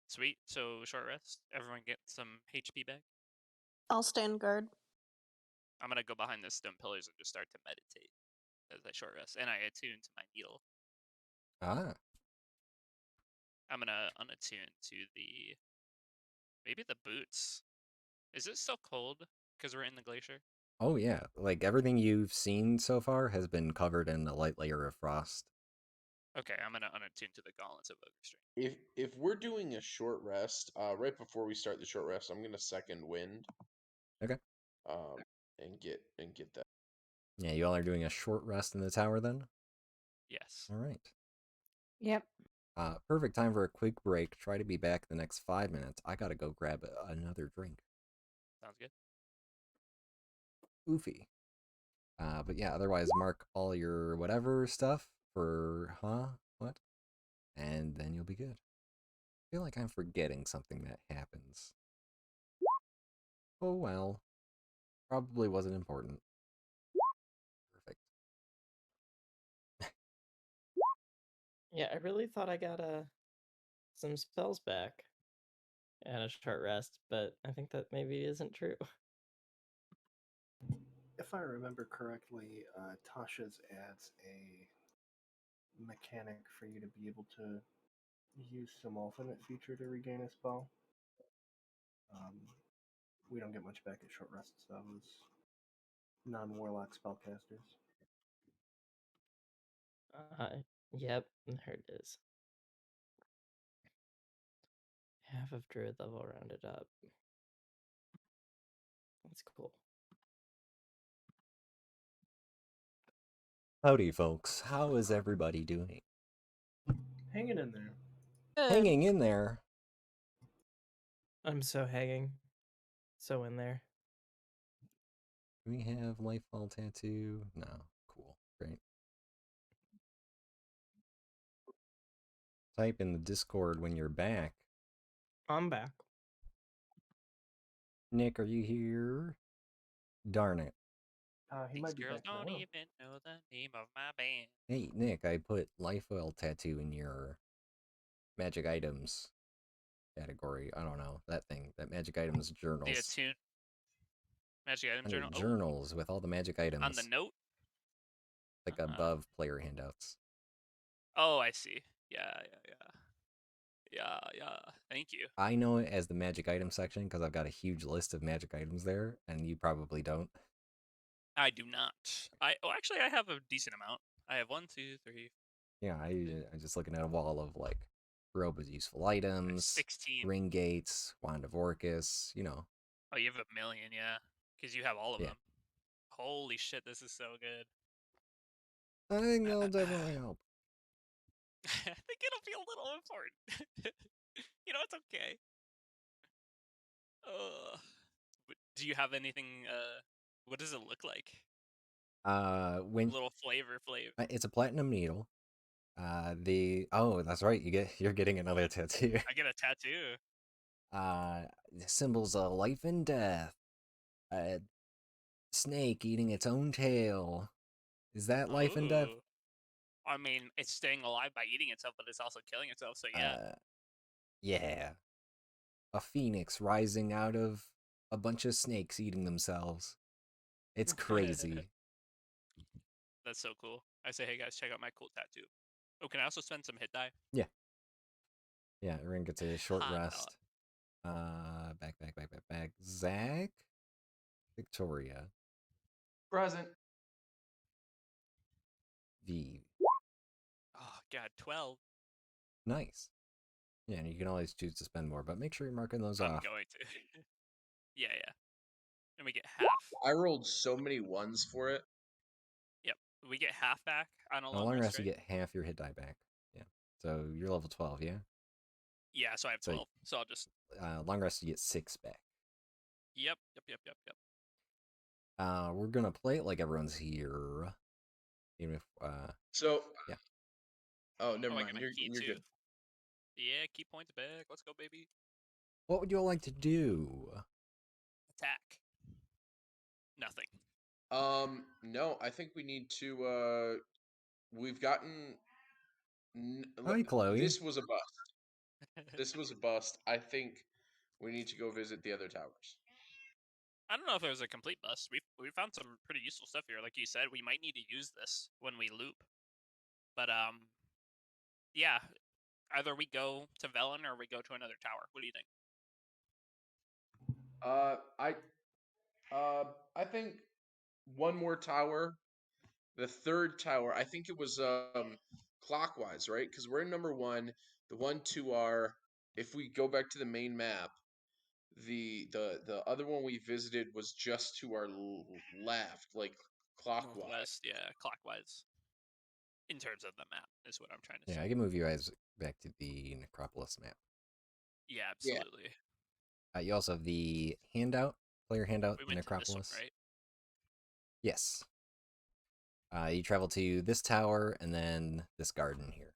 Sweet. So, short rest. Everyone get some HP back. I'll stand guard. I'm gonna go behind the stone pillars and just start to meditate as I short rest, and I attune to my needle. Ah. I'm gonna unattune to maybe the boots. Is it still cold because we're in the glacier? Oh yeah. Like everything you've seen so far has been covered in a light layer of frost. Okay, I'm gonna unattune to the gauntlets of ogre strength. if we're doing a short rest, right before we start the short rest, I'm gonna second wind. Okay. Um, and get that. Yeah, you all are doing a short rest in the tower then? Yes. All right. Yep. Perfect time for a quick break. Try to be back the next 5 minutes. I gotta go grab another drink. Sounds good. Oofy. But yeah, otherwise mark all your whatever stuff for what? And then you'll be good. I feel like I'm forgetting something that happens. Oh well. Probably wasn't important. Perfect. Yeah, I really thought I got some spells back and a short rest, but I think that maybe isn't true. If I remember correctly, Tasha's adds a mechanic for you to be able to use some alternate feature to regain a spell. We don't get much back at short rests, though, as non-warlock spellcasters. Yep, there it is. Half of druid level rounded up. That's cool. Howdy, folks. How is everybody doing? Hanging in there. Hanging in there. I'm so hanging. So in there. Do we have Lifeball Tattoo? No. Cool. Great. Type in the Discord when you're back. I'm back. Nick, are you here? Darn it. He These might be girls back don't now. even know the name of my band. Hey, Nick, I put Life Oil Tattoo in your magic items category. I don't know. That thing. That magic items The journals. attune magic item Under journal. journals with all the magic items. On the note. Like above player handouts. Oh, I see. Yeah. Thank you. I know it as the magic item section because I've got a huge list of magic items there, and you probably don't. I do not. Actually, I have a decent amount. I have 1, 2, 3. Yeah, I'm just looking at a wall of like robe with useful items, 16. ring gates, wand of Orcus. You know. Oh, you have a million, yeah, because you have all of Yeah. them. Holy shit, this is so good. I think that'll definitely help. I think it'll be a little important. You know, it's okay. Do you have anything? What does it look like? When Little flavor. it's a platinum needle. That's right. You're getting another tattoo. I get a tattoo. Symbols of life and death. A snake eating its own tail. Is that life and death? Ooh. I mean, it's staying alive by eating itself, but it's also killing itself. So yeah. Yeah. A phoenix rising out of a bunch of snakes eating themselves. It's crazy. That's so cool. I say, hey guys, check out my cool tattoo. Oh, can I also spend some hit die? Yeah. Yeah, Ring gets a short Hot rest. Back. Zach? Victoria. Present. V. Oh god, 12. Nice. Yeah, and you can always choose to spend more, but make sure you're marking those I'm off. going to. Yeah. And we get half. I rolled so many ones for it. Yep. We get half back on a On a long long rest, rest, right? you get half your hit die back. Yeah. So you're level 12, yeah? Yeah, so I have 12. So I'll just. Long rest, you get 6 back. Yep. We're gonna play it like everyone's here. Even if, So, yeah. Oh, never I mind. get my You're key you're too. good. Yeah, key points back. Let's go, baby. What would you all like to do? Attack. Nothing. No, I think we need to. We've gotten. Hi, Chloe. This was a bust. This was a bust. I think we need to go visit the other towers. I don't know if it was a complete bust. We found some pretty useful stuff here. Like you said, we might need to use this when we loop. But yeah. Either we go to Velen or we go to another tower. What do you think? I think one more tower. The third tower, I think it was clockwise, right? Because we're in number 1. The 1, 2 are. If we go back to the main map, the other one we visited was just to our left, like clockwise. Northwest, yeah, clockwise. In terms of the map, is what I'm trying to say. Yeah, I can move you guys back to the Necropolis map. Yeah, absolutely. You also have the handout, player handout, We the went to this Necropolis. one, right? Yes. You travel to this tower and then this garden here.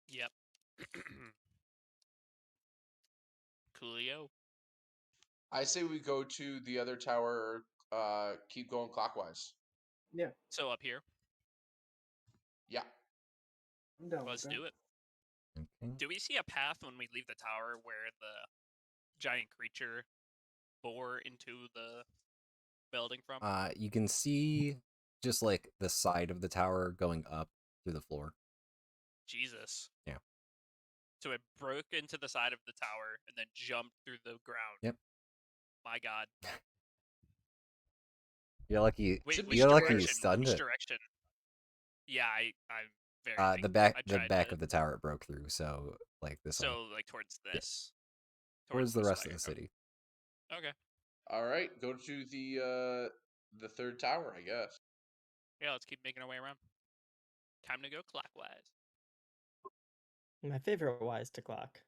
Yep. Coolio. I say we go to the other tower. Keep going clockwise. Yeah, So up here, Yeah. I'm down let's with that. do it. Okay. Do we see a path when we leave the tower where the giant creature bore into the building from? You can see just like the side of the tower going up through the floor. Jesus. Yeah. So it broke into the side of the tower and then jumped through the ground. Yep. My God. You're lucky. Wait, You're lucky you stunned which it. direction? Yeah, I'm very. The back of the tower it broke through. So like this way. So like towards this. Towards the this rest way. of the city. Okay. All right, go to the third tower, I guess. Yeah, let's keep making our way around. Time to go clockwise. My favorite wise to clock.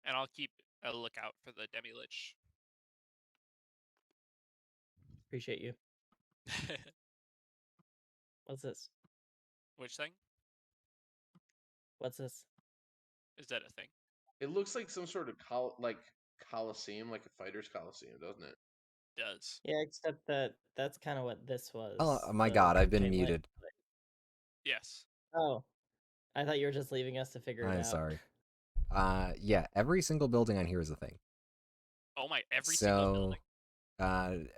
And I'll keep a lookout for the demi-lich. Appreciate you. What's this? Which thing? What's this? Is that a thing? It looks like some sort of coliseum, like a fighter's coliseum, doesn't it? Does. Yeah, except that that's kind of what this was. Oh my the god, I've been giant light muted. display. Yes. Oh, I thought you were just leaving us to figure it I'm out. sorry. Yeah, every single building on here is a thing. Oh my, every single building.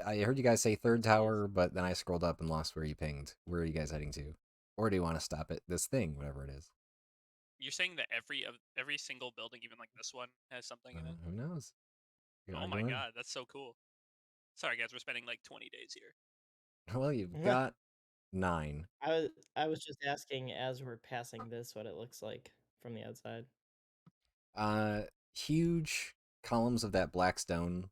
I heard you guys say third tower, but then I scrolled up and lost where you pinged. Where are you guys heading to? Or do you want to stop at this thing, whatever it is? You're saying that every single building, even like this one, has something in it? Who knows? You Oh wanna my go in? god, that's so cool. Sorry guys, we're spending like 20 days here. Well, you've got 9. I was just asking as we're passing this what it looks like from the outside. Huge columns of that black stone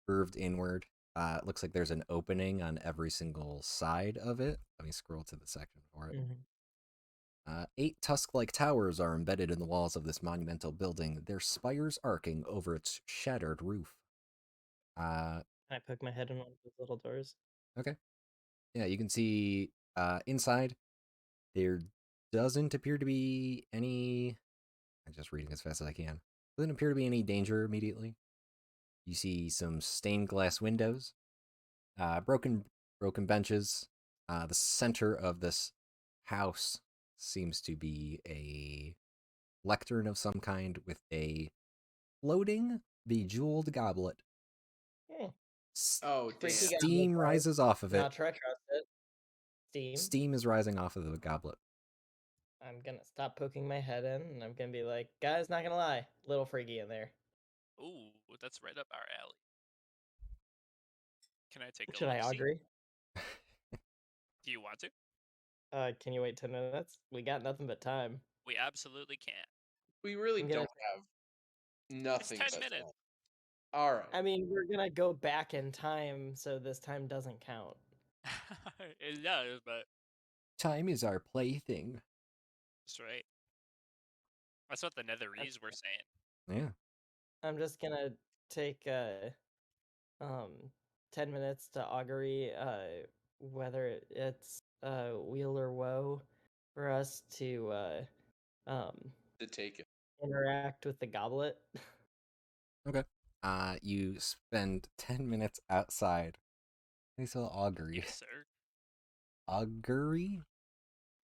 curved inward. It looks like there's an opening on every single side of it. Let me scroll to the section for it. Mm-hmm. 8 tusk-like towers are embedded in the walls of this monumental building, their spires arcing over its shattered roof. Can I poke my head in one of those little doors? Okay. Yeah, you can see inside. There doesn't appear to be any. I'm just reading as fast as I can. Doesn't appear to be any danger immediately. You see some stained glass windows, broken benches. The center of this house seems to be a lectern of some kind with a floating bejeweled goblet. Hmm. Oh, damn. Freaky goblet, Steam right? rises off of it. Not sure I trust it. Steam. Steam is rising off of the goblet. I'm gonna stop poking my head in, and I'm gonna be like, guys, not gonna lie, little freaky in there. Ooh, that's right up our alley. Can I take a Should I look-see? agree? Do you want to? Can you wait 10 minutes? We got nothing but time. We absolutely can. We really I'm gonna don't have nothing. It's 10 but minutes. time. All right. I mean, we're gonna go back in time, so this time doesn't count. It does, but Time is our plaything. that's right. That's what the Netherese were saying. Yeah. I'm just gonna take um 10 minutes to augury whether it's wheel or woe for us to To take it. interact with the goblet. Okay. You spend 10 minutes outside. Nice little augury. Yes, sir. Augury?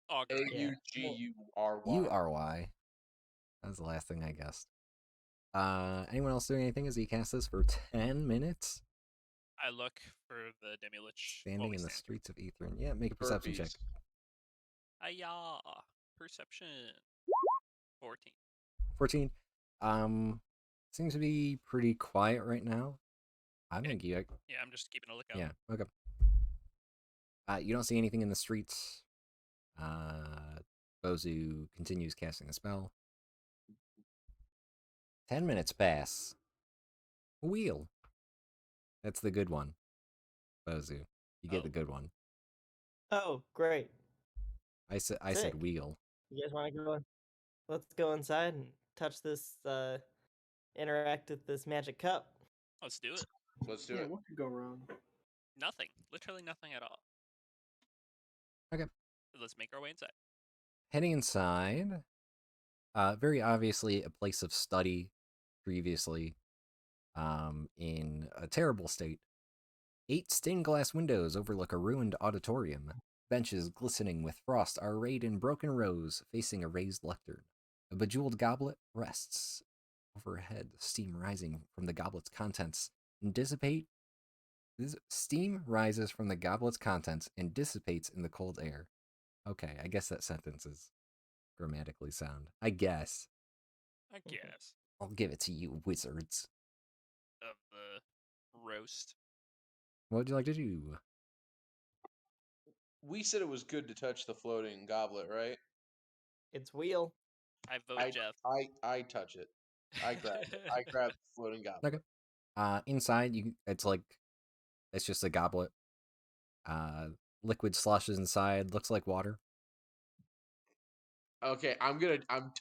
Augury. Augury. URY. That was the last thing I guessed. Anyone else doing anything as he casts this for 10 minutes? I look for the demi-lich. Standing in the streets of Aethern. Yeah, make a perception check. Ayah. Perception. 14. 14. Seems to be pretty quiet right now. I think you. Yeah, I'm just keeping a lookout. Yeah, okay. You don't see anything in the streets. Bozu continues casting the spell. 10 minutes pass. Wheel. That's the good one. Bozu. You get the good one. Oh, great. I said Sick. wheel. You guys want to go? Let's go inside and touch this, interact with this magic cup. Let's do it. Let's do Yeah, it. what could go wrong? Nothing. Literally nothing at all. Okay. Let's make our way inside. Heading inside. Very obviously a place of study previously. In a terrible state. 8 stained glass windows overlook a ruined auditorium. Benches glistening with frost are arrayed in broken rows, facing a raised lectern. A bejeweled goblet rests overhead, steam rising from the goblet's contents and steam rises from the goblet's contents and dissipates in the cold air. Okay, I guess that sentence is grammatically sound. I guess. I guess. I'll give it to you, wizards. Of the roast. What would you like to do? We said it was good to touch the floating goblet, right? It's wheel. I vote Jeff. I touch it. I grab it. I grab the floating goblet. Okay. Inside, it's just a goblet. Liquid sloshes inside. Looks like water. Okay, I'm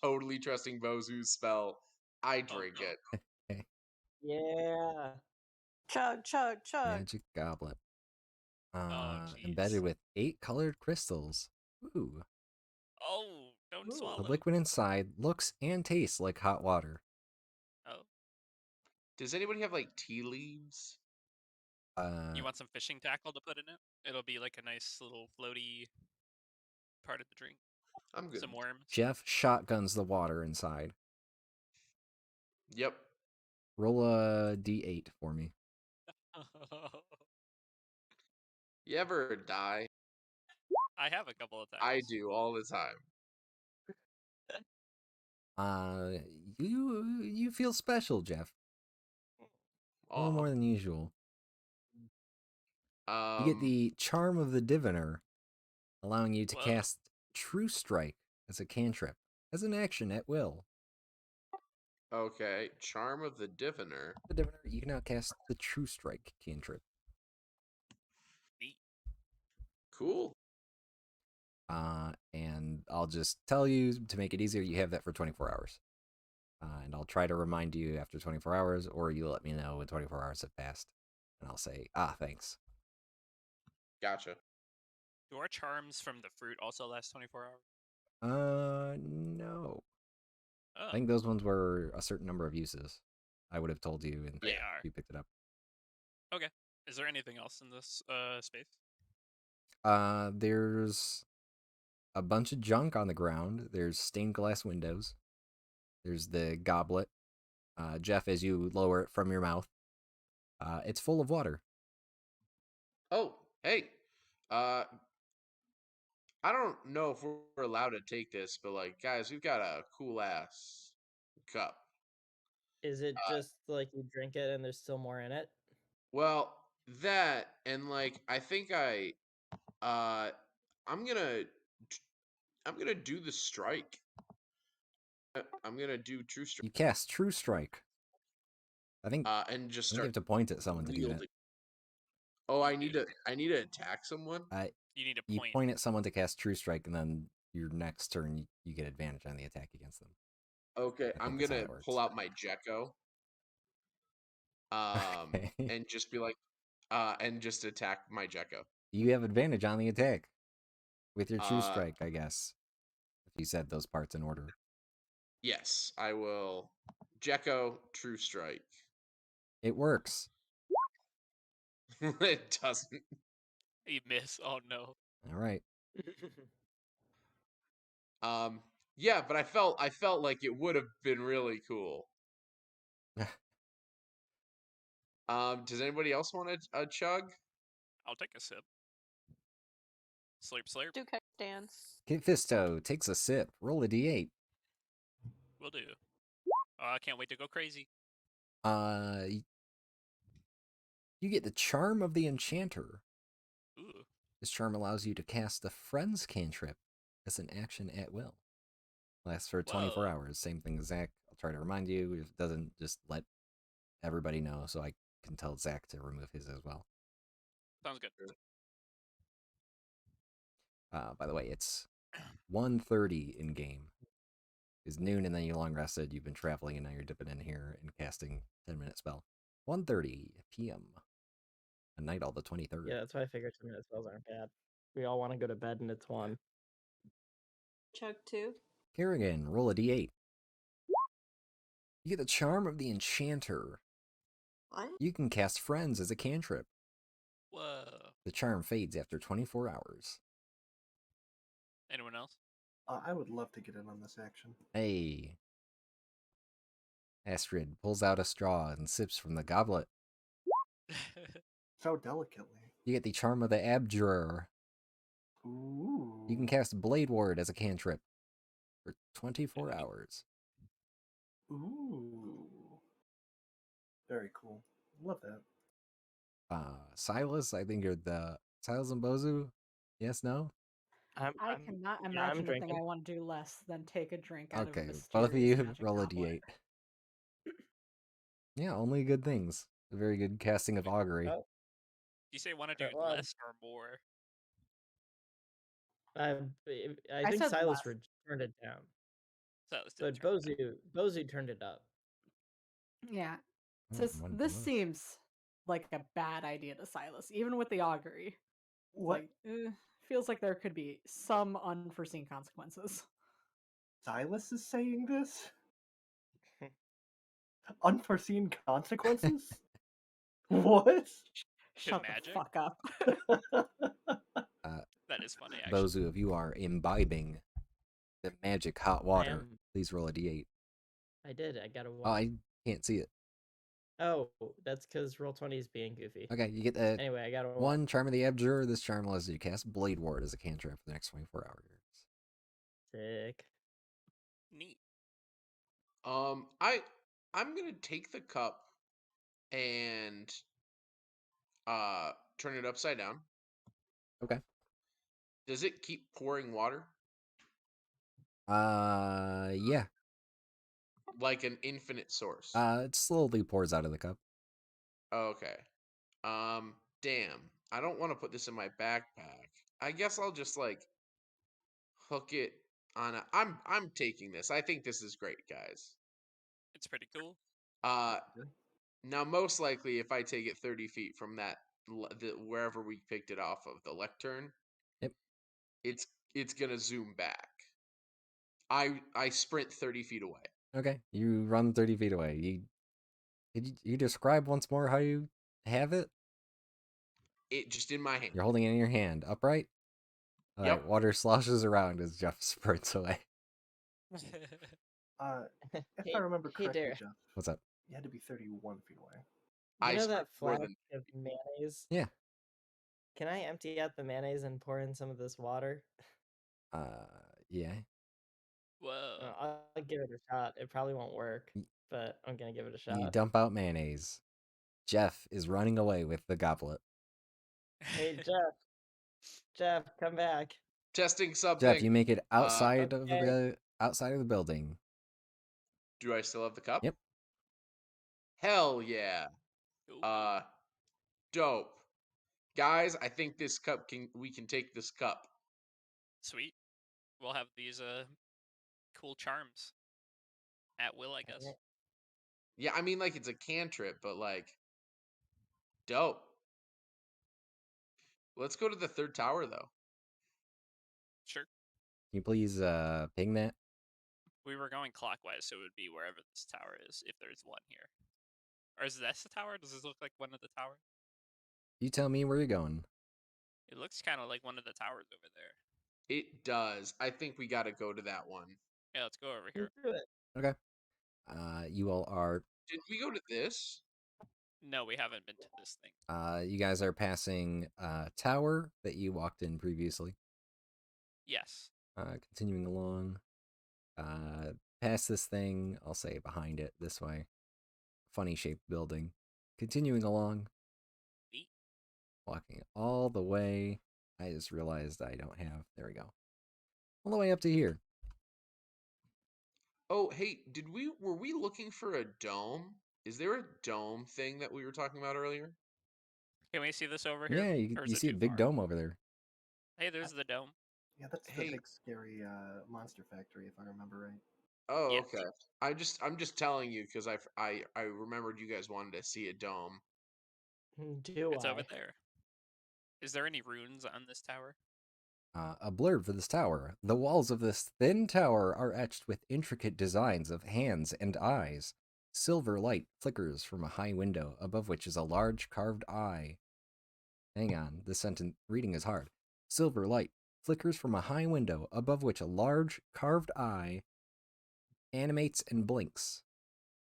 totally trusting Bozu's spell. I drink no. it. Okay. Yeah. Chug, chug, chug. Magic goblet. Jeez. Embedded with 8 colored crystals. Ooh. Oh, don't Ooh. The swallow. liquid inside looks and tastes like hot water. Oh, Does anybody have like tea leaves? you want some fishing tackle to put in it? It'll be like a nice little floaty part of the drink. I'm good. Some worms. Jeff shotguns the water inside. Yep. Roll a d8 for me. You ever die? I have a couple of times. I do all the time. You feel special, Jeff. A little Aw. more than usual. You get the charm of the diviner, allowing you to Whoa. cast True Strike as a cantrip, as an action at will. Okay, Charm of the Diviner. The diviner, you can now cast the True Strike cantrip. Neat. Cool. And I'll just tell you to make it easier, you have that for 24 hours. And I'll try to remind you after 24 hours, or you let me know when 24 hours have passed. And I'll say, thanks. Gotcha. Do our charms from the fruit also last 24 hours? No. Oh, I think those ones were a certain number of uses. I would have told you, and they are. you picked it up. Okay. Is there anything else in this space? There's a bunch of junk on the ground. There's stained glass windows. There's the goblet. Jeff, as you lower it from your mouth, it's full of water. Oh, hey. I don't know if we're allowed to take this, but like, guys, we've got a cool ass cup. Is it just like you drink it and there's still more in it? Well, that and like, I think uh, I'm gonna do the strike. I'm gonna do True Strike. You cast True Strike. I think And just you start have to point at someone to do that. wielding. Oh, I You need do. to attack someone. You need a You point. point at someone to cast True Strike, and then your next turn you get advantage on the attack against them. Okay, I I'm think that's how gonna that works. pull out my Jekko. Okay. And just be like, and just attack my Jekko. You have advantage on the attack with your True Uh, Strike, I guess. If you said those parts in order. Yes, I will. Jekko, True Strike. It works. It doesn't. You miss. Oh no. All right. Yeah, but I felt like it would have been really cool. Does anybody else want a chug? I'll take a sip. Slurp, slurp. Do dance. Kit Fisto takes a sip. Roll a d8. Will do. I can't wait to go crazy. You get the Charm of the Enchanter. Ooh. This charm allows you to cast the Friends cantrip as an action at will. Lasts for 24 Whoa. hours. Same thing as Zach. I'll try to remind you. If it doesn't, just let everybody know so I can tell Zach to remove his as well. Sounds good. By the way, it's 1:30 in game. It's noon and then you long rested. You've been traveling and now you're dipping in here and casting 10-minute spell. 1:30 p.m. A night all the 23rd. Yeah, that's why I figured 10-minute spells aren't bad. We all want to go to bed and it's 1. Chug 2. Kerrigan, roll a d8. You get the Charm of the Enchanter. What? You can cast Friends as a cantrip. Whoa. The charm fades after 24 hours. Anyone else? I would love to get in on this action. Hey. Astrid pulls out a straw and sips from the goblet. So delicately. You get the Charm of the Abjurer. Ooh. You can cast Blade Ward as a cantrip for 24 hours. Ooh. Very cool. Love that. Silas, I think you're the Silas and Bozu. Yes, no? I cannot yeah, I'm imagine a thing drinking. I want to do less than take a drink out of a Okay, both of mysterious you magic roll a goblet. d8. Yeah, only good things. A very good casting of augury. Oh, You say want to do crit one. less or more? I I think said Silas less. turned it down, So let's do but turn it Bozu turned it up. Yeah. Oh, This one this bonus. seems like a bad idea to Silas, even with the augury. What? Like, feels like there could be some unforeseen consequences. Silas is saying this? Unforeseen consequences? What? to Shut the magic. fuck up. That is funny, actually. Bozu, if you are imbibing the magic hot water, am. please roll a d8. I did. I got a Oh, 1. I can't see it. Oh, that's because roll 20 is being goofy. Okay, you get that Anyway, I got a 1. one Charm of the Abjurer. This charm allows you to cast Blade Ward as a cantrip for the next 24 hours. Sick. Neat. I'm gonna take the cup and turn it upside down. Okay. Does it keep pouring water Yeah. like an infinite source? It slowly pours out of the cup. Okay. Damn. I don't want to put this in my backpack. I guess I'll just like hook it on a I'm taking this. I think this is great, guys. It's pretty cool. Now most likely if I take it 30 feet from that wherever we picked it off of the lectern, Yep. it's going to zoom back. I sprint 30 feet away. Okay. You run 30 feet away. Could you describe once more how you have it? It just in my hand. You're holding it in your hand, upright? Alright, Yep. water sloshes around as Jeff sprints away. If Hey- I remember hey, correctly, Dara. Jeff, What's up? you had to be 31 feet away. You I know sprint that more flask than of mayonnaise? Yeah. Can I empty out the mayonnaise and pour in some of this water? Yeah. Whoa. I'll give it a shot. It probably won't work, but I'm gonna give it a You shot. dump out mayonnaise. Jeff is running away with the goblet. Hey, Jeff, come back. testing something. Jeff, you make it outside of Okay. the building. Do I still have the cup? Yep. Hell yeah. Ooh. Dope. Guys, I think we can take this cup. Sweet. We'll have these cool charms at will, I guess. Yeah, I mean like it's a cantrip, but like dope. Let's go to the third tower though. Sure. Can you please ping that? We were going clockwise, so it would be wherever this tower is, if there's one here. Or is this the tower? Does this look like one of the towers? You tell me where you're going. It looks kind of like one of the towers over there. It does. I think we got to go to that one. Yeah, let's go over here. Let's do it. Okay. You all are. Did we go to this? No, we haven't been to this thing. You guys are passing a tower that you walked in previously. Yes. Continuing along. Past this thing. I'll say behind it this way. Funny shaped building. Continuing along. Neat. Walking all the way. I just realized I don't have. There we go. All the way up to here. Oh, hey, were we looking for a dome? Is there a dome thing that we were talking about earlier? Can we see this over here? Yeah, you, Or is you it see a too big far? dome over there. Hey, there's the dome. Yeah, that's the Hey. big scary monster factory, if I remember right. Oh, Yeah. okay. I'm just telling you because I remembered you guys wanted to see a dome. Do It's I? over there. Is there any runes on this tower? A blurb for this tower. The walls of this thin tower are etched with intricate designs of hands and eyes. Silver light flickers from a high window, above which is a large carved eye. Hang on, this sentence reading is hard. Silver light flickers from a high window, above which a large carved eye animates and blinks.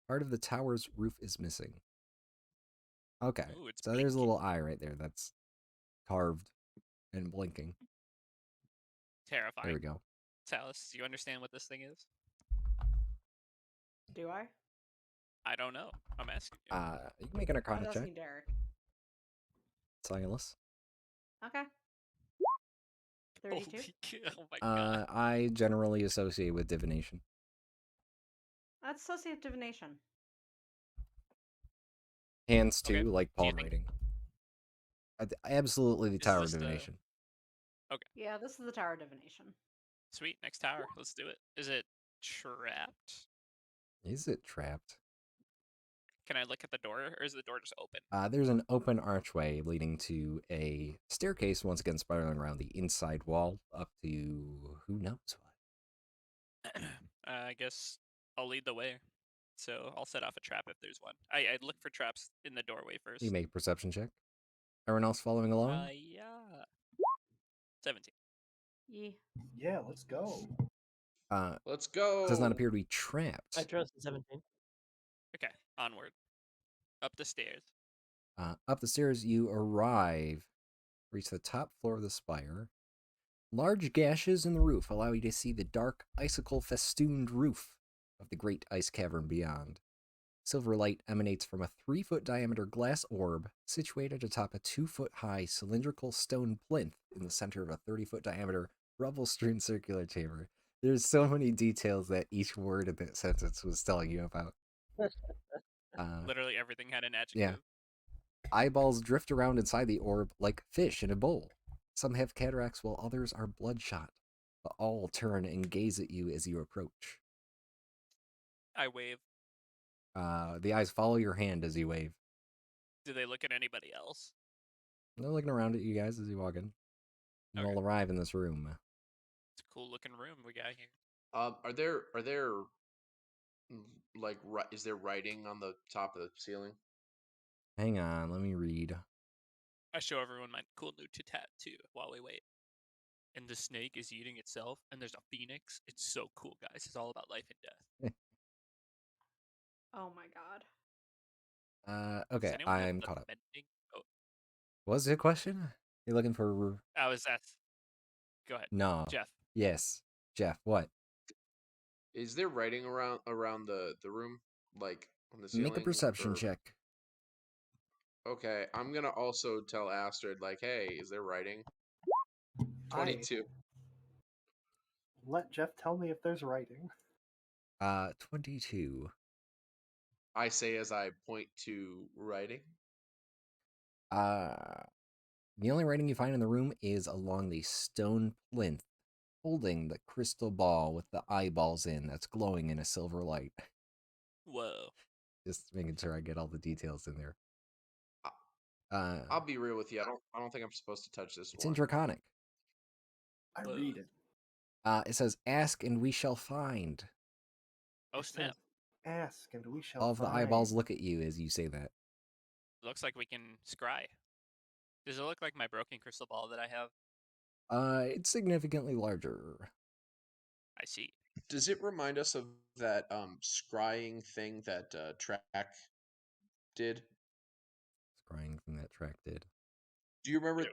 Part of the tower's roof is missing. Okay, Ooh, it's so there's a blinking. little eye right there that's carved and blinking. Terrifying. There we go. Talis, do you understand what this thing is? Do I? I don't know. I'm asking you. You can make an I Arcana was check, asking Derek. Silas. Okay. 32? Holy oh my god. I generally associate with divination. That's associate divination. Hands Okay. too, like Do you palm think reading. Absolutely the is Tower of this the Divination. okay? Yeah, this is the Tower of Divination. Sweet, next tower. Let's do it. Is it trapped? Is it trapped? Can I look at the door, or is the door just open? There's an open archway leading to a staircase, once again spiraling around the inside wall up to who knows what. I guess I'll lead the way. So I'll set off a trap if there's one. I'd look for traps in the doorway You first. make a perception check. Everyone else following along? Yeah. 17. Yeah. Yeah, let's go. Let's Does not go. appear to be I trapped. trust 17. Okay, onward. Up the stairs. Up the stairs, you arrive, reach the top floor of the spire. Large gashes in the roof allow you to see the dark, icicle-festooned roof of the great ice cavern beyond. Silver light emanates from a 3-foot diameter glass orb situated atop a 2-foot-high cylindrical stone plinth in the center of a 30-foot diameter rubble-strewn circular chamber. There's so many details that each word in that sentence was telling you about. Literally everything had an Yeah. adjective. Eyeballs drift around inside the orb like fish in a bowl. Some have cataracts while others are bloodshot, but all turn and gaze at you as you approach. I wave. The eyes follow your hand as you wave. Do they look at anybody else? They're looking around at you guys as you walk in. You Okay. all arrive in this room. It's a cool looking room we got here. Are there like is there writing on the top of the ceiling? Hang on, let me read. I show everyone my cool new tattoo while we wait. And the snake is eating itself, and there's a phoenix. It's so cool, guys. It's all about life and death. Oh my god. Does Okay, anyone have I'm the caught up. bending? Oh, What's the question? You're looking for... I was asked. Go ahead, No. Jeff. Yes. Jeff, what? Is there writing around the room, like on the Make a ceiling? perception Or check. okay, I'm gonna also tell Astrid, like, hey, is there writing? I 22. let Jeff tell me if there's writing. 22. I say as I point to writing. The only writing you find in the room is along the stone plinth, holding the crystal ball with the eyeballs in that's glowing in a silver light. Whoa. Just making sure I get all the details in there. I'll be real with you. I don't think I'm supposed to touch this It's one. in Draconic. I Whoa. read it. It says, "Ask and we shall find." Oh, It snap. says, "Ask and we shall All of the find." eyeballs look at you as you say that. Looks like we can scry. Does it look like my broken crystal ball that I have? It's significantly larger. I see. Does it remind us of that scrying thing that Track did? Scrying thing that track did. Do you remember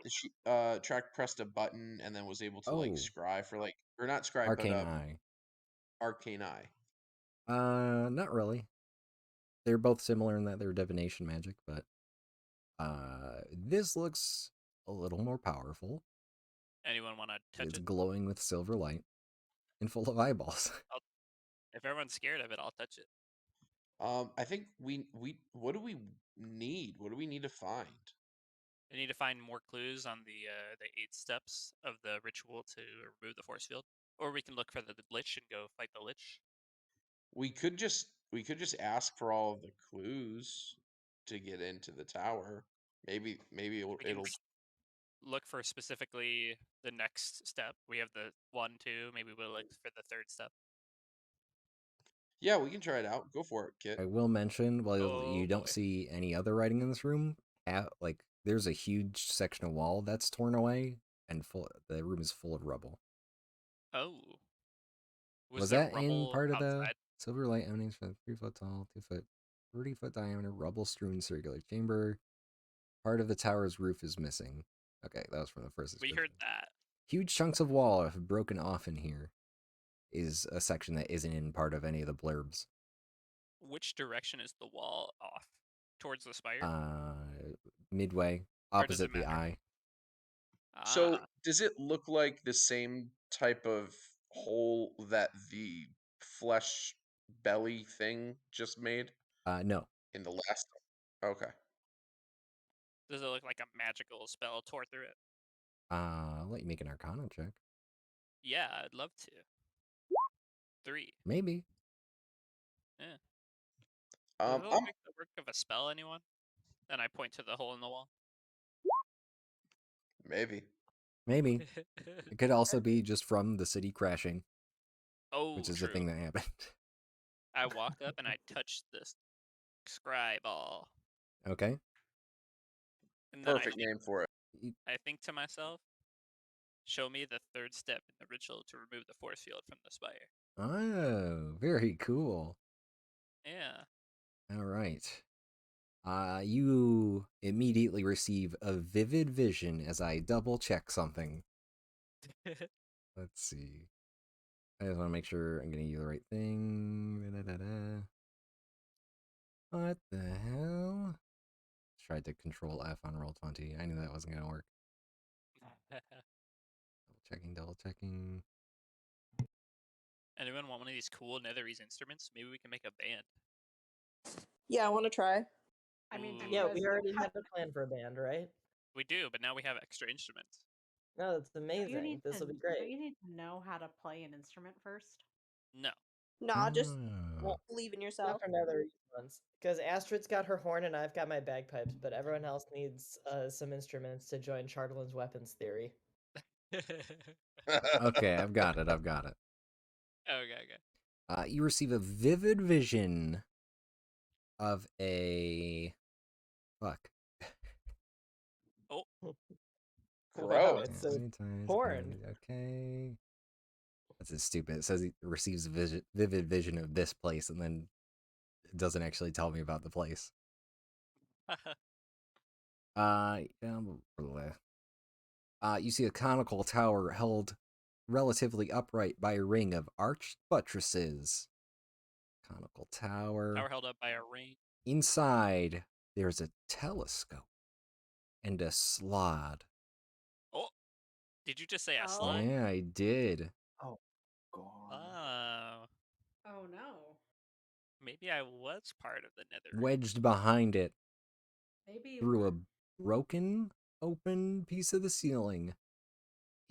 No. Track pressed a button and then was able to like Oh, scry for like, or not scry, but Arcane Eye. arcane eye. Not really. They're both similar in that they're divination magic, but this looks a little more powerful. Anyone want to touch It's it? glowing with silver light and full of eyeballs. If everyone's scared of it, I'll touch it. I think we what do we need? What do we need to find? I need to find more clues on the 8 steps of the ritual to remove the force field, or we can look for the lich and go fight the lich. We could just ask for all of the clues to get into the tower. Maybe it'll, We can it'll look for specifically the next step. We have the 1, 2. Maybe we'll look for the 3rd step. yeah, we can try it out. Go for it, Kit. I will mention, while Oh you don't boy. see any other writing in this room, there's a huge section of wall that's torn away, and the room is full of rubble. Oh. Was there that in rubble part of the outside? silver light emanates from a 3-foot tall, 2-foot, 30-foot diameter, rubble-strewn circular chamber? Part of the tower's roof is missing. Okay, that was from the first We description. heard that. Huge chunks of wall have broken off in here. Is a section that isn't in part of any of the blurbs. Which direction is the wall off? Towards the spire? Midway, Or does it opposite the matter? eye. So Ah. Does it look like the same type of hole that the flesh belly thing just made No. in the last? Okay. Does it look like a magical spell tore through it? I'll let you make an Arcana check. Yeah, I'd love to. 3. Maybe. Yeah. Does it look I'm like the work of a spell, anyone? Then I point to the hole in the wall. maybe. Maybe. It could also be just from the city crashing, Oh, which is true. the thing that happened. I walk up and I touch this scry ball. Okay. And then Perfect name for it. I think to myself, show me the third step in the ritual to remove the force field from the spire. Oh, very cool. Yeah. All right. You immediately receive a vivid vision as I double check something. Let's see. I just want to make sure I'm getting you the right thing. Da-da-da-da. What the hell? Tried to control F on Roll20. I knew that wasn't going to work. Double checking. Anyone want one of these cool Netherese instruments? Maybe we can make a band. Yeah, I want to try. I mean, do Ooh. you Yeah, guys we know already how- had a plan for a band, right? We do, but now we have extra instruments. No, that's do you amazing. need This will be to- great. Do you need to know how to play an instrument first? No. Nah, just Oh. believe in Not yourself. for another ones. Because Astrid's got her horn and I've got my bagpipes, but everyone else needs some instruments to join Chardlin's weapons theory. Okay, I've got it. Okay. You receive a vivid vision of a... Fuck. Oh. Wow, Gross. it's a Times horn. Okay. That's just stupid. It says he receives a vivid vision of this place, and then it doesn't actually tell me about the place. You see a conical tower held relatively upright by a ring of arched buttresses. Conical tower. Tower held up by a ring. Inside, there's a telescope and a slot. Oh, did you just say a Oh. slot? Yeah, I did. Oh, God. Oh, Oh no. maybe I was part of the nether. Wedged behind it, Maybe you through a were. broken open piece of the ceiling,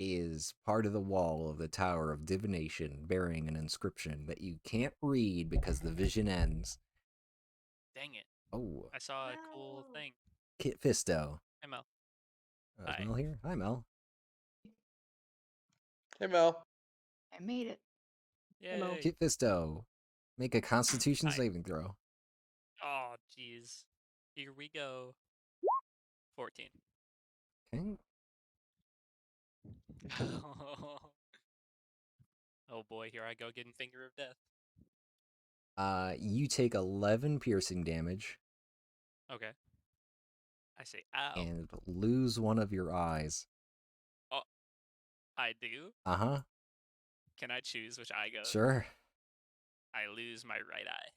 is part of the wall of the Tower of Divination bearing an inscription that you can't read because the vision ends. Dang it. Oh, I saw a cool No. thing. Kit Fisto. Hey, Mel. Is Hi. Mel here? Hi, Mel. Hey Mel. I made it. Hello. Yay. Kit Fisto. Make a Constitution Hi. saving throw. Oh, jeez. Here we go. 14. Okay. Oh boy, here I go getting finger of death. You take 11 piercing damage Okay. I say, ow. and lose one of your eyes. Oh, I do? Uh-huh. Can I choose which eye goes? Sure. I lose my right eye.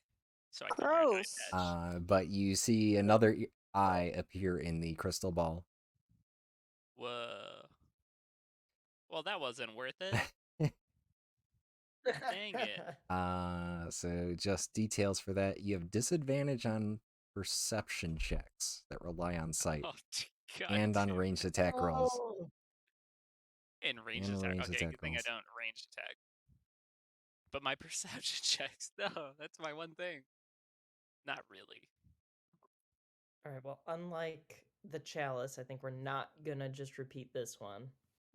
So I can wear an eye Gross. patch. But you see another eye appear in the crystal ball. Whoa. Well, that wasn't worth it. Dang it. So just details for that. You have disadvantage on perception checks that rely on sight Oh, God. and on damn. ranged attack rolls. Oh. In range And attack. range Okay, attack good thing I rolls. don't range attack. But my perception checks, no, that's my one thing. Not really. Alright, well, unlike the chalice, I think we're not gonna just repeat this one.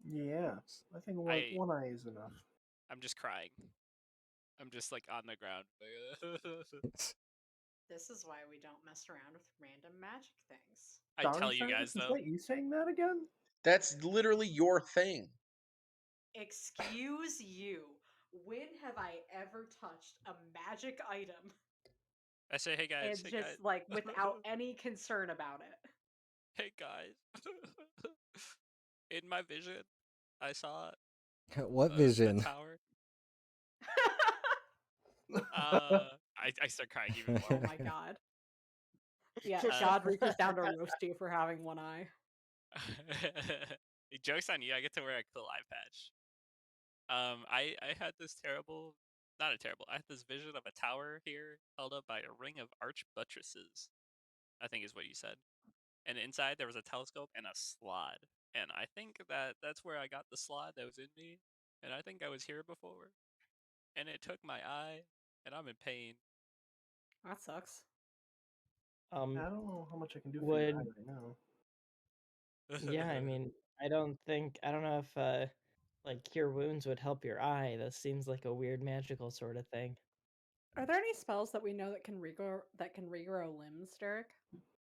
Yeah, I think one eye is enough. I'm just crying. I'm just like on the ground. This is why we don't mess around with random magic things. I tell you Darn guys Cyrus, though. Is that you saying that again? That's literally your thing. Excuse you. When have I ever touched a magic item I say, hey guys, and hey just guys. like without any concern about it? Hey guys. In my vision, I saw What the vision? tower. I start crying even Oh more. my god. Yeah, God reaches down to roast you for having one eye. Joke's on you. I get to wear a cool eye patch. I had this terrible, not a terrible. I had this vision of a tower here held up by a ring of arch buttresses. I think is what you said. And inside there was a telescope and a slot. And I think that's where I got the slot that was in me. And I think I was here before. And it took my eye, and I'm in pain. That sucks. I don't know how much I can do for your eye Would right now. yeah, I mean, I don't know if like cure wounds would help your eye. That seems like a weird magical sort of thing. Are there any spells that we know that can regrow limbs, Derek?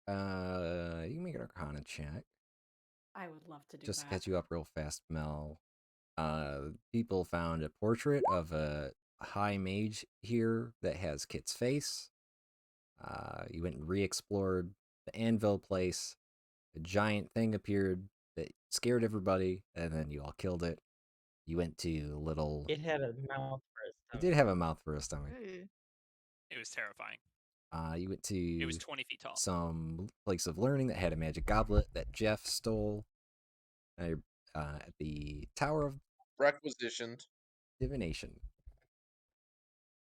You can make an Arcana check. I would love to do Just to that. catch you up real fast, Mel. People found a portrait of a high mage here that has Kit's face. You went and re-explored the anvil place. A giant thing appeared that scared everybody, and then you all killed it. You went to little. It had a mouth for a It stomach. did have a mouth for a stomach. It was terrifying. You went It was to 20 feet tall. some place of learning that had a magic goblet that Jeff stole. At the Tower of Requisitioned. Divination.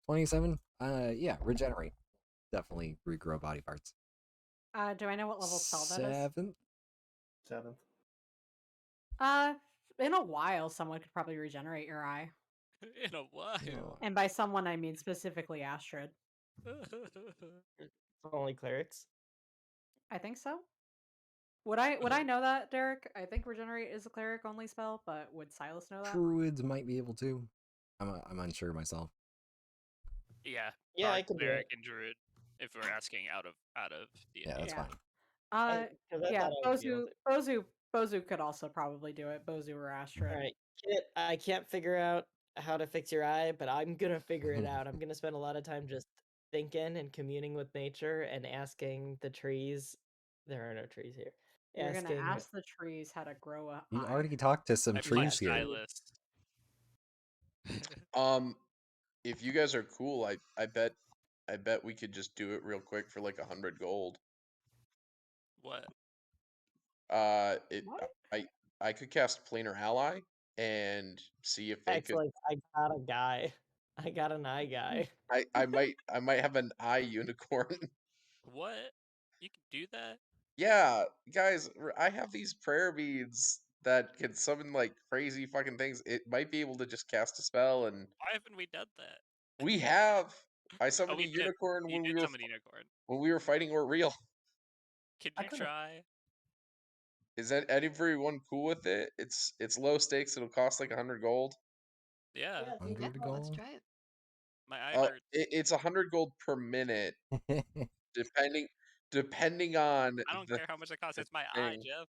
27. Yeah, regenerate. Definitely regrow body parts. Do I know what level spell that is? 7th. 7th. In a while, someone could probably regenerate your eye. In a while. Oh, And by someone, I mean specifically Astrid. It's only clerics. I think so. Would I know that, Derek? I think regenerate is a cleric only spell, but would Silas know that? Druids might be able to. I'm unsure myself. Yeah, Yeah, bard, I can do cleric, it. and druid. If we're asking out of D&D. Yeah, that's Yeah. fine. Because I Yeah, thought I would be able to. Bozu could also probably do it. Bozu or Astrid. All right, Kit, I can't figure out how to fix your eye, but I'm gonna figure it out. I'm gonna spend a lot of time just thinking and communing with nature and asking the trees. There are no trees here. You're gonna Asking, ask the trees how to grow a You eye. already talked to some I trees punched here. Silas. If you guys are cool, I bet we could just do it real quick for like 100 gold. What? What? I could cast Planar Ally and see if they could. excellent. I got a guy. I got an eye guy. I might have an eye unicorn. What? You can do that? Yeah, guys, I have these prayer beads that can summon like crazy fucking things. It might be able to just cast a spell, and Why haven't we done that? we have. I Oh, summoned a we did. unicorn You did summon a unicorn. when we were fighting Real. Can I you could've- try? Is that everyone cool with it? It's low stakes. It'll cost like 100 gold. Yeah. 100 Yeah, let's gold. try it. My eye hurts. It's 100 gold per minute, depending on I don't care how much it costs. the It's my eye, thing. Jeff.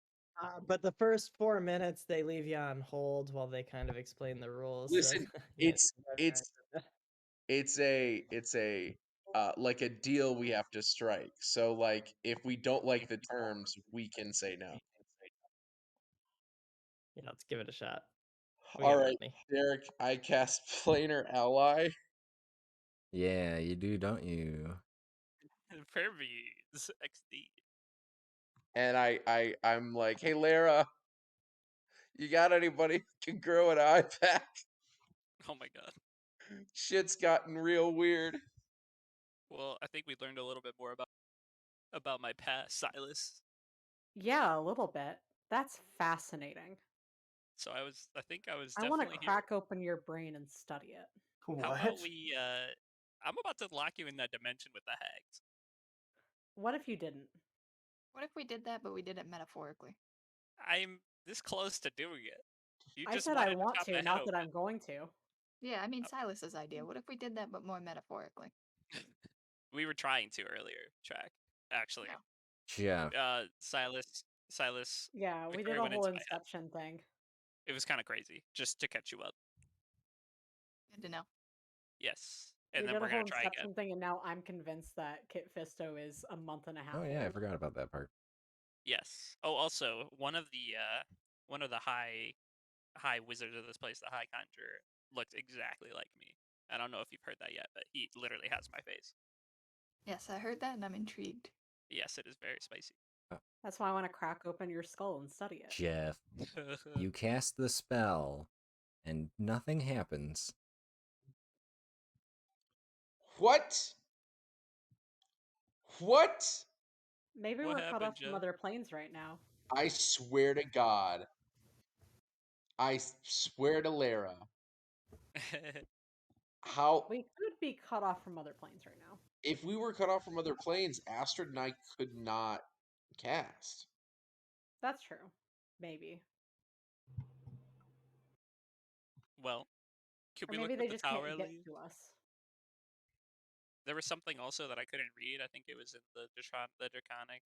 But the first 4 minutes, they leave you on hold while they kind of explain the rules. Listen, so, yeah, it's a like a deal we have to strike. So like if we don't like the terms, we can say no. yeah, let's give it a shot. We All got right, money. Derek, I cast Planar Ally. Yeah, you do, don't you? Pervies XD. And I'm like, hey Lara, you got anybody who can grow an eye back? Oh my god. Shit's gotten real weird. Well, I think we learned a little bit more about my past, Silas. Yeah, a little bit. That's fascinating. So I think I was I want definitely to here. crack open your brain and study it. How What? about we I'm about to lock you in that dimension with the hags. What if you didn't? What if we did that, but we did it metaphorically? I'm this close to doing it. You I just said I wanted want chop my to, head not that open. I'm going to. Yeah, I mean Silas's idea. What if we did that, but more metaphorically? We were trying to earlier, track. Actually. No. Jeff. Silas. Yeah, we did Victoria a went whole into my head. Inception thing. It was kind of crazy, just to catch you up. Good to know. Yes. And We then did we're a whole gonna try Inception again. thing, and now I'm convinced that Kit Fisto is a month and a half Oh yeah, I old. forgot about that part. Yes. Oh, also one of the high wizards of this place, the High Conjurer, looked exactly like me. I don't know if you've heard that yet, but he literally has my face. Yes, I heard that and I'm intrigued. Yes, it is very spicy. That's why I want to crack open your skull and study it. Jeff, you cast the spell, and nothing happens. What? What? Maybe What we're cut happened, off from Jeff? other planes right now. I swear to God. I swear to Lara. How We could be cut off from other planes right now. if we were cut off from other planes, Astrid and I could not cast. That's true. Maybe. Well, could Or we look maybe at they the just tower can't at get least? to us. There was something also that I couldn't read. I think it was in the draconic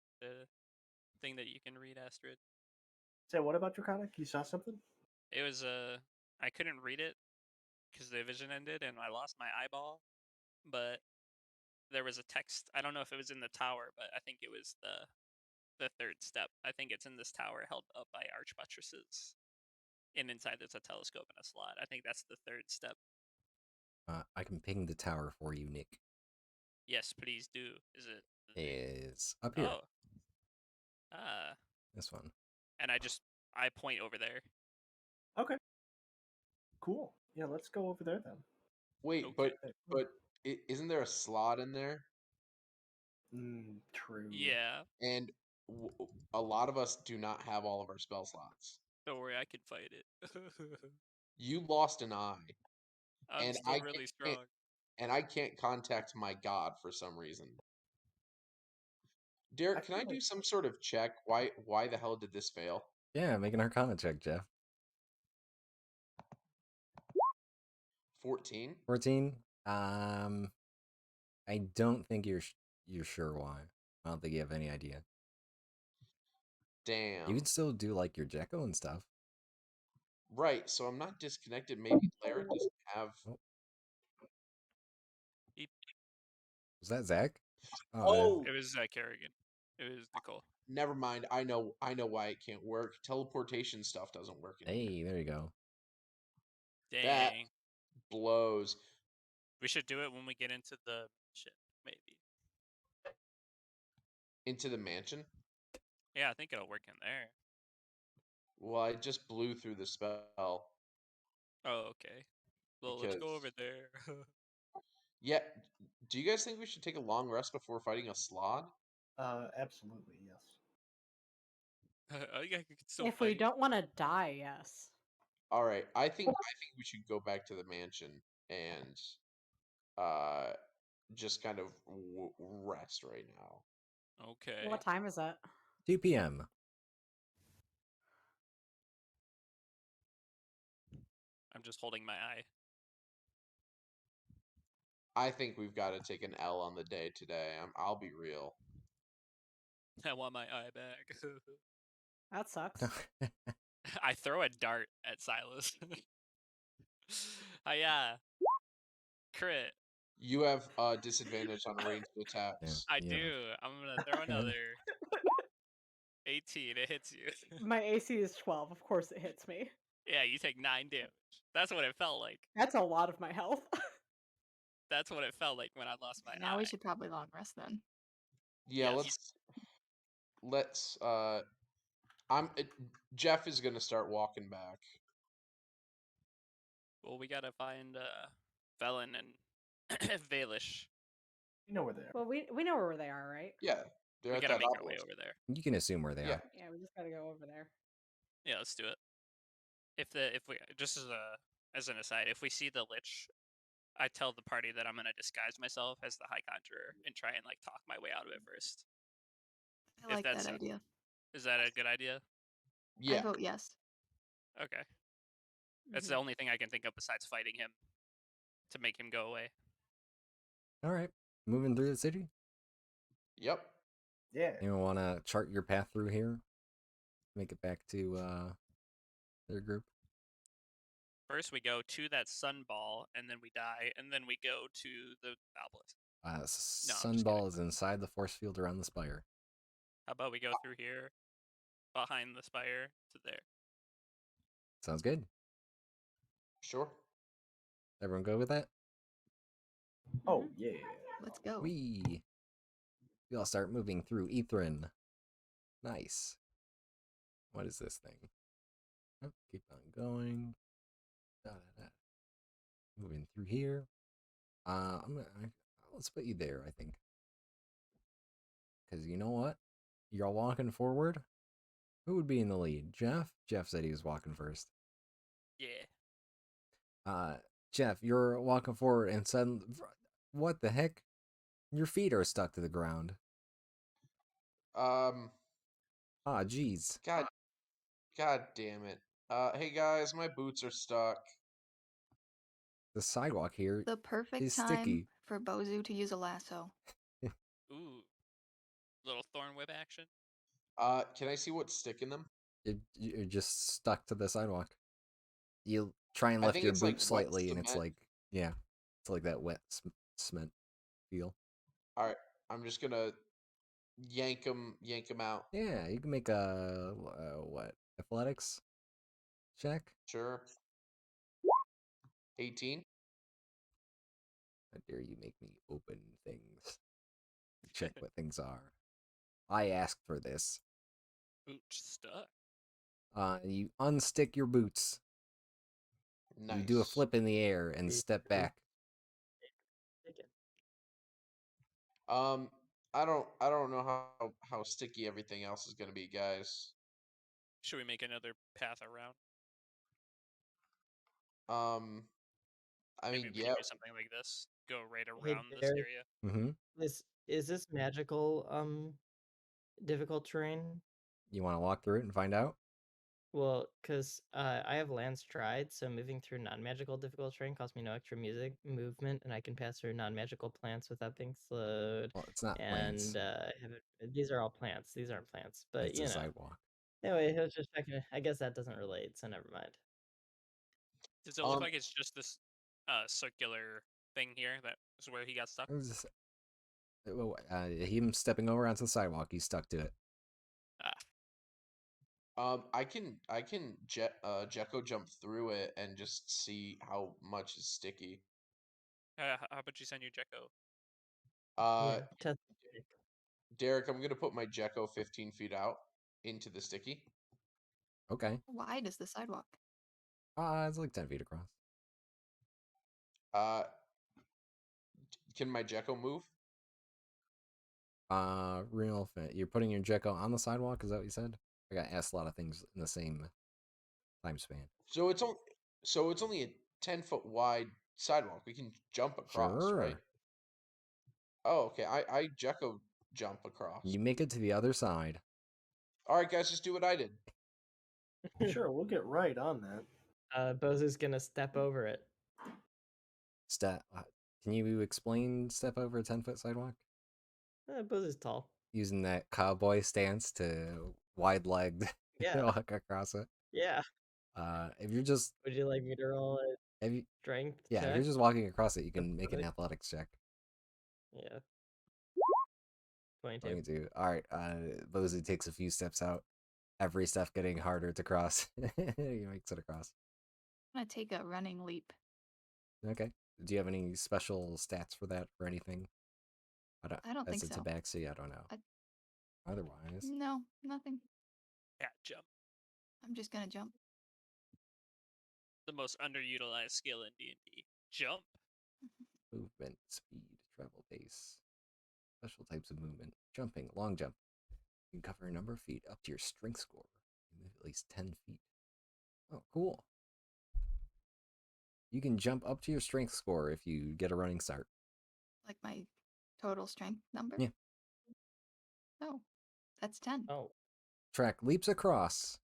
thing that you can read, Astrid. Say, what about Draconic? You saw something? It was I couldn't read it because the vision ended and I lost my eyeball. But there was a text. I don't know if it was in the tower, but I think it was the third step. I think it's in this tower held up by arch buttresses. And inside there's a telescope and a slot. I think that's the third step. I can ping the tower for you, Nick. Yes, please do. Is it? Is up here. Oh. Ah. This one. And I point over there. Okay. Cool. Yeah, let's go over there then. Wait, Okay. but isn't there a slot in there? True. Yeah. And a lot of us do not have all of our spell slots. Don't worry, I can fight it. You lost an eye, I'm and still really strong. and I can't contact my god for some reason. Derek, can I do some sort of check? Why the hell did this fail? Yeah, make an Arcana check, Jeff. 14. 14. I don't think you're sure why. I don't think you have any idea. Damn. You can still do like your Jekko and stuff. Right, so I'm not disconnected. Maybe Lara doesn't have. Oh. Was that Zach? Oh, It was Kerrigan. It was Nicole. never mind. I know why it can't work. Teleportation stuff doesn't work anymore. Hey, there you go. Dang. That blows. We should do it when we get into the ship, maybe. Into the mansion? Yeah, I think it'll work in there. Well, I just blew through the spell. Oh, okay. Well, let's go over there. Yeah. Do you guys think we should take a long rest before fighting a slod? Absolutely, yes. I could still If we fight. don't want to die, yes. All right. I think we should go back to the mansion and just kind of rest right now. Okay. What time is it? 2 p.m. I'm just holding my eye. I think we've got to take an L on the day today. I'll be real. I want my eye back. That sucks. I throw a dart at Silas. Yeah. Crit. You have disadvantage on ranged attacks. I Yeah. do. I'm gonna throw another 18. It hits you. My AC is 12. Of course it hits me. Yeah, you take 9 damage. That's what it felt like. That's a lot of my health. That's what it felt like when I lost my Now eye. we should probably long rest then. Yeah, Yes. let's Jeff is gonna start walking back. Well, we gotta find Velen and Valish. You know where they are. Well, we know where they are, right? Yeah, they're We at gotta that make our way obelisk. over there. You can assume where they Yeah. are. Yeah, we just gotta go over there. Yeah, let's do it. If we just as an aside, if we see the Lich, I tell the party that I'm gonna disguise myself as the High Conjurer and try and like talk my way out of it first. I like that idea. Is that a good idea? Yeah. I vote yes. Okay. That's the Mhm. only thing I can think of besides fighting him to make him go away. All right. Moving through the city. Yep. Yeah. You want to chart your path through here? Make it back to their group. First, we go to that sun ball, and then we die, and then we go to the obelisk. Sunball is inside the force field around the spire. How about we go through here, behind the spire, to there? Sounds good. Sure. Everyone go with that? Oh, yeah. Let's go. We all start moving through Ethrin. Nice. What is this thing? Oh, keep on going. Da, da, da. Moving through here. Let's put you there, I think. Because you know what? You're walking forward. Who would be in the lead? Jeff? Jeff said he was walking first. Yeah. Jeff, you're walking forward and suddenly, what the heck? Your feet are stuck to the ground. Jeez. God damn it. Hey guys, my boots are stuck. The sidewalk here The perfect is time sticky. for Bozu to use a lasso. Ooh. Little thorn whip action. Can I see what's sticking them? You're just stuck to the sidewalk. You try and I lift think your it's like boot wet slightly, and it's cement. like, yeah, it's like that wet cement feel. All right, I'm just gonna yank them out. Yeah, you can make a what, athletics check. Sure. 18. How dare you make me open things? Check what things are. I asked for this. Boot stuck. You unstick your boots. Nice. You do a flip in the air and step back. I don't know how sticky everything else is gonna be, guys. Should we make another path around? I Maybe mean, we yeah. can do something like this. Go right Hey, around this Derek, area. Mm-hmm. is this magical difficult terrain? You want to walk through it and find out? Well, because I have land stride, so moving through non-magical difficult terrain costs me no extra movement, and I can pass through non-magical plants without being slowed. Well, it's not plants. And these are all plants. These aren't plants, but It's a sidewalk. Anyway, I was just checking. I guess that doesn't relate, so never mind. Does it look like it's just this circular thing here that is where he got stuck? Him stepping over onto the sidewalk, he's stuck to it. I can Jekko jump through it and just see how much is sticky. How about you send your Jekko? Derek, I'm gonna put my Jekko 15 feet out into the sticky. Okay. Why does the sidewalk? It's like 10 feet across. Can my Jekko move? Real fit. You're putting your Jekko on the sidewalk, is that what you said? I got asked a lot of things in the same time span. So it's only a 10-foot wide sidewalk. We can jump across, Sure. right? Oh, okay. I Jekko jump across. You make it to the other side. All right, guys, just do what I did. Sure, we'll get right on that. Bozu's gonna step over it. Can you explain step over a 10-foot sidewalk? Bozu's tall. Using that cowboy stance to wide-legged walk across it. Yeah. If you're just... Would you like me to roll a strength Yeah, check? if you're just walking across it, you can make an athletics check. Yeah. 22. 22. Alright, Bozu takes a few steps out. Every step getting harder to cross. He makes it across. I'm gonna take a running leap. Okay. Do you have any special stats for that or anything? I don't think As a so. tabaxi, I don't know. Otherwise. No, nothing. Yeah, jump. I'm just gonna jump. The most underutilized skill in D&D. Jump. Movement, speed, travel pace. Special types of movement. Jumping, long jump. You can cover a number of feet up to your strength score. You move at least 10 feet. Oh, cool. You can jump up to your strength score if you get a running start. Like my total strength number? Yeah. Oh, that's 10. Oh. Track leaps across.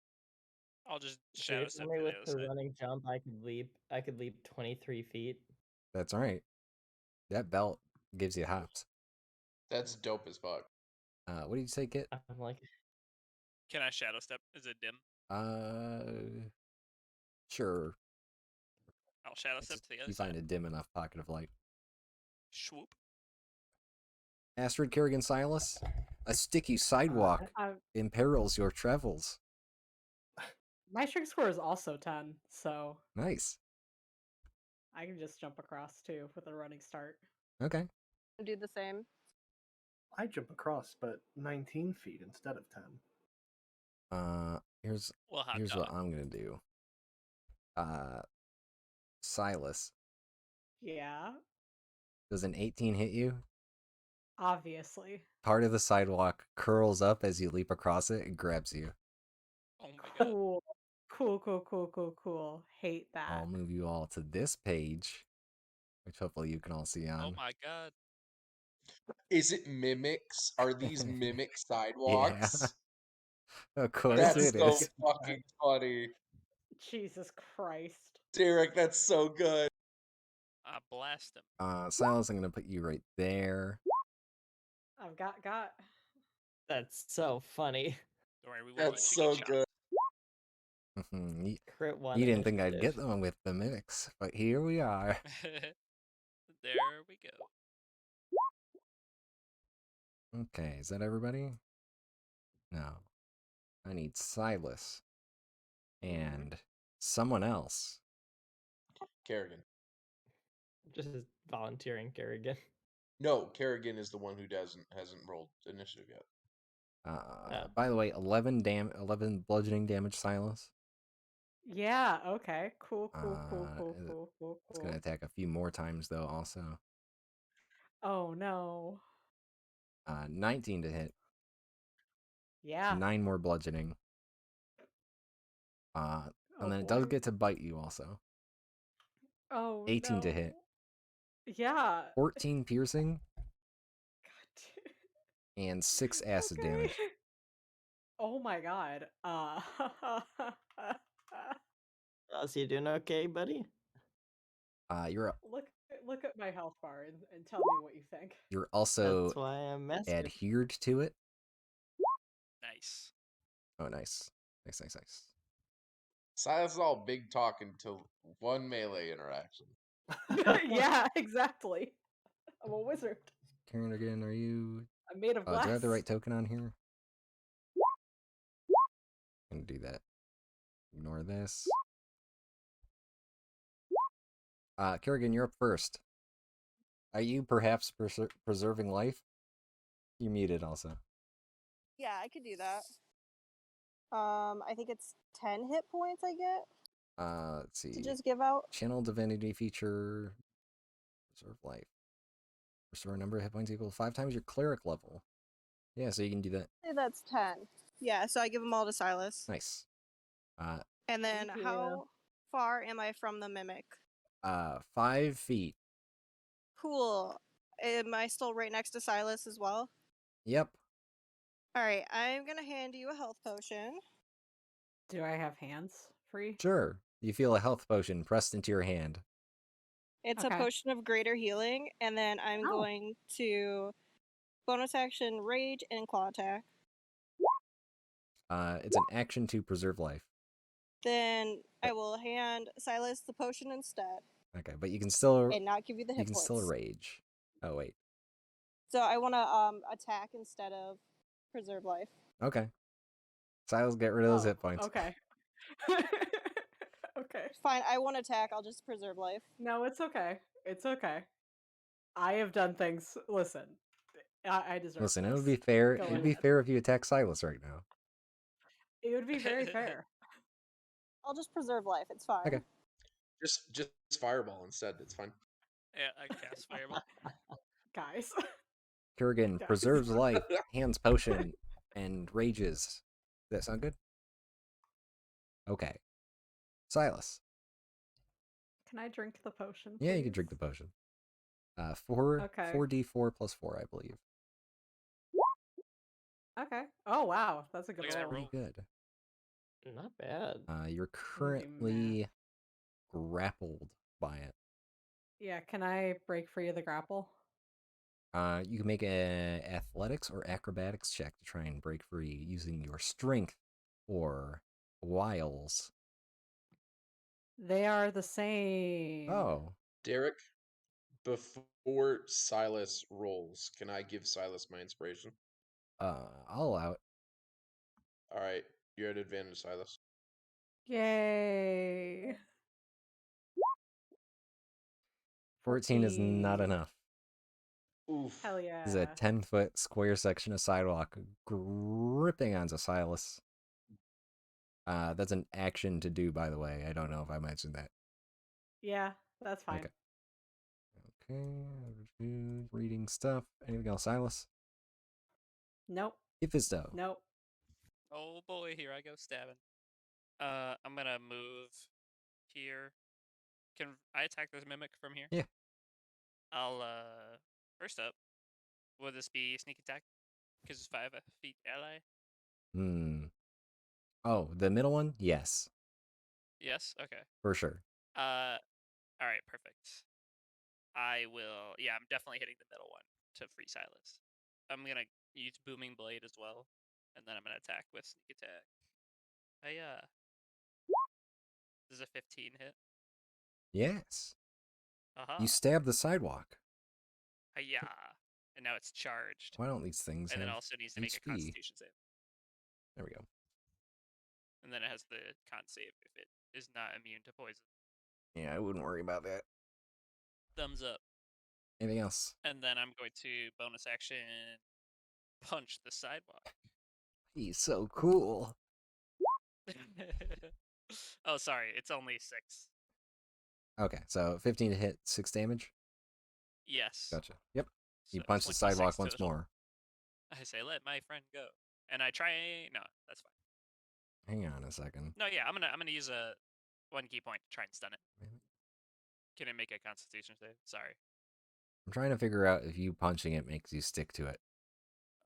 I'll just So you're shadow step telling to me the with other the side. running jump, I could leap 23 feet. That's right. That belt gives you hops. That's dope as fuck. What did you say, Kit? I'm like, Can I shadow step? Is it dim? Sure. I'll shadow step to the other You side. find a dim enough pocket of light. Swoop. Astrid Kerrigan Silas, a sticky sidewalk imperils your travels. My strength score is also 10, so Nice. I can just jump across too with a running start. Okay. Do the same. I jump across, but 19 feet instead of 10. Here's Well, hot here's dog. what I'm gonna do. Silas, Yeah, does an 18 hit you? obviously. Part of the sidewalk curls up as you leap across it and grabs you. Oh my god. Cool. Cool. Hate I'll that. move you all to this page, which hopefully you can all see Oh on. my god. Is it mimics? Are these mimic Yeah, sidewalks? of course That's it Everything so is. is fucking funny. Jesus Christ. Derek, that's so good. I blast him. Silas, I'm gonna put you right there. I've got. That's so funny. Don't worry, we won't That's let you get so shot. good. you, Crit one you didn't think I'd get initiative. them with the mimics, but here we are. There we go. Okay, is that everybody? No. I need Silas and someone else. Kerrigan. Just volunteering, Kerrigan. No, Kerrigan is the one who hasn't rolled initiative yet. By the way, 11 bludgeoning damage, Silas. Yeah, okay. Cool. It's gonna attack a few more times though. Also, Oh no. 19 to hit. Yeah. 9 more bludgeoning. And Oh then it does boy. get to bite you also. Oh 18 to no. hit. Yeah. 14 piercing God. and 6 acid Okay. damage. Oh my god. So you doing okay, buddy? You're look at my health bar and tell me what you think. you're also That's why I'm asking. adhered to it. Nice. Oh, nice. Nice. Silas is all big talk until one melee interaction. Yeah, exactly. I'm a wizard. Karen, again, are you? I'm made of glass. Do I have the right token on here? I'm gonna do that. Ignore this. Kerrigan, you're up first. Are you perhaps preserving life? You're muted also. Yeah, I could do that. I think it's 10 hit points I get Let's to see. just give out. Channel divinity feature. Preserve life. Restore a number of hit points equal to 5 times your cleric level. Yeah, so you can do that. Say that's 10. Yeah, so I give them all to Silas. Nice. And then Thank you. how far am I from the mimic? 5 feet. Cool. Am I still right next to Silas as well? Yep. Alright, I'm gonna hand you a health potion. Do I have hands free? Sure. You feel a health potion pressed into your hand. It's Okay. a potion of greater healing, and then I'm Oh. going to bonus action rage and claw attack. It's an action to preserve life. Then I will hand Silas the potion instead. Okay, but you can still And not give you the hit points. still rage. Oh wait. So I want to attack instead of preserve life. Okay. Silas, get rid of those hit points. Okay. Okay. Fine, I won't attack. I'll just preserve life. No, it's okay. It's okay. I have done things. Listen, I deserve. Listen, this. it would be fair. Go It'd be ahead. fair if you attack Silas right now. It would be very fair. I'll just preserve life. It's fine. Okay. Just fireball instead. It's fine. Yeah, I cast fireball. Guys. Kerrigan Guys. preserves life, hands potion, and rages. Does that sound good? Okay. Silas. Can I drink the potion? Yeah, you can please? drink the potion. 4 Okay. 4d4 plus 4, I believe. Okay. Oh wow, that's a good Look at that roll. Pretty good. Not bad. You're Let me do currently grappled by it. Yeah, can I break free of the grapple? You can make a athletics or acrobatics check to try and break free using your strength or wiles. They are the same. Oh, Derek, before Silas rolls, can I give Silas my inspiration? I'll allow it. All right, you're at advantage, Silas. Yay. 14 is not 14. enough. Oof. Hell yeah. This is a 10-foot square section of sidewalk gripping onto Silas. That's an action to do, by the way. I don't know if I mentioned that. Yeah, that's fine. Okay. Okay. Reading stuff. Anything else, Silas? Nope. Hiphisto. Nope. Oh boy, here I go stabbing. I'm gonna move here. Can I attack this mimic from here? Yeah. I'll first up, will this be sneak attack? Because it's 5 feet ally. Oh, the middle one? Yes, Yes. Okay. for sure. All right. Perfect. I will. Yeah, I'm definitely hitting the middle one to free Silas. I'm gonna use booming blade as well, and then I'm gonna attack with sneak attack. This is a 15 hit. Yes. Aha. You stab the sidewalk. Hiya. And now it's charged. Why don't these things And then have also needs to make a HP? Constitution save. There we go. And then it has the con save if it is not immune to poison. Yeah, I wouldn't worry about that. Thumbs up. Anything else? And then I'm going to bonus action punch the sidewalk. He's so cool. Oh, sorry. It's only 6. Okay, so 15 to hit, 6 damage. Yes. Gotcha. Yep. You So punch the 26 sidewalk once total. more. I say, let my friend go. And I try. No, that's fine. Hang on a second. No, yeah, I'm gonna use a 1 key point to try and stun it. Maybe. Can it make a Constitution save? Sorry. I'm trying to figure out if you punching it makes you stick to it.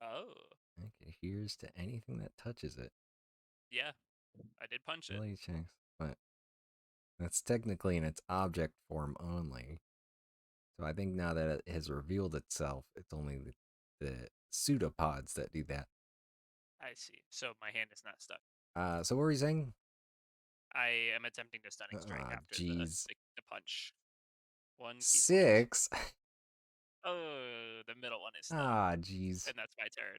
Oh. Okay, here's to anything that touches it. Yeah. I did punch it. Ability checks, but that's technically in its object form only. So I think now that it has revealed itself, it's only the pseudopods that do that. I see. So my hand is not stuck. So what were you saying? I am attempting to stunning strike after the punch. 1 key point. 6? Oh, the middle one is stunned. Ah, jeez. And that's my turn.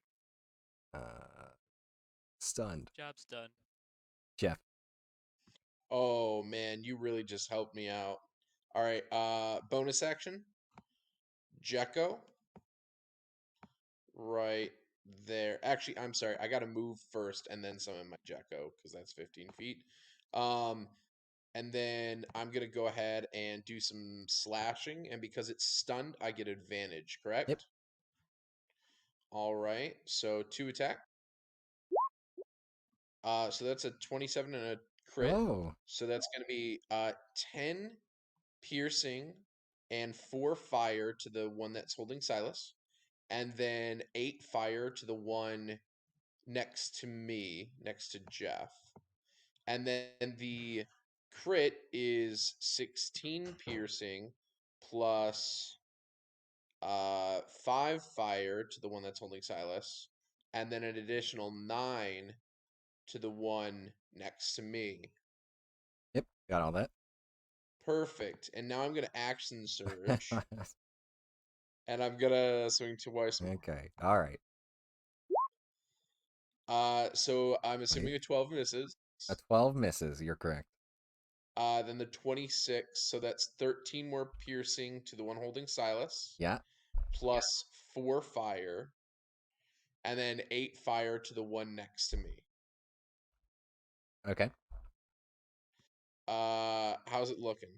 Stunned. Job's done. Jeff. Oh man, you really just helped me out. All right, bonus action. Jekko. Right there. Actually, I'm sorry. I got to move first and then summon my Jekko because that's 15 feet. And then I'm going to go ahead and do some slashing. And because it's stunned, I get advantage, correct? Yep. All right. So 2 attack. So that's a 27 and a crit. Oh. So that's going to be 10 piercing and 4 fire to the one that's holding Silas. And then 8 fire to the one next to me, next to Jeff. And then the crit is 16 piercing plus 5 fire to the one that's holding Silas, and then an additional 9 to the one next to me. Yep, got all that. Perfect. And now I'm going to action surge. And I'm going to swing twice more. Okay, all right. So I'm assuming a 12 misses. A 12 misses, you're correct. Then the 26, so that's 13 more piercing to the one holding Silas. Yeah. Plus 4 fire. And then 8 fire to the one next to me. Okay. How's it looking?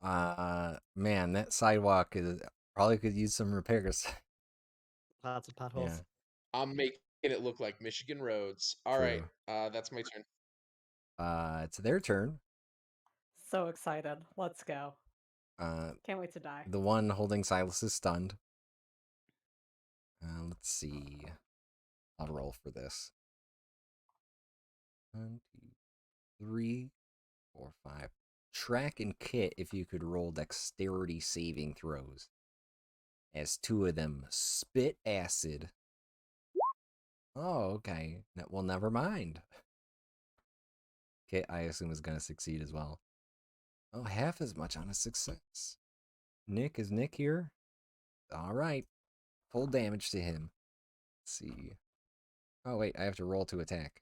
Man, that sidewalk is probably could use some repairs. Lots of potholes. Yeah. I'm making it look like Michigan roads. All True. right, that's my turn. It's their turn. So excited. Let's go. Uh, Can't wait to die. the one holding Silas is stunned. Let's see. I'll roll for this. 1, 2, 3, 4, 5. Track and Kit, if you could roll dexterity saving throws, as 2 of them spit acid. Oh, okay. Well, never mind. Kit, I assume, is going to succeed as well. Oh, half as much on a success. Nick, is Nick here? All right. Full damage to him. Let's see. Oh, wait, I have to roll to attack.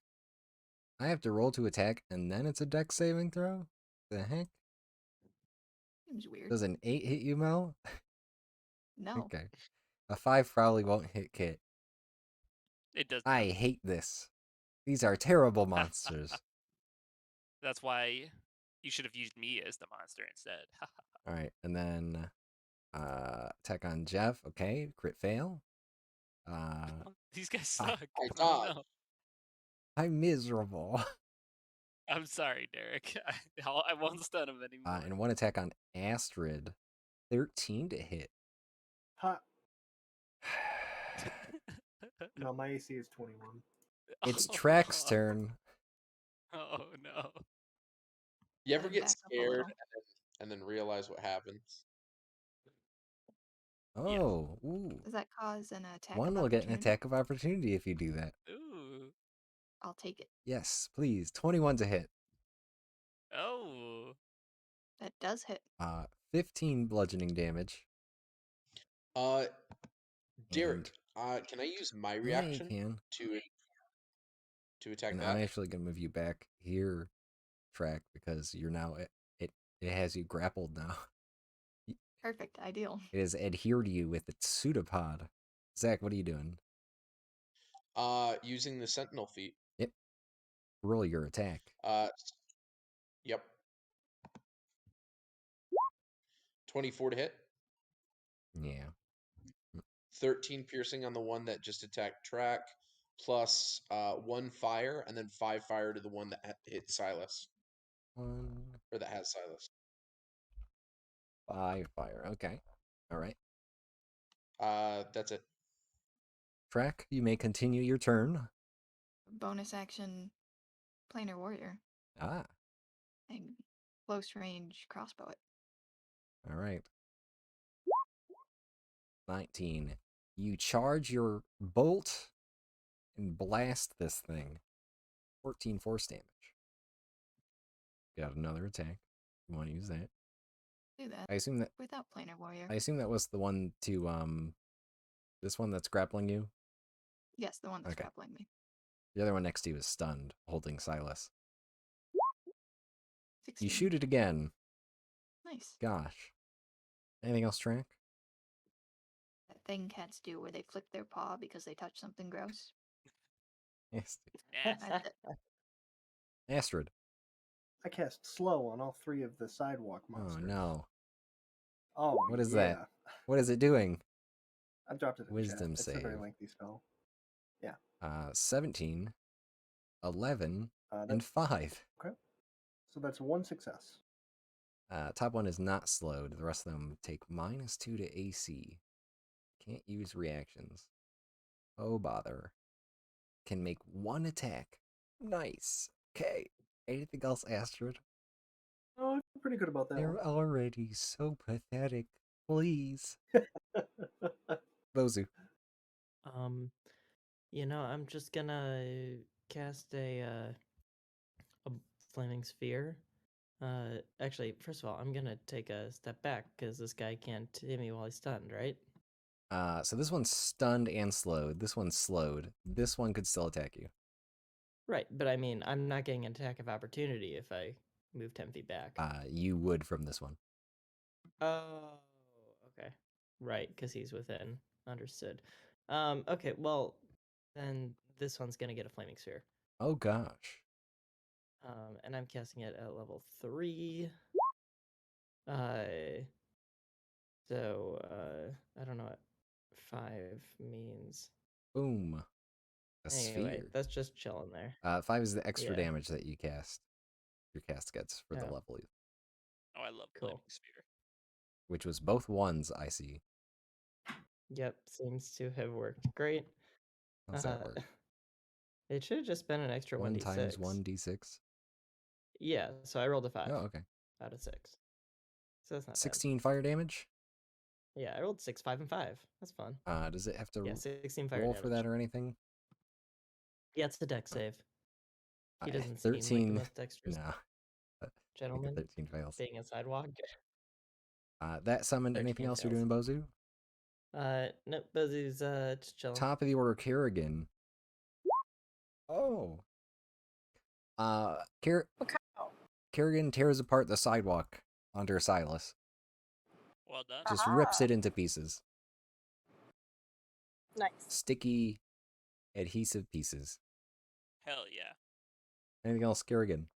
I have to roll to attack, and then it's a dex saving throw? The heck? Seems weird. Does an 8 hit you, Mel? No. Okay. A 5 probably won't hit Kit. It does. I hate this. These are terrible monsters. That's why you should have used me as the monster instead. All right, and then attack on Jeff. Okay, crit fail. These guys I, suck. I Oh dodge. no. I'm miserable. I'm sorry, Derek. I won't stun him anymore. And one attack on Astrid. 13 to hit. Ha. No, my AC is 21. It's Trek's turn. Oh no. You Let ever him get back up a scared little. and then realize what happens? Oh, ooh. Does that cause an attack One of will get an opportunity? attack of opportunity if you do that. Ooh. I'll take it. Yes, please. 21 to hit. Oh. That does hit. 15 bludgeoning damage. Uh, And Derek, can I use my yeah, you reaction can. to attack And I'm that? actually going to move you back here, Track, because you're now, it has you grappled now. Perfect. Ideal. It has adhered to you with its pseudopod. Zach, what are you doing? Using the Sentinel feat. Yep. Roll your attack. Yep. 24 to hit. Yeah. 13 piercing on the one that just attacked Track, plus 1 fire, and then 5 fire to the one that hit Silas. 1, Or that has Silas. 5 fire. Okay. All right. That's it. Track, you may continue your turn. Bonus action, planar warrior, Ah, and close range crossbow it. all right. 19. You charge your bolt and blast this thing. 14 force damage. Got another attack. You want to use that? Do that I assume that without planar warrior. was the one to this one that's grappling you. Yes, the one that's Okay. grappling me. The other one next to you is stunned, holding Silas. 16. You shoot it again. Nice. Gosh. Anything else, Track? That thing cats do where they flick their paw because they touch something gross. Yes. Nasty. That's it. Astrid. I cast slow on all 3 of the sidewalk Oh monsters. no. Oh, What is yeah. that? What is it doing? I dropped it in Wisdom chat. It's a very save. lengthy spell. 17, 11, That, and 5. okay. So that's 1 success. Top one is not slowed. The rest of them take -2 to AC. Can't use reactions. Oh, bother. Can make 1 attack. Nice. Okay. Anything else, Astrid? Oh, I feel pretty good about that They're already so pathetic. Please. Bozu. I'm just gonna cast a flaming sphere. Actually, first of all, I'm gonna take a step back because this guy can't hit me while he's stunned, right? So this one's stunned and slowed. This one's slowed. This one could still attack you. Right, but I mean, I'm not getting an attack of opportunity if I move 10 feet back. You would from this one. Oh, okay. Right, because he's within. Understood. Okay, well, then this one's gonna get a flaming sphere. Oh gosh. And I'm casting it at level 3. I don't know what 5 means. Boom. A Anyway, sphere. that's just chilling there. 5 is the extra Yeah. damage that you cast. Your cast gets for the Oh. level, Oh, I love Cool. Flaming Sphere. which was both 1s, I see. Yep, seems to have worked great. How's that work? It should have just been an extra 1 1d6. times 1d6? Yeah, so I rolled a 5 Oh, okay. out of 6. So that's not 16 fire damage? bad. Yeah, I rolled 6, 5, and 5. That's fun. Does it have to Yeah, 16 fire roll damage. for that or anything? Yeah, it's a deck save. He doesn't 13. seem like the most dexterous No. I think a gentleman 13 fails. being a sidewalk. That summoned 13 anything else you're fails. doing, Bozu? Nope, Buzzy's just chilling. Top of the order, Kerrigan. Oh. Kerrigan tears apart the sidewalk under Silas. Well done. Just rips it into pieces. Nice. Sticky, adhesive pieces. Hell yeah. Anything else, Kerrigan?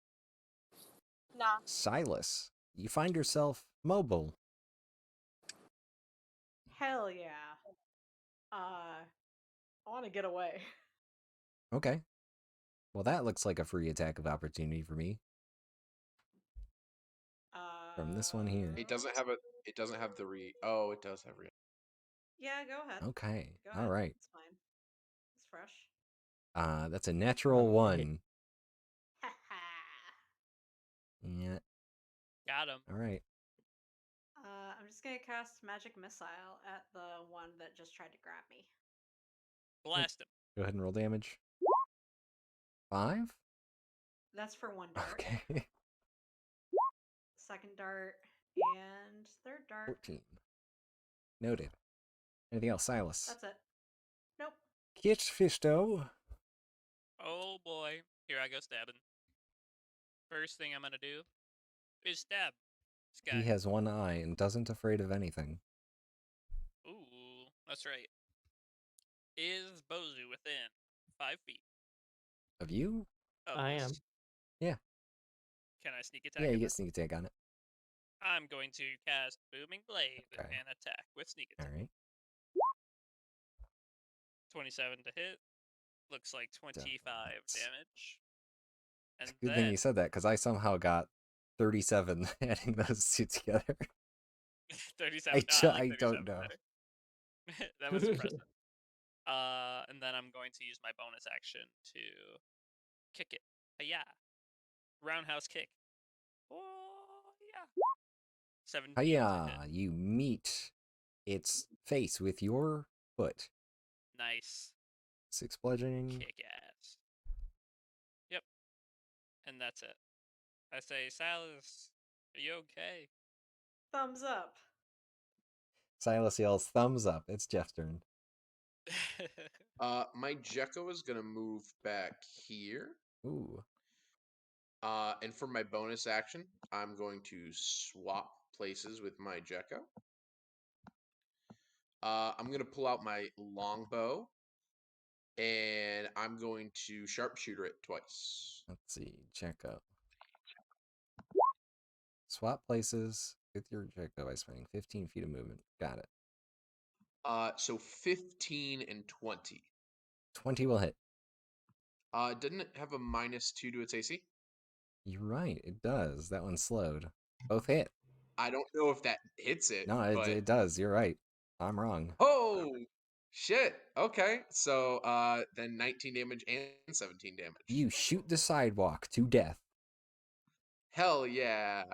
Nah. Silas, you find yourself mobile. Hell yeah. I want to get away. Okay. Well, that looks like a free attack of opportunity for me. From this one here. It doesn't have a. It doesn't have the re. Oh, it does have re. Yeah, go ahead. Okay. Go All ahead. right. It's fine. It's fresh. That's a natural one. Ha ha. Yeah. Got him. All right. I'm just gonna cast magic missile at the one that just tried to grab me. Blast him. Go ahead and roll damage. 5? That's for one dart. Okay. Second dart and third dart. 14. Noted. Anything else, Silas? That's it. Nope. Kit Fisto. Oh boy. Here I go stabbing. First thing I'm gonna do is stab this guy. He has one eye and doesn't afraid of anything. Ooh, that's right. Is Bozu within 5 feet Of you? of I this? am. Yeah. Can I sneak attack? Yeah, you at get this? sneak attack on it. I'm going to cast Booming Blade Okay. and attack with sneak All attack. right. 27 to hit. Looks like 25 damage. And It's a good then thing you said that, because I somehow got 37 adding those two together. 37. I don't 37 know. better. That was impressive. And then I'm going to use my bonus action to kick it. Yeah. Roundhouse kick. Oh, yeah. 17 to hit. Hiya! You meet its face with your foot. Nice. 6 bludgeoning. Kick ass. Yep. And that's it. I say, Silas, are you okay? Thumbs up. Silas yells, thumbs up. It's Jeff's turn. My Gecko is gonna move back here. Ooh. And for my bonus action, I'm going to swap places with my Gecko. I'm gonna pull out my longbow, and I'm going to sharpshooter it twice. Let's see. Check out. Swap places with your Jekko by spending 15 feet of movement. Got it. So 15 and 20. 20 will hit. Didn't it have a -2 to its AC? You're right. It does. That one's slowed. Both hit. I don't know if that hits it. No, but... it does. You're right. I'm wrong. Oh shit. Okay. So then 19 damage and 17 damage. You shoot the sidewalk to death. Hell yeah.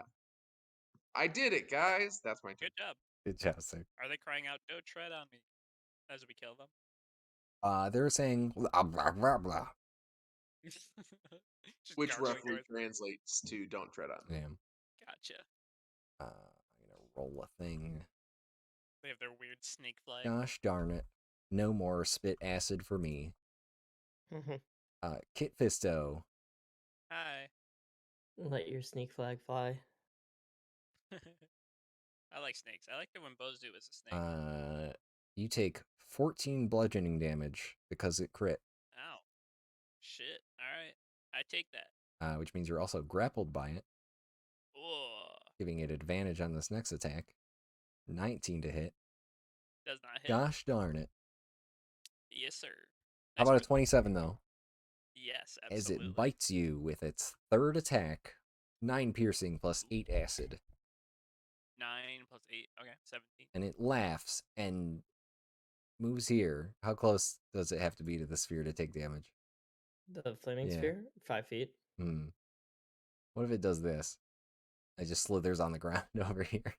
I did it, guys. That's my turn. Good job. Good job, sir. Are they crying out, "Don't tread on me," as we kill them? They're saying blah blah blah blah. Just Which gargling roughly words. translates to "Don't tread on me." Damn. Gotcha. I'm gonna roll a thing. They have their weird snake flag. Gosh darn it. No more spit acid for me. Kit Fisto. Hi. Let your sneak flag fly. I like snakes. I like it when Bozu is a snake. You take 14 bludgeoning damage because it crit. Ow. Shit. Alright. I take that. Which means you're also grappled by it, Whoa. giving it advantage on this next attack. 19 to hit. Does not hit. Gosh darn it. Yes, sir. How Nice about a try. 27 though? Yes, As absolutely. it bites you with its third attack. 9 piercing plus 8 acid. 9 plus 8. Okay, 17. And it laughs and moves here. How close does it have to be to the sphere to take damage? The flaming Yeah. sphere? 5 feet. What if it does this? It just slithers on the ground over here.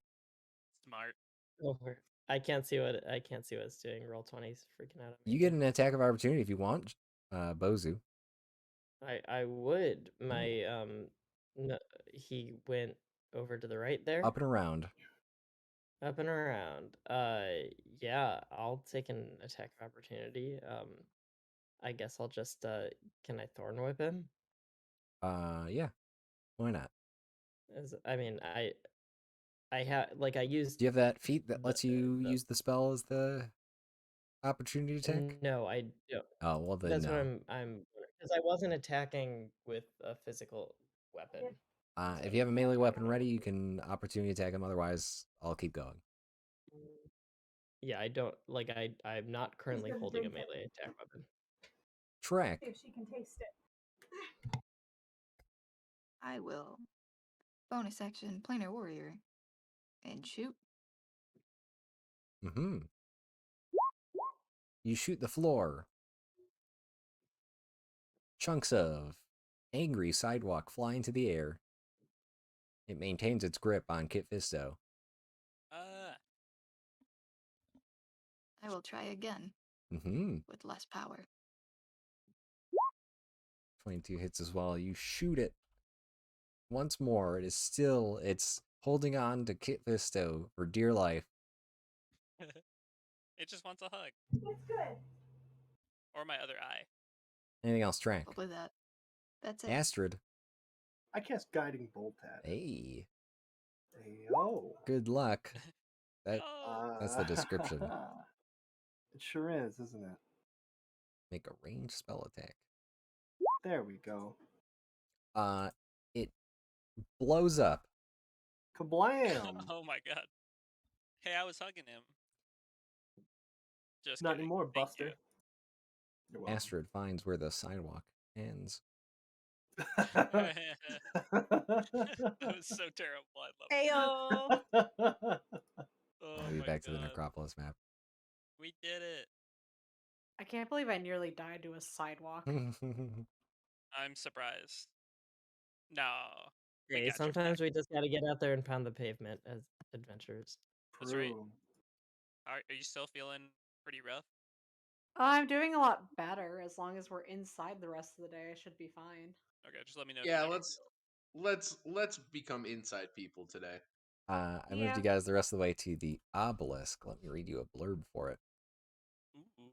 Smart. Over. I can't see what it's doing. Roll 20's freaking out at me. You get an attack of opportunity if you want, Bozu. I would. My no, he went over to the right there. Up and around. Up and around. Yeah, I'll take an attack of opportunity. I guess I'll just can I thorn whip him? Yeah. Why not? I mean, I have like I used Do you have that feat that the- lets you the- use the spell as the opportunity attack? No, I don't. Oh, well then That's no. what I'm because I wasn't attacking with a physical weapon. If you have a melee weapon ready, you can opportunity attack him. Otherwise, I'll keep going. Yeah, I don't like. I'm not currently holding a melee attack weapon. Trek. If she can taste it. I will. Bonus action, planar warrior. And shoot. Mm-hmm. You shoot the floor. Chunks of angry sidewalk fly into the air. It maintains its grip on Kit Fisto. I will try again. Mm-hmm. With less power. 22 hits as well. You shoot it. Once more, it's holding on to Kit Fisto for dear life. It just wants a hug. It's good. Or my other eye. Anything else, Trank? Hopefully that's it. Astrid. I cast Guiding Bolt at it. Hey. Hey-o. Good luck. Oh. That's the description. It sure is, isn't it? Make a ranged spell attack. There we go. It blows up. Kablam! Oh my god. Hey, I was hugging him. Just Not kidding. anymore, Thank Buster. you. You're welcome. Astrid finds where the sidewalk ends. That was so terrible. I love it. Ayo. Oh I'll be my back to the god. Necropolis map. We did it. I can't believe I nearly died to a sidewalk. I'm surprised. No. We Hey, got your sometimes back. we just gotta get out there and pound the pavement as adventurers. That's right. True. Are you still feeling pretty rough? I'm doing a lot better. As long as we're inside the rest of the day, I should be fine. Okay, just let me know. Yeah, if you let's become inside people today. I moved Yeah. you guys the rest of the way to the obelisk. Let me read you a blurb for it. Ooh.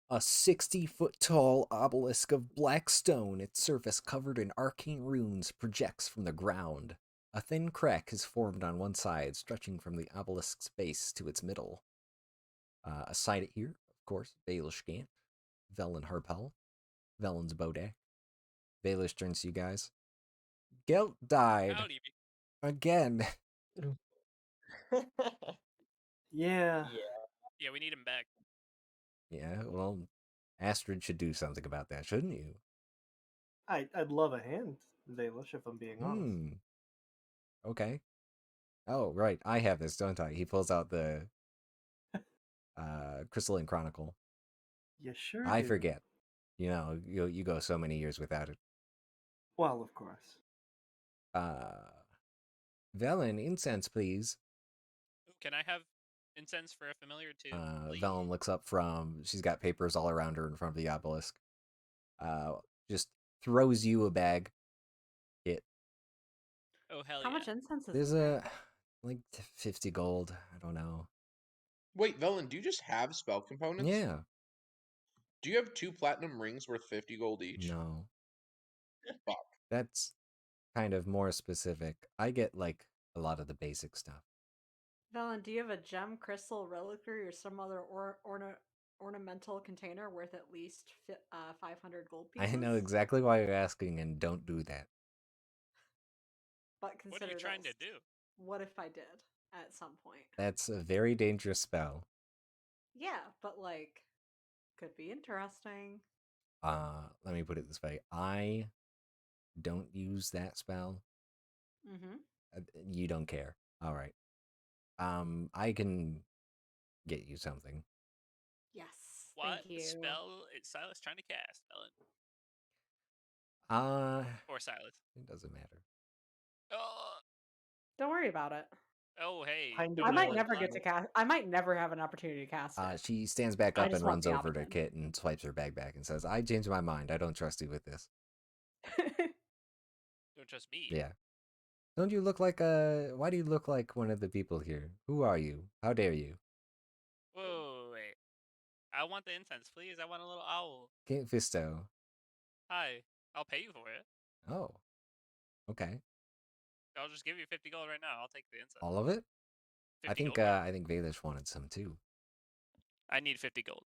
A 60-foot tall obelisk of black stone, its surface covered in arcane runes, projects from the ground. A thin crack is formed on one side, stretching from the obelisk's base to its middle. Aside it here, of course, Baelish Gant, Velen Harpel, Velen's Bodak. Baelish turns to you guys. Gelt died. Howdy. Again. Yeah. Yeah, we need him back. Yeah, well, Astrid should do something about that, shouldn't you? I'd love a hand, Valish, if I'm being honest. Okay. Oh, right. I have this, don't I? He pulls out the Crystalline Chronicle. You sure I do. forget. You know, you go so many years without it. Well, of course. Velen, incense, please. Ooh, can I have incense for a familiar too? Velen looks up from... She's got papers all around her in front of the obelisk. Just throws you a bag. Oh, hell How yeah. much incense is There's in there? like 50 gold. I don't know. Wait, Velen, do you just have spell components? Yeah. Do you have 2 platinum rings worth 50 gold each? No. Fuck. That's kind of more specific. I get like a lot of the basic stuff. Velen, do you have a gem, crystal, reliquary, or some other ornamental container worth at least 500 gold pieces? I know exactly why you're asking, and don't do that. But consider What are you trying this. to do? What if I did at some point? That's a very dangerous spell. Yeah, but like, could be interesting. Let me put it this way. I don't use that spell. Mm-hmm. You don't care. All right. I can get you something. Yes. What Thank you. spell is Silas trying to cast, Ellen? Or Silas? It doesn't matter. Oh, Don't worry about it. hey. Kind Don't I of might over never blind. get to cast. I might never have an opportunity to cast it. She stands back I up just and want runs the over to option. Kit and swipes her bag back and says, I changed my mind. I don't trust you with this. Don't trust me. Yeah. Don't you look like why do you look like one of the people here? Who are you? How dare you? Whoa, wait. I want the incense, please. I want a little owl. Kit Fisto. Hi. I'll pay you for it. Oh. Okay. I'll just give you 50 gold right now. I'll take the incense. All of it? 50 gold? I think Valish wanted some too. I need 50 gold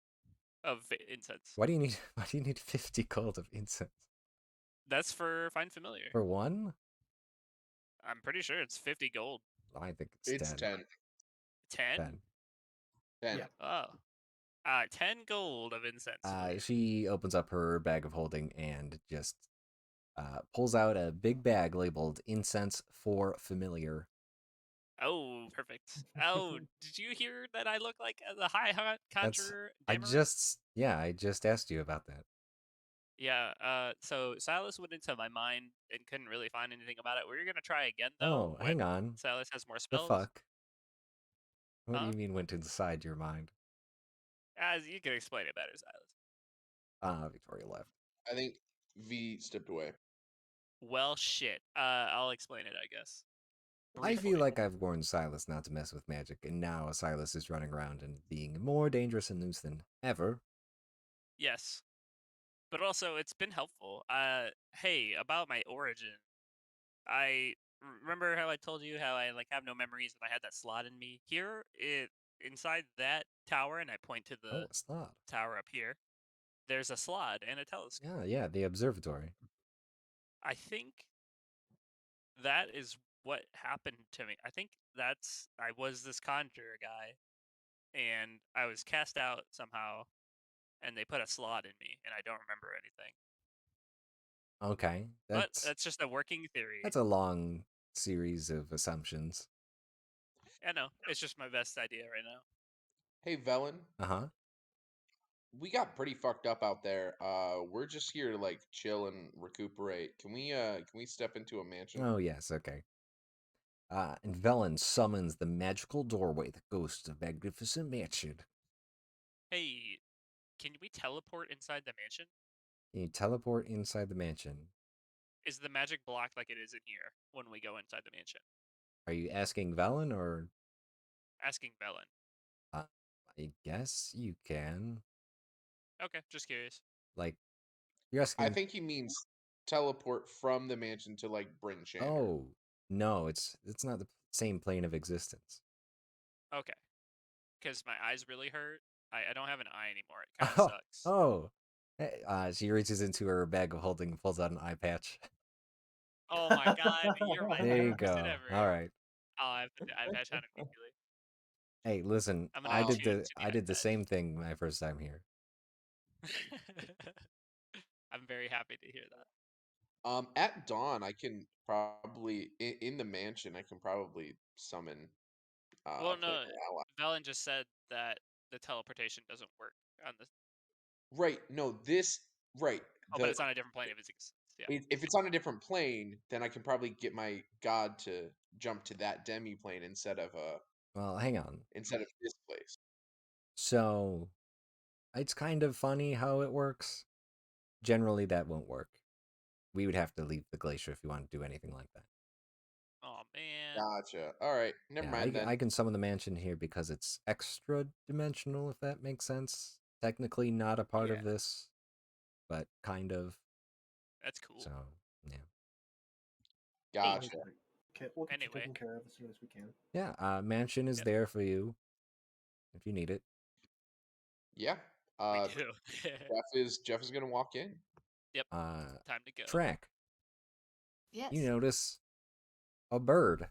of incense. Why do you need 50 gold of incense? That's for Find Familiar. For one? I'm pretty sure it's 50 gold. I think it's It's 10. 10. 10? 10. Yeah. Oh. 10 gold of incense. please. She opens up her bag of holding and just pulls out a big bag labeled "Incense for Familiar." Oh, perfect. Oh, did you hear that I look like the High That's Conjurer I Dimmer? just asked you about that. Yeah, so Silas went into my mind and couldn't really find anything about it. We're gonna try again, though, Oh, when hang on. Silas has more The spells. fuck? What do Huh? you mean went inside your mind? As you can explain it better, Silas. Victoria left. I think V stepped away. Well, shit. I'll explain it, I guess. I feel Briefly. like I've warned Silas not to mess with magic, and now Silas is running around and being more dangerous and loose than ever. Yes. But also, it's been helpful. Hey, about my origin. Remember how I told you how I like have no memories and I had that slot in me? Here, inside that tower, and I point to Oh, the it's not. tower up here. There's a slot and a telescope. Yeah, the observatory. I think that is what happened to me. I think I was this conjurer guy, and I was cast out somehow, and they put a slot in me, and I don't remember anything. Okay, But that's just a working theory. that's a long series of assumptions. I know it's just my best idea right now. Hey, Velen, Uh-huh. we got pretty fucked up out there. We're just here to like chill and recuperate. Can we step into a mansion? Oh, yes, okay. And Velen summons the magical doorway that goes to the magnificent mansion. Hey, can we teleport inside the mansion? You teleport inside the mansion. Is the magic blocked like it is in here when we go inside the mansion? Are you asking Velen or Asking Belen. I guess you can. Okay, just curious. Like you're I asking think he means teleport from the mansion to like Bryn Shander. Oh, no, it's not the same plane of existence. Okay, because my eyes really hurt. I don't have an eye anymore. It kind of Oh, sucks. oh. She reaches into her bag of holding and pulls out an eye patch. Oh my god, you're my There you favorite person go. ever. All right. I'll put the eye patch on immediately. Hey, listen, I'm gonna add tunes to the I eye did the patch. same thing my first time here. I'm very happy to hear that. At dawn, I can probably in the mansion. I can probably summon Well, a no, playable ally. Valen just said that the teleportation doesn't work on the. Right? No, this right. Oh, but it's on a different plane of existence. Yeah. If it's on a different plane, then I can probably get my god to jump to that demi plane Well, hang on. instead of this place. So, it's kind of funny how it works. Generally, that won't work. We would have to leave the glacier if you want to do anything like that. Oh man. Gotcha. All right. Never Yeah, mind then. I can summon the mansion here because it's extra dimensional, if that makes sense. Technically not a part Yeah. of this, but kind of. That's cool. So, yeah. Gotcha. Okay, we'll get you Anyway. taken care of as soon as we can. Yeah, mansion is Yep. there for you if you need it. Yeah. We do. Jeff is gonna walk in. Yep. Uh, Time to go. Track, Yes. you notice a bird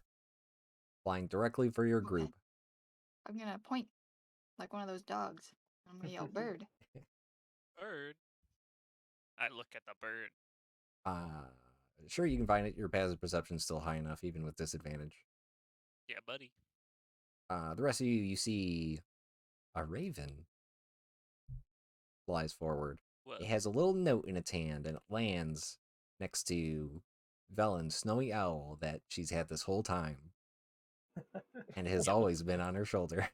flying directly for your Okay. group. I'm gonna point like one of those dogs. I'm gonna yell bird. Bird. I look at the bird. Sure, you can find it. Your passive perception's still high enough, even with disadvantage. Yeah, buddy. The rest of you see a raven flies forward. Whoa. It has a little note in its hand, and it lands next to Velen's snowy owl that she's had this whole time, and has Yep. always been on her shoulder.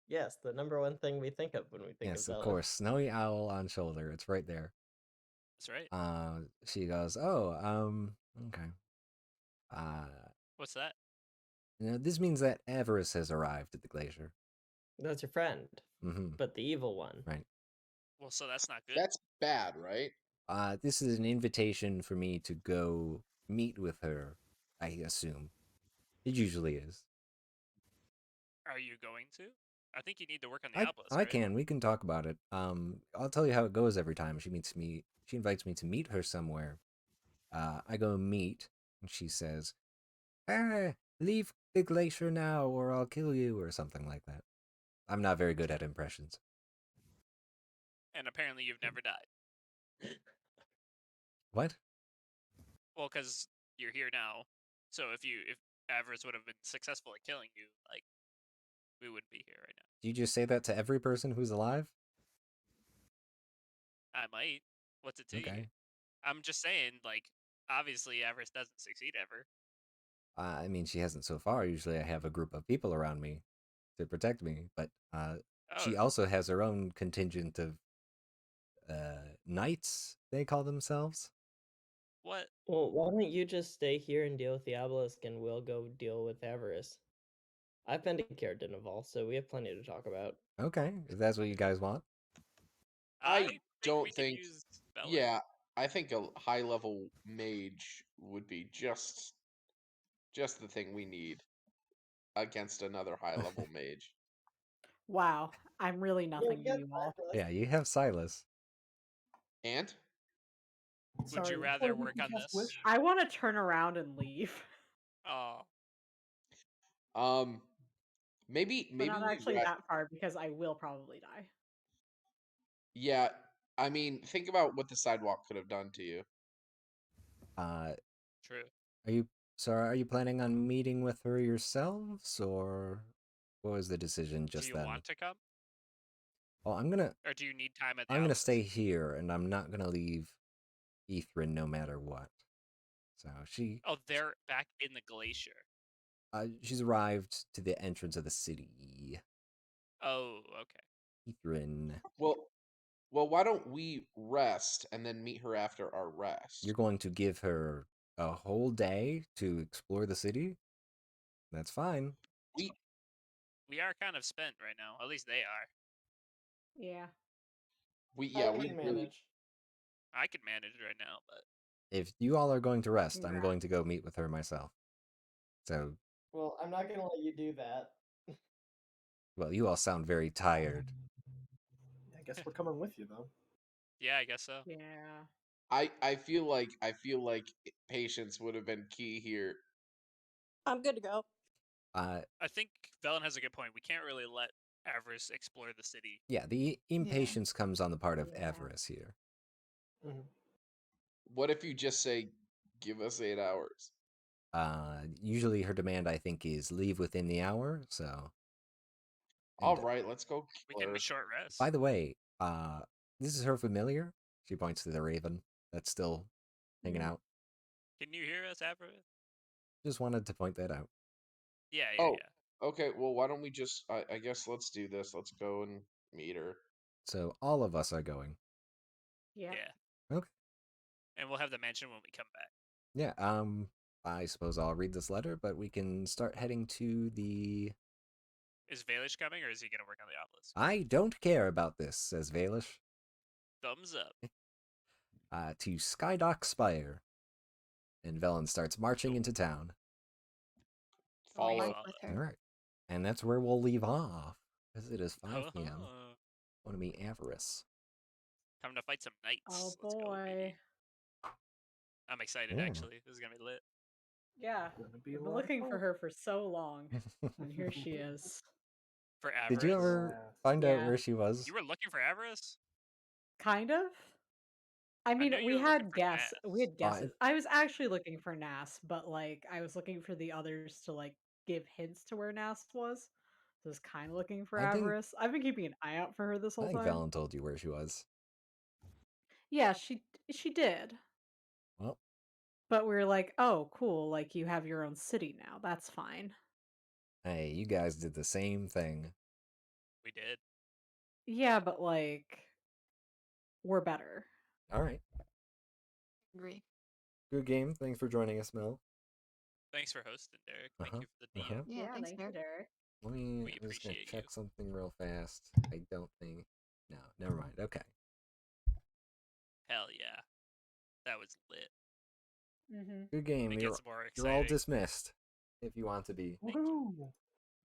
Yes, the number one thing we think of when we think Yes, of of Zelda. course, snowy owl on shoulder. It's right there. That's right. She goes, "Oh, okay. What's that? This means that Avarice has arrived at the glacier." That's your friend, Mm-hmm. but the evil one. Right. Well, so that's not good. That's bad, right? This is an invitation for me to go meet with her, I assume. It usually is. Are you going to? I think you need to work on the I obelisk, I right? can. We can talk about it. I'll tell you how it goes every time she meets me. She invites me to meet her somewhere. I go meet. And she says, leave the glacier now or I'll kill you, or something like that. I'm not very good at impressions. And apparently you've never died. What? Well, because you're here now. So if Avarice would have been successful at killing you, like, we wouldn't be here right now. Do you just say that to every person who's alive? I might. What's it to you? Okay. I'm just saying, like, obviously Avarice doesn't succeed ever. I mean, she hasn't so far. Usually I have a group of people around me to protect me, but she also has her own contingent of knights, they call themselves. What? Well, why don't you just stay here and deal with the obelisk, and we'll go deal with Avarice? I've been to Caradinival, so we have plenty to talk about. Okay, if that's what you guys want. I think don't we can think. use Velen. Yeah, I think a high level mage would be just the thing we need against another high level mage. Wow, I'm really nothing to you all. Yeah, you have Silas. And Would you Sorry, rather Chloe, work you on can cast this? Wish. I want to turn around and leave. Oh, maybe But not we actually that far because I will probably die. Yeah, I mean, think about what the sidewalk could have done to you. true. Are you planning on meeting with her yourselves, or what was the decision just Do you then? want to come? Well, Or do you need time at the I'm gonna obelisk? stay here, and I'm not gonna leave Ethrin no matter what. So Oh, they're back in the glacier. she's arrived to the entrance of the city. Oh, okay. Ethrin, Well, why don't we rest and then meet her after our rest? you're going to give her a whole day to explore the city? That's fine. We are kind of spent right now. At least they are. Yeah. We I really can manage. I could manage right now, but If you all are going to rest, I'm Congrats. going to go meet with her myself. So, Well, I'm not gonna let you do that. well, you all sound very tired. I guess we're coming with you though. yeah, I guess so. Yeah. I feel like patience would have been key here. I'm good to go. Uh, I think Velen has a good point. We can't really let Avarice explore the city. yeah, the impatience comes on the part of Avarice here. Mhm. What if you just say, "Give us 8 hours"? Usually her demand, I think, is leave within the hour. So, All right, let's go We kill can her. be short rest. by the way, this is her familiar. She points to the raven that's still hanging out. Can you hear us, Avarice? Just wanted to point that out. Yeah. Okay. Well, why don't we just? I guess let's do this. Let's go and meet her. So all of us are going. Yeah. Yeah. Okay. And we'll have the mansion when we come back. Yeah. I suppose I'll read this letter, but we can start heading to the. Is Valish coming, or is he going to work on the obelisk? I don't care about this, says Valish. Thumbs up. To Skydock Spire. And Velen starts marching into town. Follow. Right with All her. right. And that's where we'll leave off, because it is 5 p.m. Uh-huh. Want to meet Avarice. Time to fight some knights. Oh Let's go, baby. boy. I'm excited, Yeah. actually. This is going to be lit. Yeah. Gonna be a I've been lot of looking for fun. her for so long. And here she is. For Avarice. Did you ever find out Yeah. where she was? You were looking for Avarice? Kind of. I mean, knew you we were looking had for guess. We had Nas. guesses. I was actually looking for Nas, but like I was looking for the others to like give hints to where Nas was. So I was kind of looking for I think- Avarice. I've been keeping an eye out for her this I whole think time. Velen told you where she was. Yeah, she did. Well, But we were like, oh, cool. Like you have your own city now. That's fine. hey, you guys did the same thing. We did. Yeah, but like we're better. All right. Agree. Good game. Thanks for joining us, Mel. Thanks for hosting, Derek. Thank Uh-huh, you for the DM. uh-huh. Yeah, thanks, thank you, Derek. Derek. I'm We just gonna appreciate check you. something real fast. I don't think. No, never mind. Okay. Hell yeah. That was lit. Mm-hmm. Good game. It You're gets more you're all exciting. dismissed if you want to be. Woohoo! All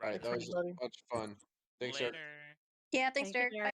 right, that was everybody. much fun. Thanks, Eric. Later. Yeah, thanks, Thank you, Derek. Derek. Bye.